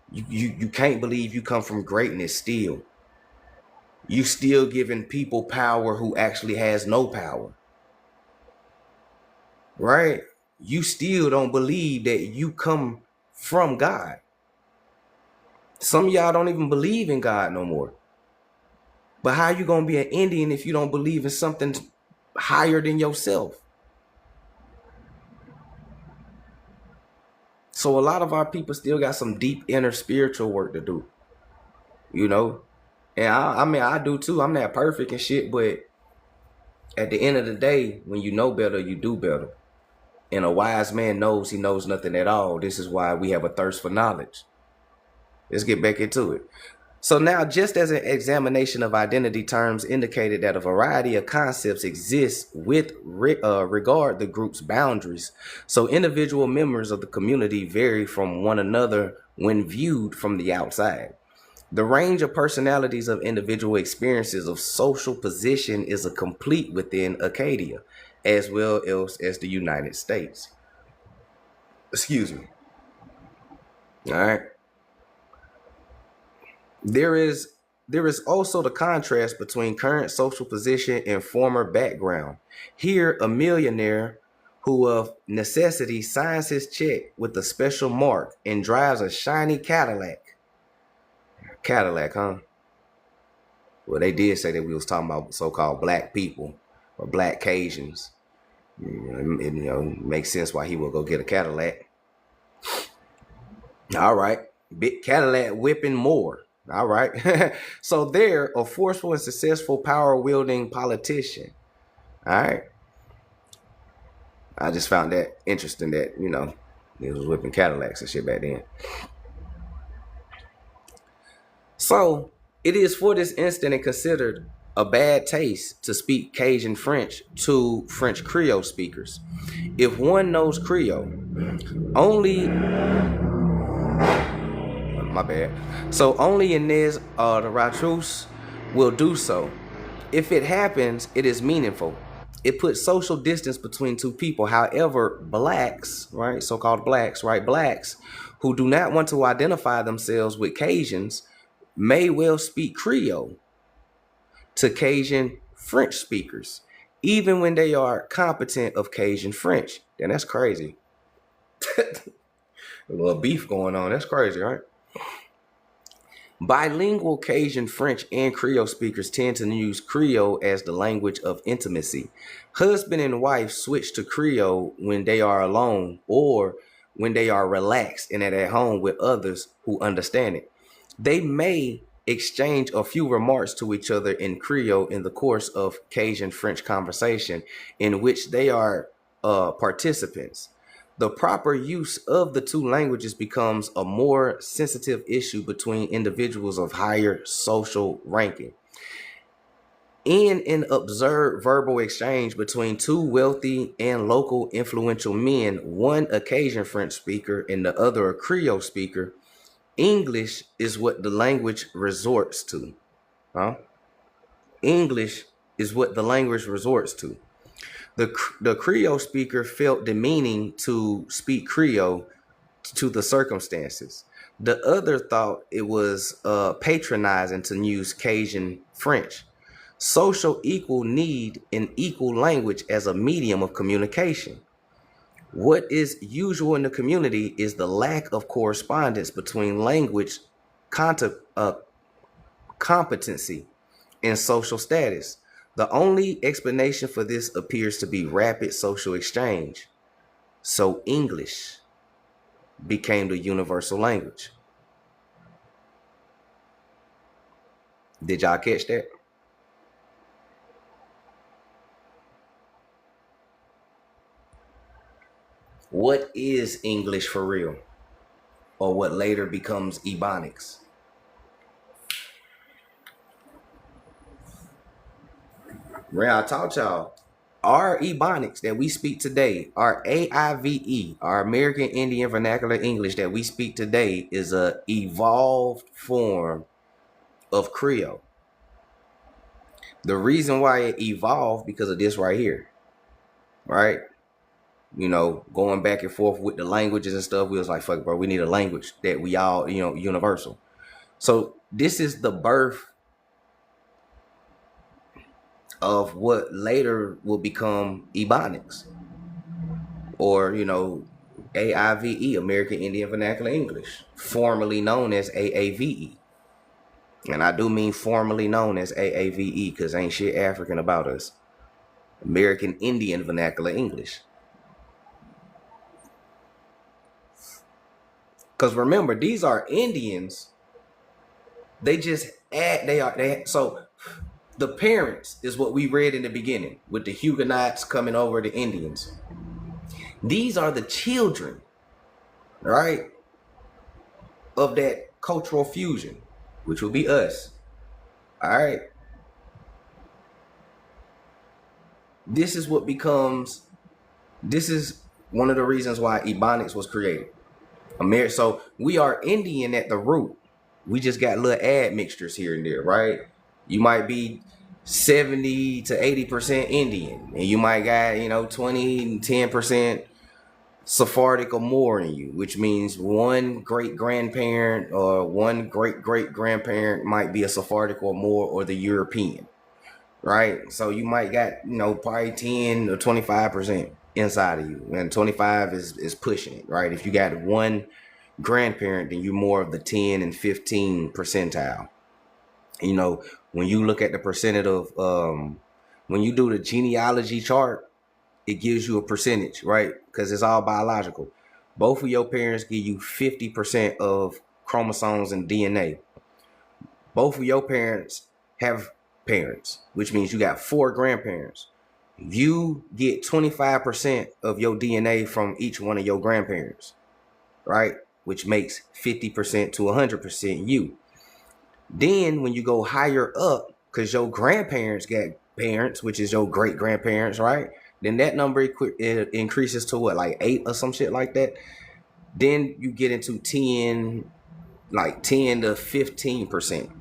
You can't believe you come from greatness still. You still giving people power who actually has no power. Right? You still don't believe that you come from God. Some of y'all don't even believe in God no more. But how you gonna be an Indian if you don't believe in something higher than yourself? So a lot of our people still got some deep inner spiritual work to do, you know? And I mean, I do too. I'm not perfect and shit, but at the end of the day, when you know better, you do better. And a wise man knows he knows nothing at all. This is why we have a thirst for knowledge. Let's get back into it. So now, just as an examination of identity terms indicated that a variety of concepts exist with regard the group's boundaries, so individual members of the community vary from one another when viewed from the outside. The range of personalities of individual experiences of social position is a complete within Acadia, as well as the United States. Excuse me. All right. There is also the contrast between current social position and former background. Here, a millionaire who of necessity signs his check with a special mark and drives a shiny Cadillac. Cadillac, huh? Well, they did say that we was talking about so-called black people or black Cajuns. It makes sense why he would go get a Cadillac. All right. Big Cadillac whipping more. All right. So they're a forceful and successful power-wielding politician. All right. I just found that interesting that, he was whipping Cadillacs and shit back then. So it is for this instant and considered a bad taste to speak Cajun French to French Creole speakers. If one knows Creole, only... my bad. So only Inez the Ratrous will do so. If it happens, it is meaningful. It puts social distance between two people. However, blacks, right, so-called blacks, right, blacks who do not want to identify themselves with Cajuns may well speak Creole to Cajun French speakers, even when they are competent of Cajun French. Then that's crazy. A little beef going on. That's crazy, right? Bilingual Cajun French and Creole speakers tend to use Creole as the language of intimacy. Husband and wife switch to Creole when they are alone or when they are relaxed and at home with others who understand it. They may exchange a few remarks to each other in Creole in the course of Cajun French conversation in which they are participants. The proper use of the two languages becomes a more sensitive issue between individuals of higher social ranking. In an observed verbal exchange between two wealthy and local influential men, one a Cajun French speaker and the other a Creole speaker, English is what the language resorts to. English is what the language resorts to. The Creole speaker felt demeaning to speak Creole to the circumstances. The other thought it was patronizing, to use Cajun French. Social equal need an equal language as a medium of communication. What is usual in the community is the lack of correspondence between language competency and social status. The only explanation for this appears to be rapid social exchange. So English became the universal language. Did y'all catch that? What is English for real? Or what later becomes Ebonics? I taught y'all, our Ebonics that we speak today, our AIVE, our American Indian Vernacular English that we speak today, is a evolved form of Creole. The reason why it evolved because of this right here, right? You know, going back and forth with the languages and stuff, we was like, fuck, bro, we need a language that we all, you know, universal. So this is the birth of what later will become Ebonics, or, you know, AIVE, American Indian Vernacular English, formerly known as AAVE. And I do mean formerly known as AAVE because ain't shit African about us. American Indian Vernacular English. Because remember, these are Indians. They just add, so the parents is what we read in the beginning with the Huguenots coming over the Indians. These are the children, right, of that cultural fusion, which will be us. All right. This is what becomes, this is one of the reasons why Ebonics was created. So we are Indian at the root. We just got little admixtures here and there, right? You might be 70 to 80% Indian, and you might got, you know, 20, 10% Sephardic or more in you, which means one great grandparent or one great great grandparent might be a Sephardic or more, or the European, right? So you might got, you know, probably 10 or 25% inside of you, and 25 is pushing it, right? If you got one grandparent, then you're more of the 10 and 15 percentile. You know, when you look at the percentage of when you do the genealogy chart, it gives you a percentage, right? Because it's all biological. Both of your parents give you 50% of chromosomes and DNA. Both of your parents have parents, which means you got 4 grandparents. You get 25% of your DNA from each one of your grandparents, right? Which makes 50% to 100% you. Then when you go higher up, because your grandparents got parents, which is your great grandparents, right? Then that number it increases to what, like 8 or some shit like that. Then you get into 10 to 15%.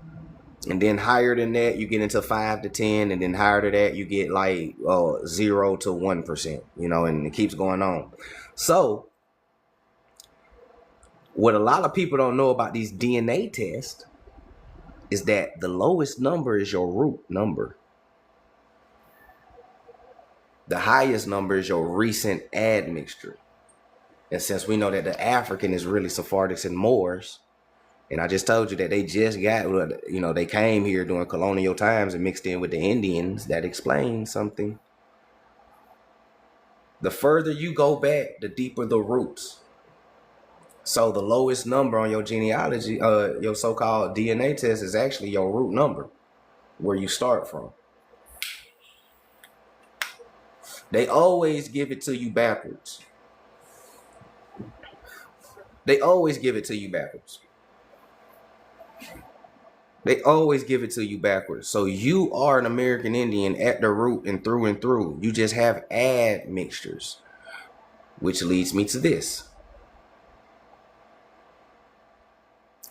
And then higher than that, you get into 5 to 10, and then higher to that, you get like 0 to 1%, you know, and it keeps going on. So what a lot of people don't know about these DNA tests is that the lowest number is your root number. The highest number is your recent admixture. And since we know that the African is really Sephardics and Moors, and I just told you that they just got, you know, they came here during colonial times and mixed in with the Indians, that explains something. The further you go back, the deeper the roots. So the lowest number on your genealogy, your so-called DNA test, is actually your root number, where you start from. They always give it to you backwards. They always give it to you backwards. They always give it to you backwards. So you are an American Indian at the root and through and through. You just have admixtures, which leads me to this.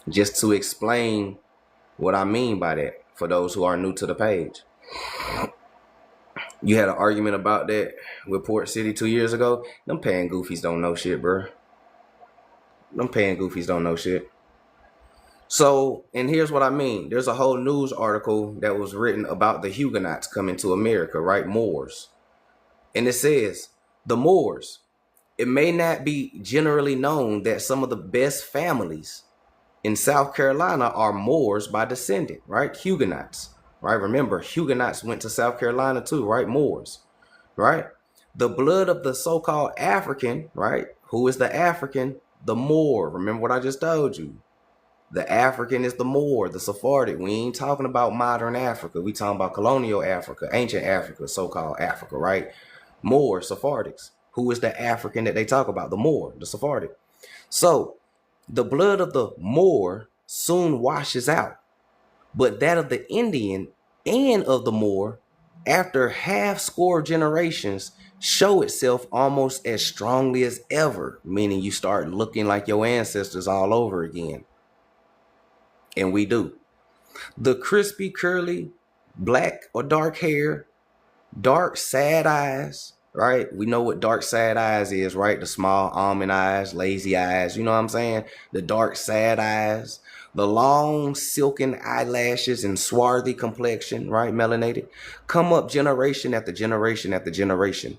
Just to explain what I mean by that for those who are new to the page. You had an argument about that with Port City 2 years ago. Them pan goofies don't know shit, bro. Them paying goofies don't know shit. So, and here's what I mean. There's a whole news article that was written about the Huguenots coming to America, right? Moors. And it says, the Moors. It may not be generally known that some of the best families in South Carolina are Moors by descendant, right? Huguenots, right? Remember, Huguenots went to South Carolina too, right? Moors, right? The blood of the so-called African, right? Who is the African? The Moor. Remember what I just told you. The African is the Moor, the Sephardic. We ain't talking about modern Africa. We talking about colonial Africa, ancient Africa, so-called Africa, right? Moor, Sephardics. Who is the African that they talk about? The Moor, the Sephardic. So the blood of the Moor soon washes out, but that of the Indian and of the Moor, after half score generations, show itself almost as strongly as ever, meaning you start looking like your ancestors all over again. And we do. The crispy, curly, black or dark hair, dark, sad eyes, right? We know what dark, sad eyes is, right? The small almond eyes, lazy eyes, you know what I'm saying? The dark, sad eyes, the long, silken eyelashes and swarthy complexion, right? Melanated, come up generation after generation after generation.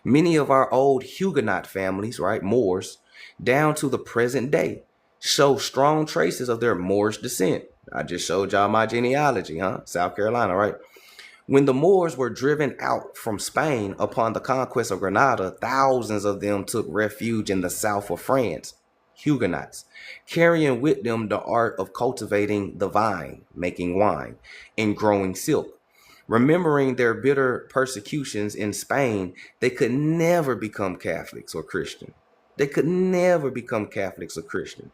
Many of our old Huguenot families, right? Moors, down to the present day, show strong traces of their Moorish descent. I just showed y'all my genealogy, huh? South Carolina, right? When the Moors were driven out from Spain upon the conquest of Granada, thousands of them took refuge in the south of France, Huguenots, carrying with them the art of cultivating the vine, making wine, and growing silk. Remembering their bitter persecutions in Spain, they could never become Catholics or Christian. They could never become Catholics or Christian.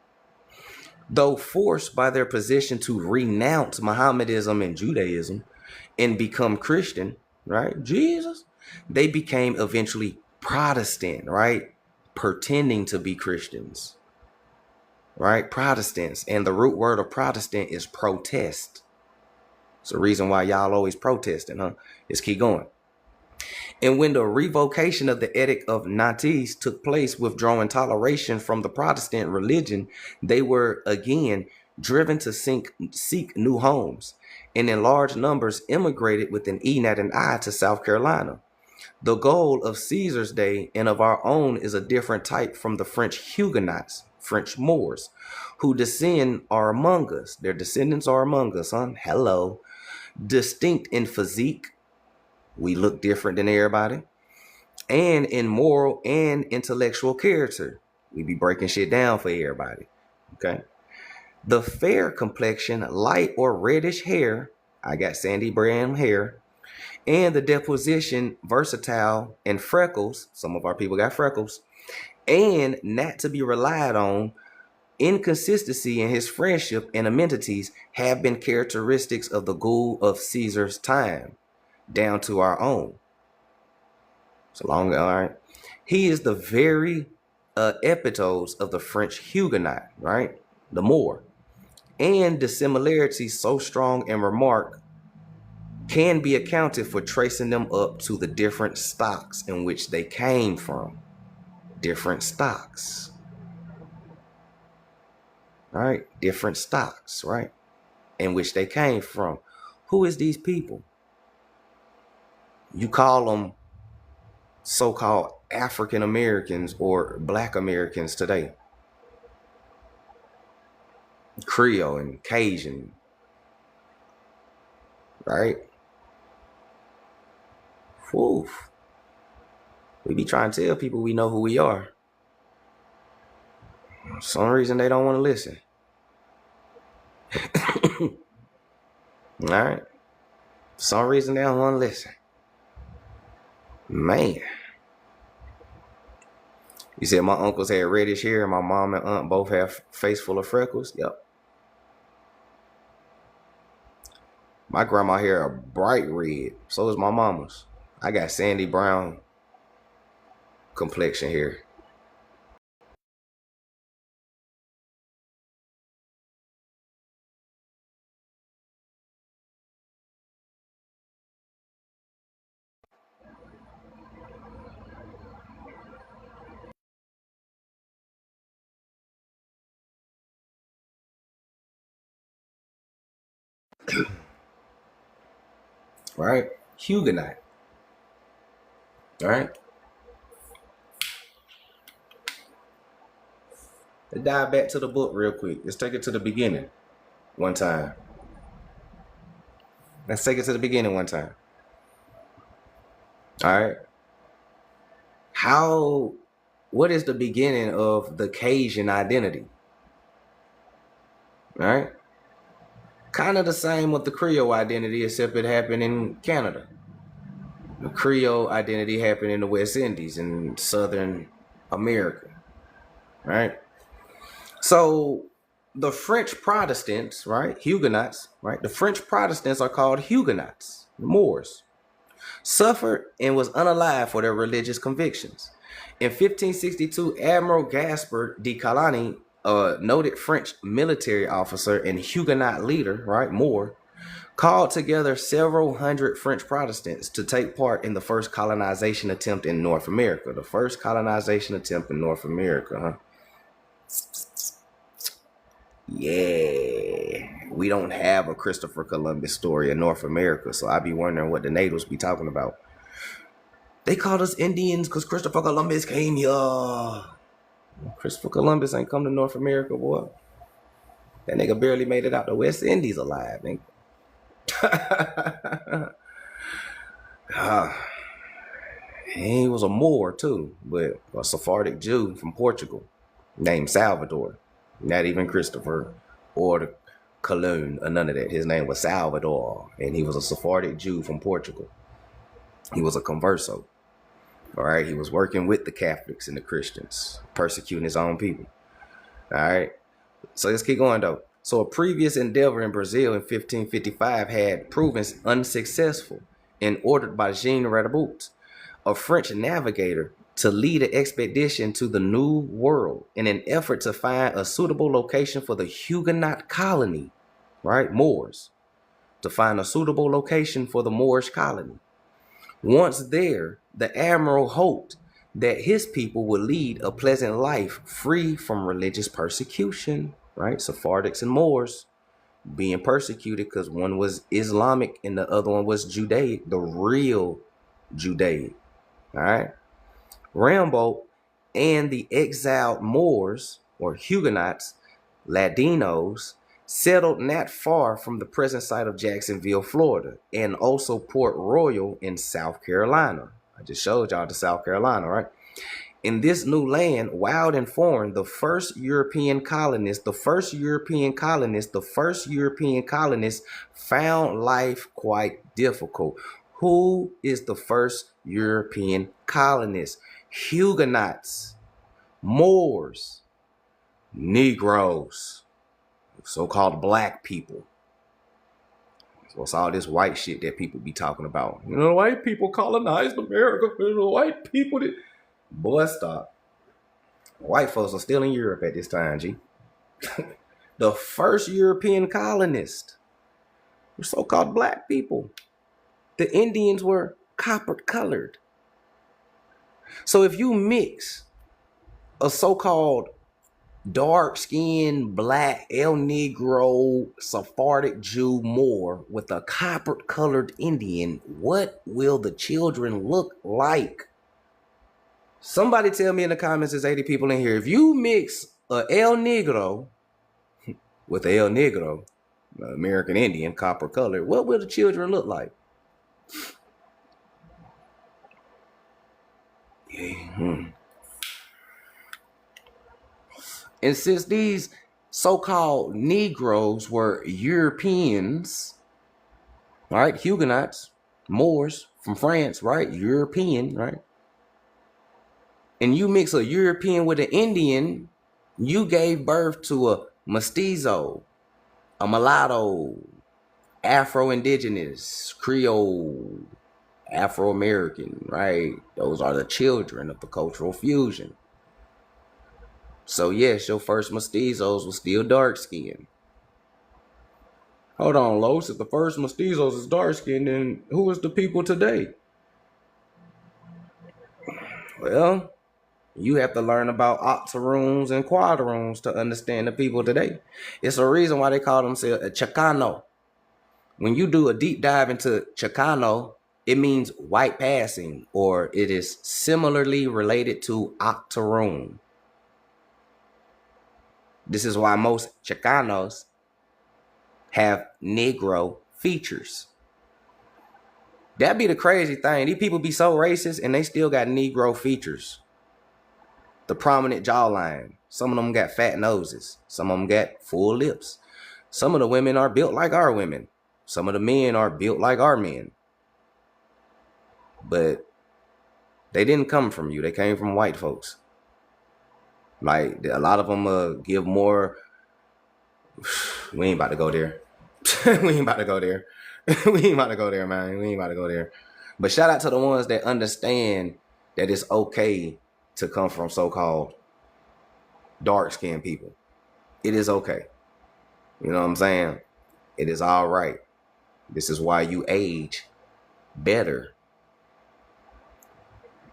Though forced by their position to renounce Mohammedanism and Judaism and become Christian, right? Jesus, they became eventually Protestant, right? Pretending to be Christians, right? Protestants. And the root word of Protestant is protest. It's the reason why y'all always protesting, huh? Let's keep going. And when the revocation of the Edict of Nantes took place, withdrawing toleration from the Protestant religion, they were again driven to seek new homes, and in large numbers immigrated with an E, not an I, to South Carolina. The goal of Caesar's day and of our own is a different type from the French Huguenots, French Moors, who descend are among us. Their descendants are among us, huh? Hello. Distinct in physique, we look different than everybody, and in moral and intellectual character. We be breaking shit down for everybody. Okay. The fair complexion, light or reddish hair, I got sandy brown hair, and the deposition, versatile, and freckles, some of our people got freckles, and not to be relied on, inconsistency in his friendship and amenities have been characteristics of the Gaul of Caesar's time, down to our own. So long, all right. He is the very epitodes of the French Huguenot, right? The Moor. And the similarities so strong and remarked can be accounted for tracing them up to the different stocks in which they came from. Different stocks. All right? Different stocks, right? In which they came from. Who is these people? You call them so-called African Americans or Black Americans today. Creole and Cajun, right? Whew. We be trying to tell people we know who we are. For some reason they don't want to listen. All right. For some reason they don't want to listen. Man. You said my uncles had reddish hair and my mom and aunt both have face full of freckles? Yep. My grandma hair a bright red. So is my mama's. I got sandy brown complexion here. Right? Huguenot. All right? Let's dive back to the book real quick. Let's take it to the beginning one time. Let's take it to the beginning one time. All right? What is the beginning of the Cajun identity? All right? Kind of the same with the Creole identity, except it happened in Canada. The Creole identity happened in the West Indies in Southern America. Right? So the French Protestants, right? Huguenots, right? The French Protestants are called Huguenots, Moors. Suffered and was unalive for their religious convictions. In 1562, Admiral Gaspard de Coligny, a noted French military officer and Huguenot leader, right, Moor, called together several hundred French Protestants to take part in the first colonization attempt in North America. The first colonization attempt in North America, huh? Yeah, we don't have a Christopher Columbus story in North America, so I be wondering what the natives be talking about. They called us Indians because Christopher Columbus came here. Christopher Columbus ain't come to North America, boy. That nigga barely made it out the West Indies alive, nigga. He was a Moor too, but a Sephardic Jew from Portugal named Salvador. Not even Christopher or the Cologne or none of that. His name was Salvador, and he was a Sephardic Jew from Portugal. He was a converso. All right, he was working with the Catholics and the Christians, persecuting his own people. All right, so let's keep going though. So a previous endeavor in Brazil in 1555 had proven unsuccessful and ordered by Jean Radebout, a French navigator, to lead an expedition to the New World in an effort to find a suitable location for the Huguenot colony, right? Moors, to find a suitable location for the Moorish colony. Once there, the admiral hoped that his people would lead a pleasant life free from religious persecution, right? Sephardics and Moors being persecuted because one was Islamic and the other one was Judaic, the real Judaic, all right? Rambo and the exiled Moors, or Huguenots, Ladinos, settled not far from the present site of Jacksonville, Florida, and also Port Royal in South Carolina. I just showed y'all the South Carolina, right? In this new land, wild and foreign, the first European colonists found life quite difficult. Who is the first European colonist? Huguenots, Moors, Negroes, so-called black people. So it's all this white shit that people be talking about. You know, white people colonized America. You know, white people did. Boy, stop. White folks are still in Europe at this time, G. The first European colonists were so-called black people. The Indians were copper-colored. So if you mix a so-called dark-skinned black El Negro Sephardic Jew Moor with a copper-colored Indian, what will the children look like? Somebody tell me in the comments, there's 80 people in here. If you mix a El Negro with a El Negro, American Indian, copper-colored, what will the children look like? And since these so-called Negroes were Europeans, right? Huguenots, Moors from France, right? European, right? And you mix a European with an Indian, you gave birth to a mestizo, a mulatto, Afro-Indigenous, Creole, Afro-American, right? Those are the children of the cultural fusion. So yes, your first mestizos were still dark skinned. Hold on, Los. If the first mestizos is dark skinned, then who is the people today? Well, you have to learn about octoroons and quadroons to understand the people today. It's a reason why they call themselves a Chicano. When you do a deep dive into Chicano, it means white passing, or it is similarly related to octoroon. This is why most Chicanos have Negro features. That be the crazy thing. These people be so racist and they still got Negro features. The prominent jawline. Some of them got fat noses. Some of them got full lips. Some of the women are built like our women. Some of the men are built like our men. But they didn't come from you. They came from white folks. Like, a lot of them give more. We ain't about to go there. We ain't about to go there. We ain't about to go there, man. We ain't about to go there. But shout out to the ones that understand that it's okay to come from so-called dark-skinned people. It is okay. You know what I'm saying? It is all right. This is why you age better.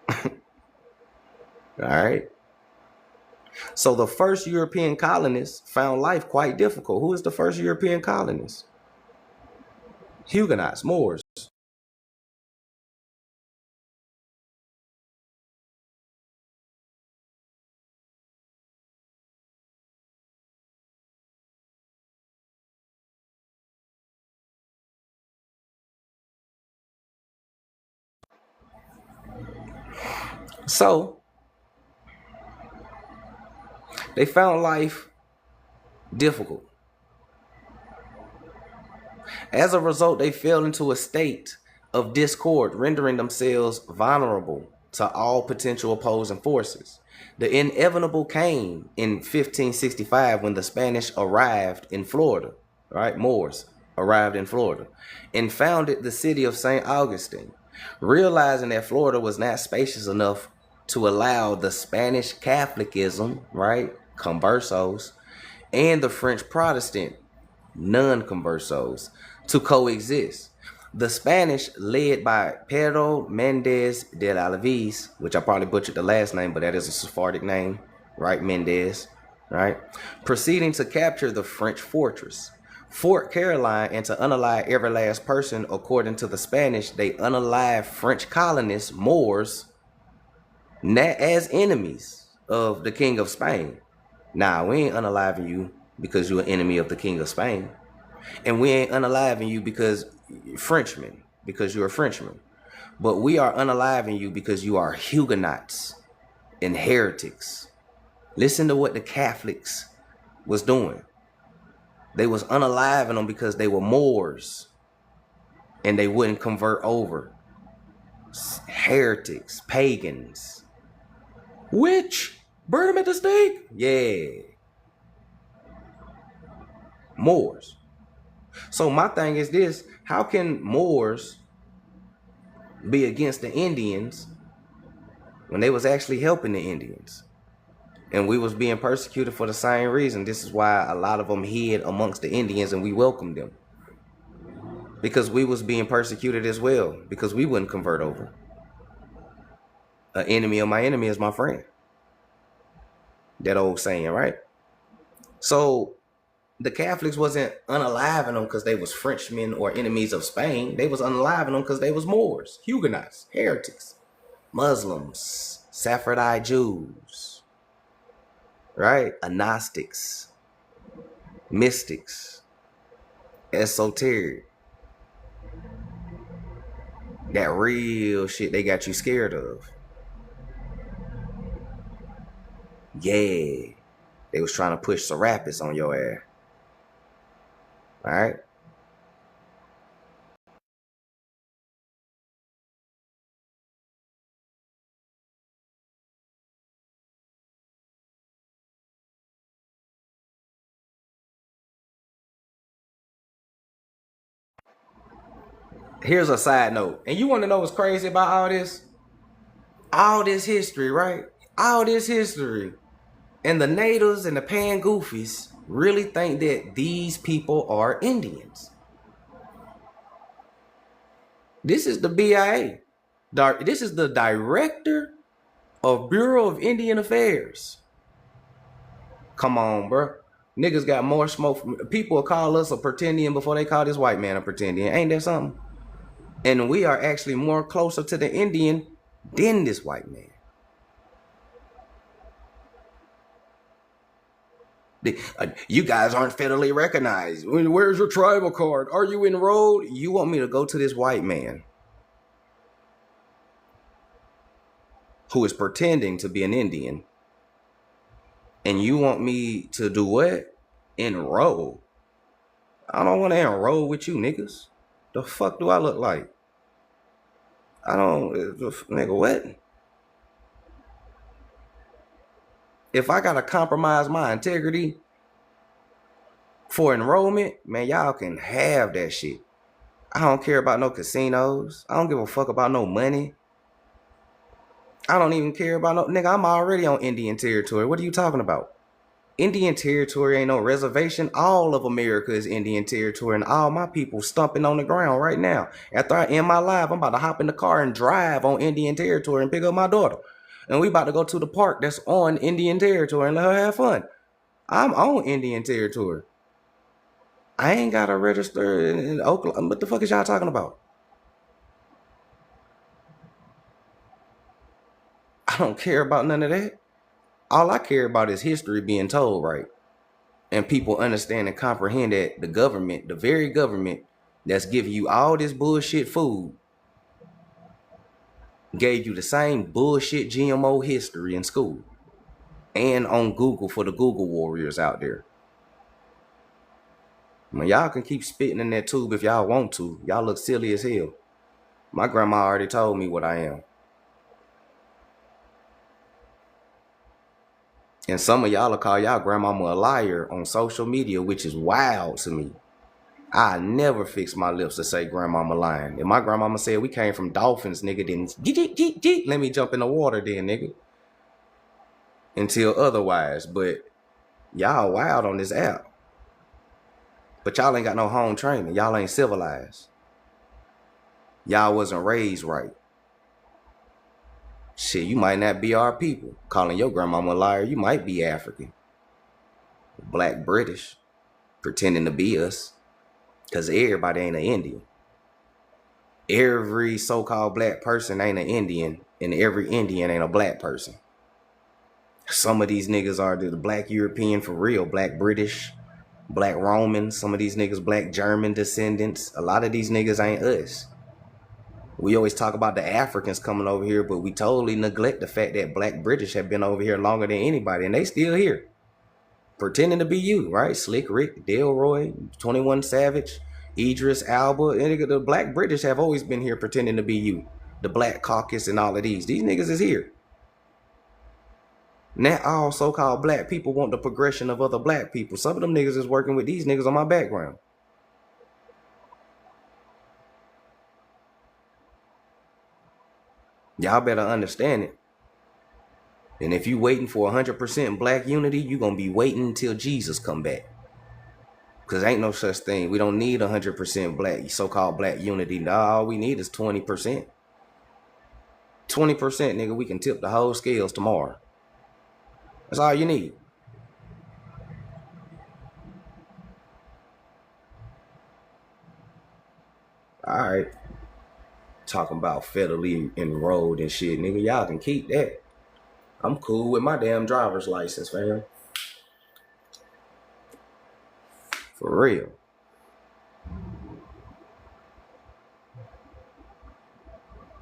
All right. So the first European colonists found life quite difficult. Who is the first European colonists? Huguenots, Moors. So they found life difficult. As a result, they fell into a state of discord, rendering themselves vulnerable to all potential opposing forces. The inevitable came in 1565 when the Spanish arrived in Florida, right? Moors arrived in Florida and founded the city of St. Augustine, realizing that Florida was not spacious enough to allow the Spanish Catholicism, right? Conversos, and the French Protestant non-conversos to coexist. The Spanish, led by Pedro Mendez de Alavis, which I probably butchered the last name, but that is a Sephardic name, right? Mendez, right? Proceeding to capture the French fortress, Fort Caroline, and to unalive every last person. According to the Spanish, they unalived French colonists, Moors, not as enemies of the King of Spain. Nah, we ain't unaliving you because you're an enemy of the King of Spain. And we ain't unaliving you because Frenchman, because you're a Frenchman. But we are unaliving you because you are Huguenots and heretics. Listen to what the Catholics was doing. They was unaliving them because they were Moors and they wouldn't convert over. Heretics, pagans. Witch, burn them at the stake. Yeah. Moors. So my thing is this: how can Moors be against the Indians when they was actually helping the Indians? And we was being persecuted for the same reason. This is why a lot of them hid amongst the Indians and we welcomed them. Because we was being persecuted as well, because we wouldn't convert over. An enemy of my enemy is my friend. That old saying, right? So the Catholics wasn't unaliving them because they was Frenchmen or enemies of Spain. They was unaliving them because they was Moors, Huguenots, heretics, Muslims, Sephardic Jews, right? Agnostics, mystics, esoteric. That real shit they got you scared of. Yeah. They was trying to push Serapis on your ass. All right. Here's a side note. And you want to know what's crazy about all this? All this history, right? All this history. And the natives and the pan goofies really think that these people are Indians. This is the BIA. This is the director of Bureau of Indian Affairs. Come on, bro. Niggas got more smoke. People will call us a pretendian before they call this white man a pretendian. Ain't that something? And we are actually more closer to the Indian than this white man. You guys aren't federally recognized. Where's your tribal card? Are you enrolled? You want me to go to this white man who is pretending to be an Indian, and you want me to do what? Enroll. I don't want to enroll with you niggas. The fuck do I look like? I don't, nigga, what? If I gotta compromise my integrity for enrollment, man, y'all can have that shit. I don't care about no casinos. I don't give a fuck about no money. I don't even care about no, nigga, I'm already on Indian territory. What are you talking about? Indian territory ain't no reservation. All of America is Indian territory, and all my people stumping on the ground right now. After I end my life, I'm about to hop in the car and drive on Indian territory and pick up my daughter. And we about to go to the park that's on Indian territory and let her have fun. I'm on Indian territory. I ain't got to register in Oklahoma. What the fuck is y'all talking about? I don't care about none of that. All I care about is history being told right. And people understand and comprehend that the government, the very government that's giving you all this bullshit food, gave you the same bullshit GMO history in school and on Google for the Google warriors out there. I mean, y'all can keep spitting in that tube if y'all want to. Y'all look silly as hell. My grandma already told me what I am. And some of y'all will call y'all grandmama a liar on social media, which is wild to me. I never fix my lips to say grandmama lying. If my grandmama said we came from dolphins, nigga, then let me jump in the water then, nigga. Until otherwise. But y'all wild on this app. But y'all ain't got no home training. Y'all ain't civilized. Y'all wasn't raised right. Shit, you might not be our people. Calling your grandmama a liar, you might be African. Black British. Pretending to be us. Because everybody ain't an Indian. Every so-called black person ain't an Indian. And every Indian ain't a black person. Some of these niggas are the black European for real. Black British. Black Romans. Some of these niggas black German descendants. A lot of these niggas ain't us. We always talk about the Africans coming over here, but we totally neglect the fact that black British have been over here longer than anybody, and they still here. Pretending to be you, right? Slick Rick, Delroy, 21 Savage, Idris Alba, and the black British have always been here pretending to be you. The Black Caucus and all of these. These niggas is here. Now all so-called black people want the progression of other black people. Some of them niggas is working with these niggas on my background. Y'all better understand it. And if you waiting for 100% black unity, you going to be waiting until Jesus come back. Because ain't no such thing. We don't need 100% black, so-called black unity. No, all we need is 20%. 20%, nigga, we can tip the whole scales tomorrow. That's all you need. All right. Talking about federally enrolled and shit, nigga. Y'all can keep that. I'm cool with my damn driver's license, fam. For real.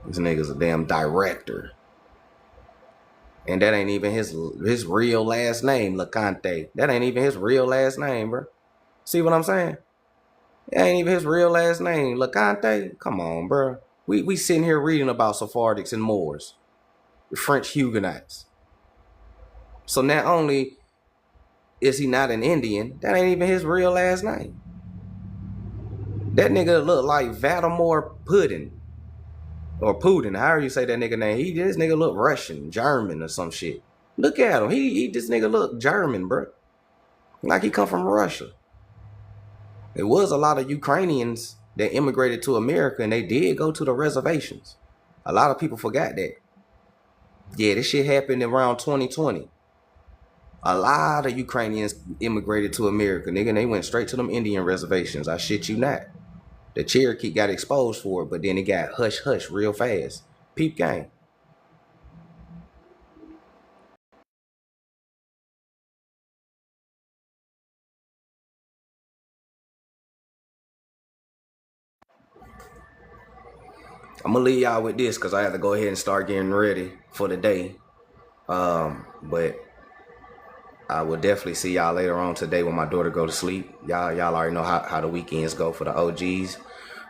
This nigga's a damn director. And that ain't even his real last name, LeConte. That ain't even his real last name, bro. See what I'm saying? That ain't even his real last name, LeConte. Come on, bro. We sitting here reading about Sephardics and Moors, the French Huguenots. So not only is he not an Indian, that ain't even his real last name. That nigga look like Vladimir Putin. Or Putin, however you say that nigga name. This nigga look Russian, German or some shit. Look at him. This nigga look German, bro. Like he come from Russia. There was a lot of Ukrainians that immigrated to America, and they did go to the reservations. A lot of people forgot that. Yeah, this shit happened around 2020. A lot of Ukrainians immigrated to America, nigga, and they went straight to them Indian reservations. I shit you not. The Cherokee got exposed for it, but then it got hush hush real fast. Peep game. I'm gonna leave y'all with this because I have to go ahead and start getting ready for the day. But I will definitely see y'all later on today when my daughter go to sleep. Y'all already know how the weekends go for the OGs.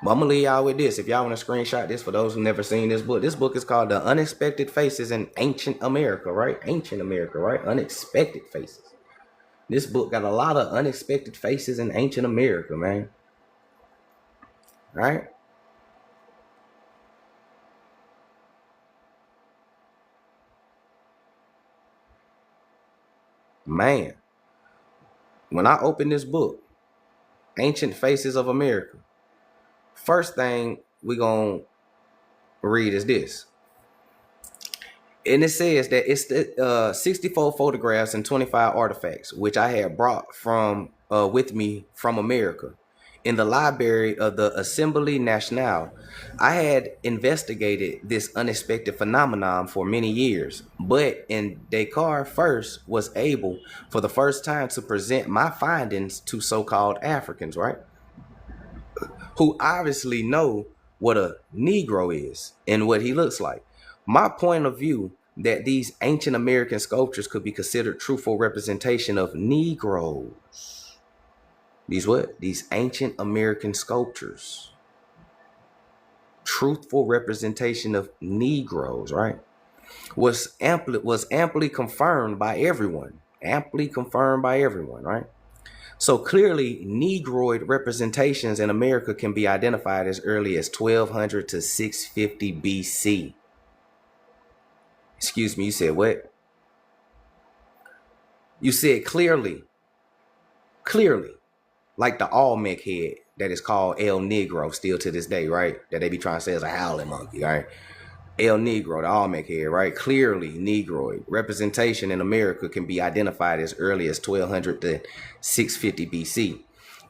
But I'm gonna leave y'all with this. If y'all want to screenshot this for those who never seen this book is called The Unexpected Faces in Ancient America, right? Ancient America, right? Unexpected Faces. This book got a lot of unexpected faces in ancient America, man. Right? Man, when I open this book, Ancient Faces of America, first thing we gonna read is this. And it says that it's the 64 photographs and 25 artifacts, which I had brought from with me from America in the library of the Assemblée Nationale. I had investigated this unexpected phenomenon for many years, but in Descartes first was able for the first time to present my findings to so-called Africans, right? Who obviously know what a Negro is and what he looks like. My point of view that these ancient American sculptures could be considered truthful representation of Negroes. These what? These ancient American sculptures. Truthful representation of Negroes, right? Was amply confirmed by everyone. Amply confirmed by everyone, right? So clearly, Negroid representations in America can be identified as early as 1200 to 650 BC. Excuse me, you said what? You said clearly, like the Olmec head that is called El Negro still to this day, right? That they be trying to say is a howling monkey, right? El Negro, the Olmec head, right? Clearly, Negroid representation in America can be identified as early as 1200 to 650 BC,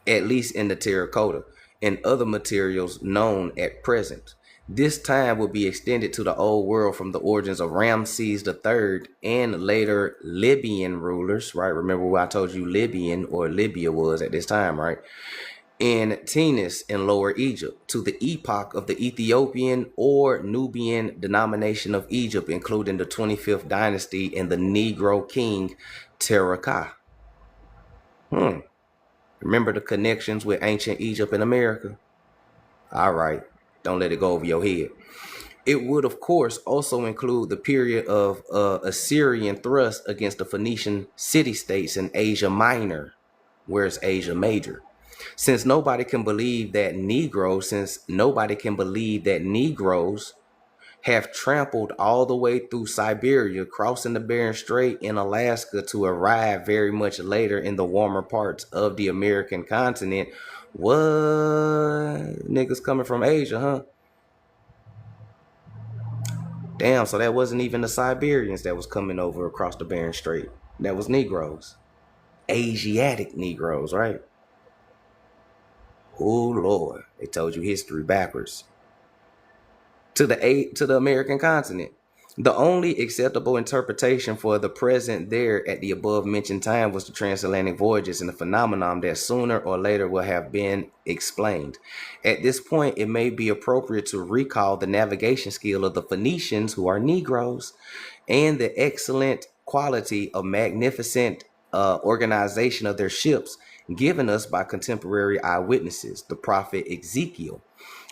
at least in the terracotta and other materials known at present. This time will be extended to the old world from the origins of Ramses III and later Libyan rulers, right? Remember what I told you Libyan or Libya was at this time, right? In Tunis in Lower Egypt to the epoch of the Ethiopian or Nubian denomination of Egypt, including the 25th dynasty and the Negro king Teraka. Remember the connections with ancient Egypt and America? All right, don't let it go over your head. It would, of course, also include the period of Assyrian thrust against the Phoenician city-states in Asia Minor, where's Asia Major. Since nobody can believe that Negroes have trampled all the way through Siberia, crossing the Bering Strait in Alaska to arrive very much later in the warmer parts of the American continent. What? Niggas coming from Asia, huh? Damn, so that wasn't even the Siberians that was coming over across the Bering Strait. That was Negroes. Asiatic Negroes, right? Oh Lord, they told you history backwards. To the American continent. The only acceptable interpretation for the present there at the above mentioned time was the transatlantic voyages and the phenomenon that sooner or later will have been explained. At this point, it may be appropriate to recall the navigation skill of the Phoenicians, who are Negroes, and the excellent quality of magnificent organization of their ships given us by contemporary eyewitnesses, the prophet Ezekiel,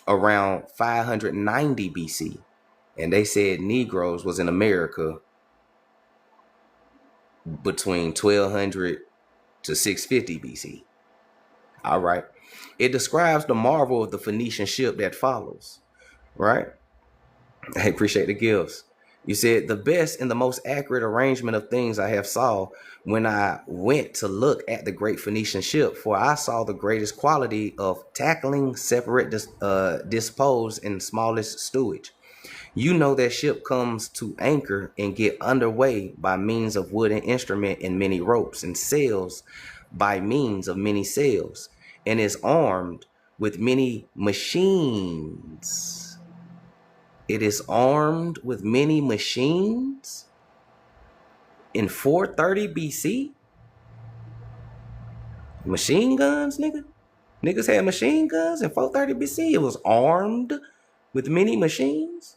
around 590 BC. And they said Negroes was in America between 1200 to 650 BC. All right. It describes the marvel of the Phoenician ship that follows. Right? I appreciate the gifts. You said the best and the most accurate arrangement of things I have saw when I went to look at the great Phoenician ship, for I saw the greatest quality of tackling separate disposed in smallest stewage. You know that ship comes to anchor and get underway by means of wooden instrument and many ropes, and sails by means of many sails, and is armed with many machines. It is armed with many machines in 430 BC. Machine guns, nigga. Niggas had machine guns in 430 BC. It was armed with many machines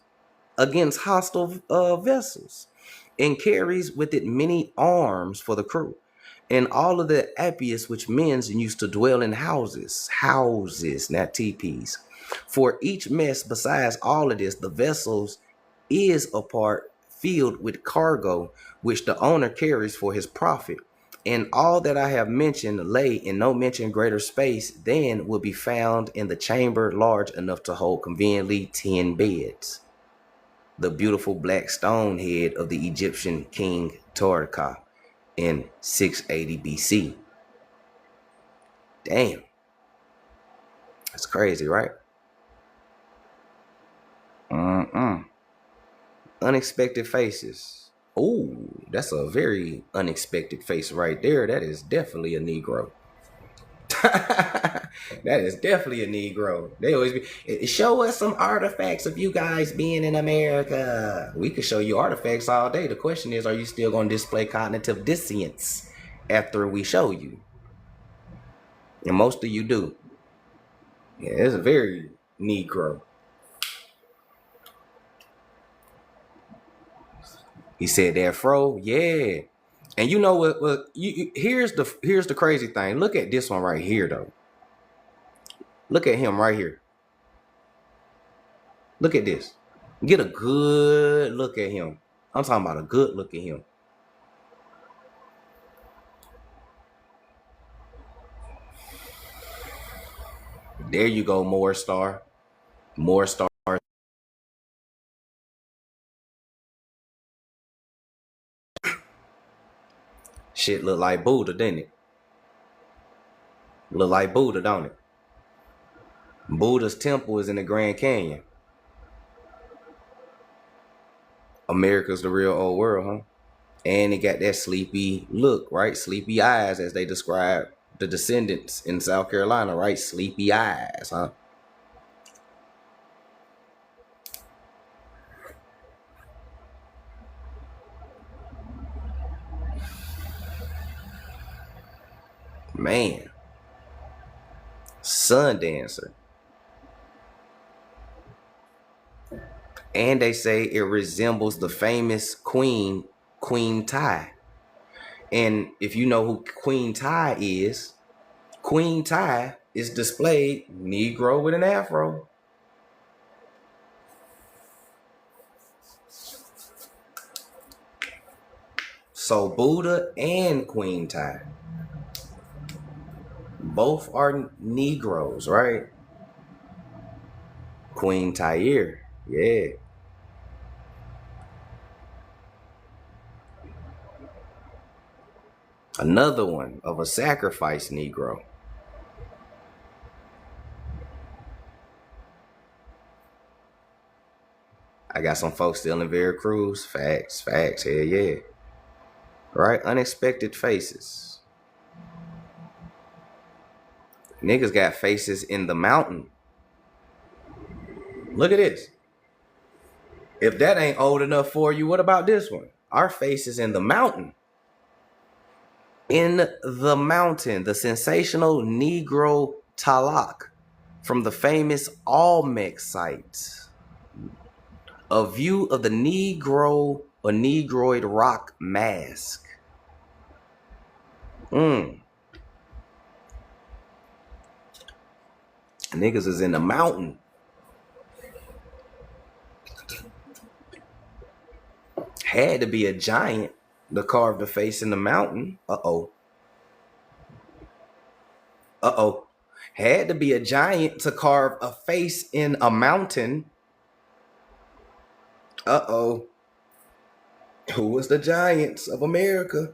against hostile vessels, and carries with it many arms for the crew, and all of the appius which men used to dwell in houses, not teepees. For each mess, besides all of this, the vessels is a part filled with cargo, which the owner carries for his profit. And all that I have mentioned lay in no mention greater space than will be found in the chamber large enough to hold conveniently 10 beds. The beautiful black stone head of the Egyptian king Torka in 680 BC. Damn. That's crazy, right? Unexpected faces. Oh, that's a very unexpected face right there. That is definitely a Negro. That is definitely a Negro. They always be, show us some artifacts of you guys being in America. We could show you artifacts all day. The question is, are you still going to display cognitive dissonance after we show you? And most of you do. Yeah, it's a very Negro. He said that, fro. Yeah. And you know what? Here's the crazy thing. Look at this one right here, though. Look at him right here. Look at this. Get a good look at him. I'm talking about a good look at him. There you go, more star. More star. Shit look like Buddha, didn't it? Look like Buddha, don't it? Buddha's temple is in the Grand Canyon. America's the real old world, huh? And it got that sleepy look, right? Sleepy eyes, as they describe the descendants in South Carolina, right? Sleepy eyes, huh? Man. Sun dancer. And they say it resembles the famous Queen Ty. And if you know who Queen Ty is displayed Negro with an afro. So Buddha and Queen Ty, both are Negroes, right? Queen Tyre, yeah. Another one of a sacrifice Negro. I got some folks still in Veracruz. Facts, hell yeah. Right? Unexpected faces. Niggas got faces in the mountain. Look at this. If that ain't old enough for you, what about this one? Our faces in the mountain. In the mountain, the sensational Negro Talak from the famous Olmec site. A view of the Negro or Negroid rock mask. Niggas is in the mountain. Had to be a giant to carve the face in the mountain. Uh-oh. Had to be a giant to carve a face in a mountain. Uh-oh. Who was the giants of America?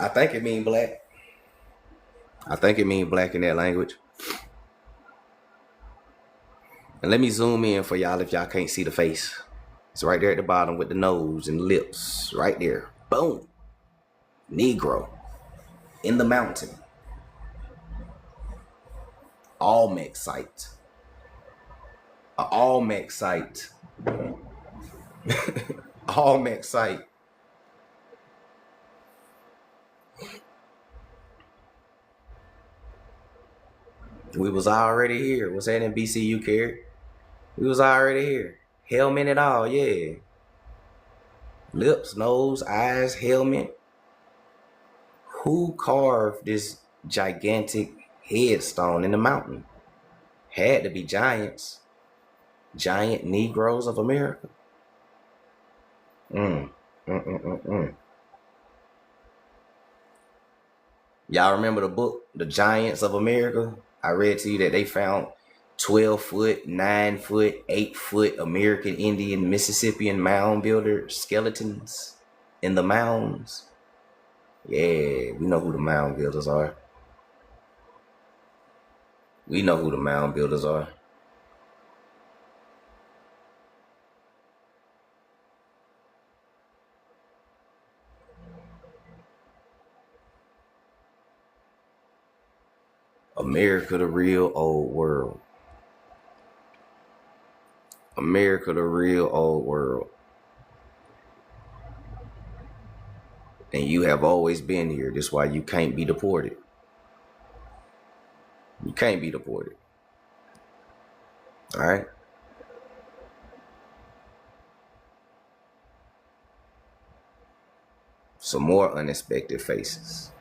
I think it mean black. I think it mean black in that language. And let me zoom in for y'all if y'all can't see the face. It's right there at the bottom with the nose and lips. Right there. Boom. Negro. In the mountain. Olmec site. A Olmec site. Olmec site. We was already here. What's that in BCU, Carrie? We was already here. Helmet and all, yeah. Lips, nose, eyes, helmet. Who carved this gigantic headstone in the mountain? Had to be giants. Giant Negroes of America. Y'all remember the book, The Giants of America? I read to you that they found 12-foot, 9-foot, 8-foot American Indian Mississippian mound builder skeletons in the mounds. Yeah, we know who the mound builders are. We know who the mound builders are. America, the real old world. America, the real old world. And you have always been here. That's why you can't be deported. You can't be deported. All right? Some more unexpected faces.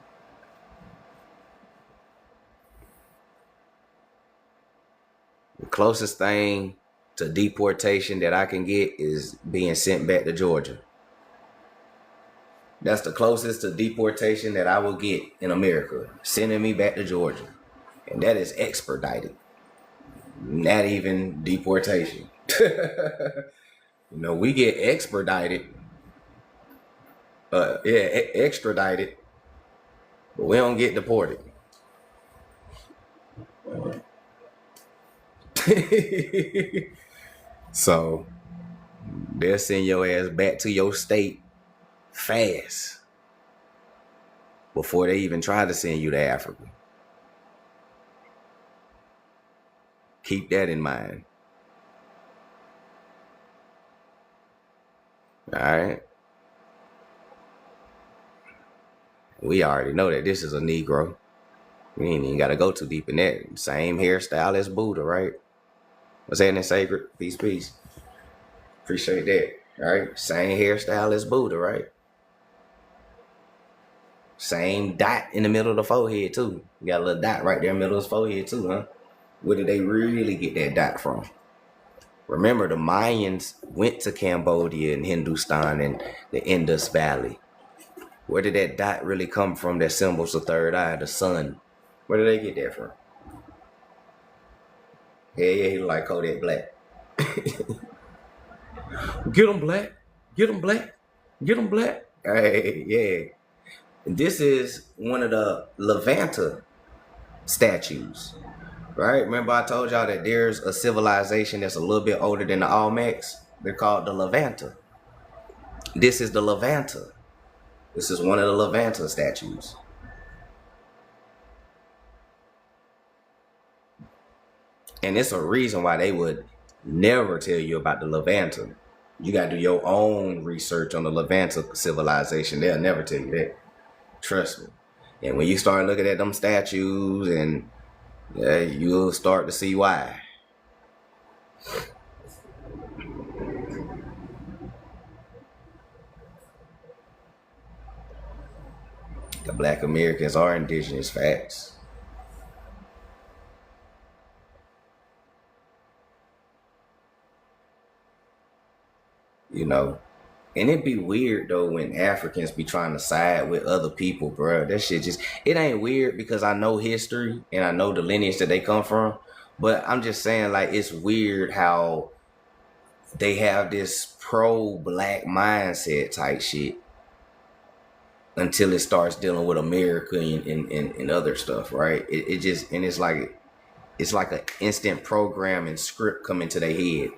The closest thing to deportation that I can get is being sent back to Georgia. That's the closest to deportation that I will get in America, sending me back to Georgia. And that is expedited. Not even deportation. We get expedited. Extradited. But we don't get deported. So they'll send your ass back to your state fast before they even try to send you to Africa. Keep that in mind. All right. We already know that this is a Negro. We ain't even got to go too deep in that. Same hairstyle as Buddha, right? What's that in sacred? Peace, peace. Appreciate that. All right. Same hairstyle as Buddha, right? Same dot in the middle of the forehead, too. You got a little dot right there in the middle of his forehead, too, huh? Where did they really get that dot from? Remember, the Mayans went to Cambodia and Hindustan and the Indus Valley. Where did that dot really come from that symbols the third eye, the sun? Where did they get that from? Yeah, he look like Kodak Black. Get him, Black. Get him, Black. Get him, Black. Hey, yeah. This is one of the Levanta statues, right? Remember I told y'all that there's a civilization that's a little bit older than the Olmecs? They're called the Levanta. This is the Levanta. This is one of the Levanta statues. And it's a reason why they would never tell you about the Levanta. You got to do your own research on the Levanta civilization. They'll never tell you that. Trust me. And when you start looking at them statues, and you'll start to see why. The Black Americans are indigenous, facts. And it'd be weird though when Africans be trying to side with other people, bro. That shit it ain't weird because I know history and I know the lineage that they come from. But I'm just saying, like, it's weird how they have this pro-black mindset type shit until it starts dealing with America and other stuff, right? It just, and it's like an instant program and script coming to their head.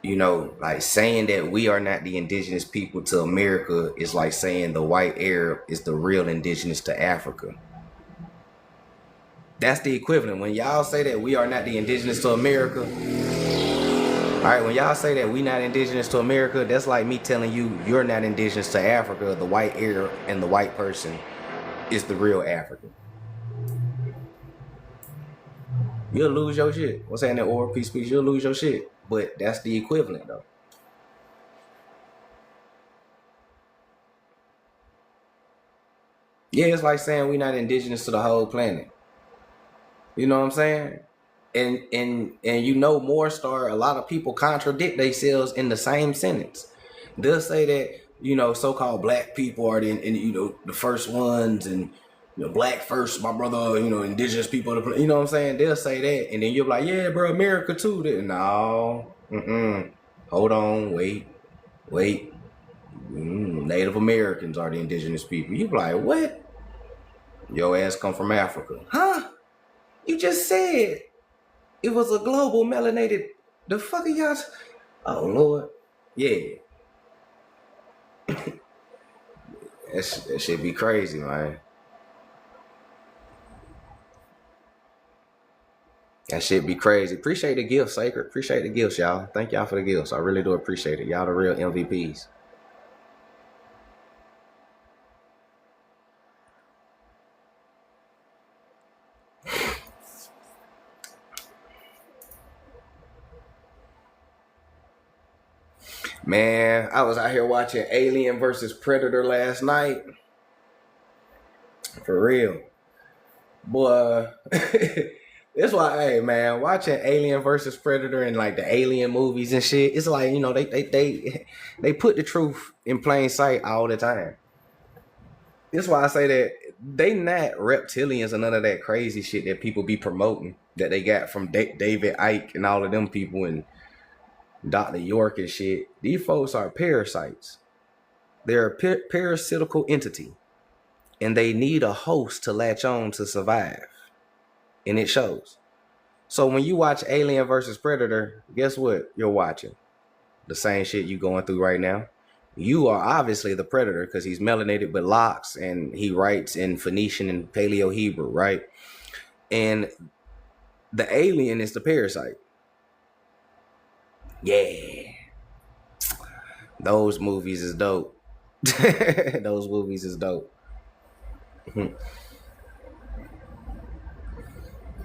You know, like saying that we are not the indigenous people to America is like saying the white Arab is the real indigenous to Africa. That's the equivalent. When y'all say that we are not the indigenous to America, all right, when y'all say that we not indigenous to America, that's like me telling you you're not indigenous to Africa. The white Arab and the white person is the real African. You'll lose your shit. What's saying that or peace, you'll lose your shit. But that's the equivalent though. Yeah, it's like saying we're not indigenous to the whole planet. You know what I'm saying? And you know, more star, a lot of people contradict themselves in the same sentence. They'll say that, you know, so-called black people are the first ones, and black first, my brother, indigenous people, you know what I'm saying? They'll say that, and then you're like, yeah, bro, America too. No, hold on, wait. Native Americans are the indigenous people. You be like, what? Your ass come from Africa. Huh? You just said it was a global melanated. The fuck are y'all? Oh Lord, yeah. That shit be crazy, man. That shit be crazy. Appreciate the gifts, Sacred. Appreciate the gifts, y'all. Thank y'all for the gifts. I really do appreciate it. Y'all the real MVPs. Man, I was out here watching Alien versus Predator last night. For real. Boy. That's why, hey man, watching Alien versus Predator and like the Alien movies and shit, it's like, they put the truth in plain sight all the time. That's why I say that they not reptilians and none of that crazy shit that people be promoting that they got from David Icke and all of them people and Dr. York and shit. These folks are parasites. They're a parasitical entity, and they need a host to latch on to survive. And it shows. So when you watch Alien versus Predator, guess what you're watching? The same shit you going through right now. You are obviously the predator because he's melanated with locks and he writes in Phoenician and Paleo Hebrew, right? And the alien is the parasite. Yeah. Those movies is dope. Those movies is dope.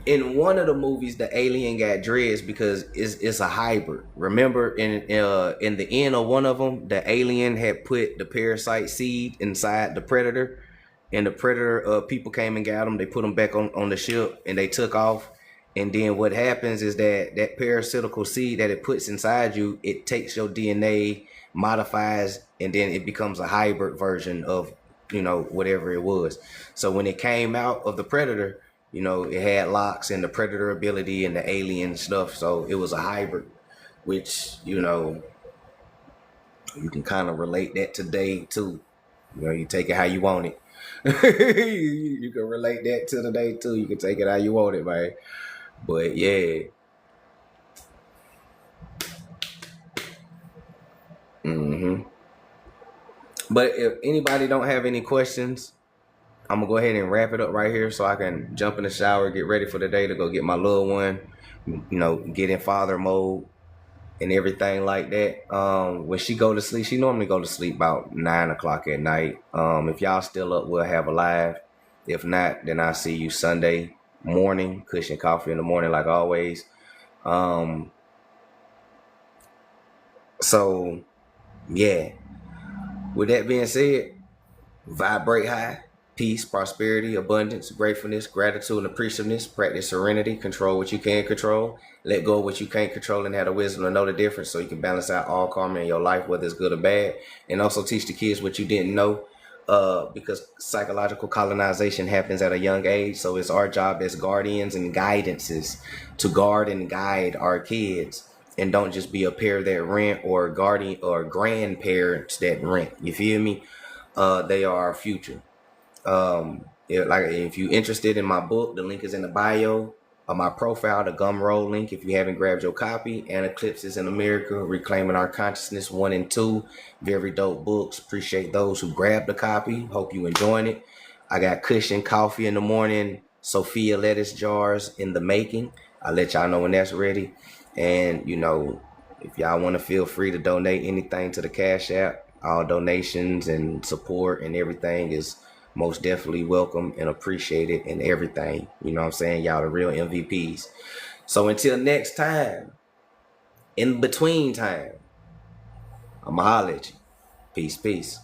In one of the movies, the alien got dreads because it's a hybrid. Remember, in the end of one of them, the alien had put the parasite seed inside the predator, and the predator people came and got them. They put them back on the ship, and they took off. And then what happens is that parasitical seed that it puts inside you, it takes your DNA, modifies, and then it becomes a hybrid version of whatever it was. So when it came out of the predator, it had locks and the predator ability and the alien stuff. So it was a hybrid, which, you can kind of relate that today too. You take it how you want it. You can relate that to today too. You can take it how you want it, man. But yeah. But if anybody don't have any questions, I'm gonna go ahead and wrap it up right here so I can jump in the shower, get ready for the day to go get my little one, get in father mode and everything like that. When she go to sleep, she normally go to sleep about 9 o'clock at night. If y'all still up, we'll have a live. If not, then I'll see you Sunday morning, cushion coffee in the morning like always. So yeah, with that being said, vibrate high. Peace, prosperity, abundance, gratefulness, gratitude, and appreciativeness. Practice serenity. Control what you can control. Let go of what you can't control and have the wisdom to know the difference so you can balance out all karma in your life, whether it's good or bad. And also teach the kids what you didn't know because psychological colonization happens at a young age. So it's our job as guardians and guidances to guard and guide our kids and don't just be a pair that rent or guardian or grandparents that rent. You feel me? They are our future. If you're interested in my book, the link is in the bio of my profile, the Gumroad link. If you haven't grabbed your copy, and Eclipses in America, Reclaiming Our Consciousness 1 and 2, very dope books. Appreciate those who grabbed the copy. Hope you enjoying it. I got Cushion Coffee in the morning, Sophia lettuce jars in the making. I'll let y'all know when that's ready. And if y'all want to, feel free to donate anything to the Cash App. All donations and support and everything is most definitely welcome and appreciated and everything. You know what I'm saying? Y'all the real MVPs. So until next time, in between time, I'ma holler at you. Peace, peace.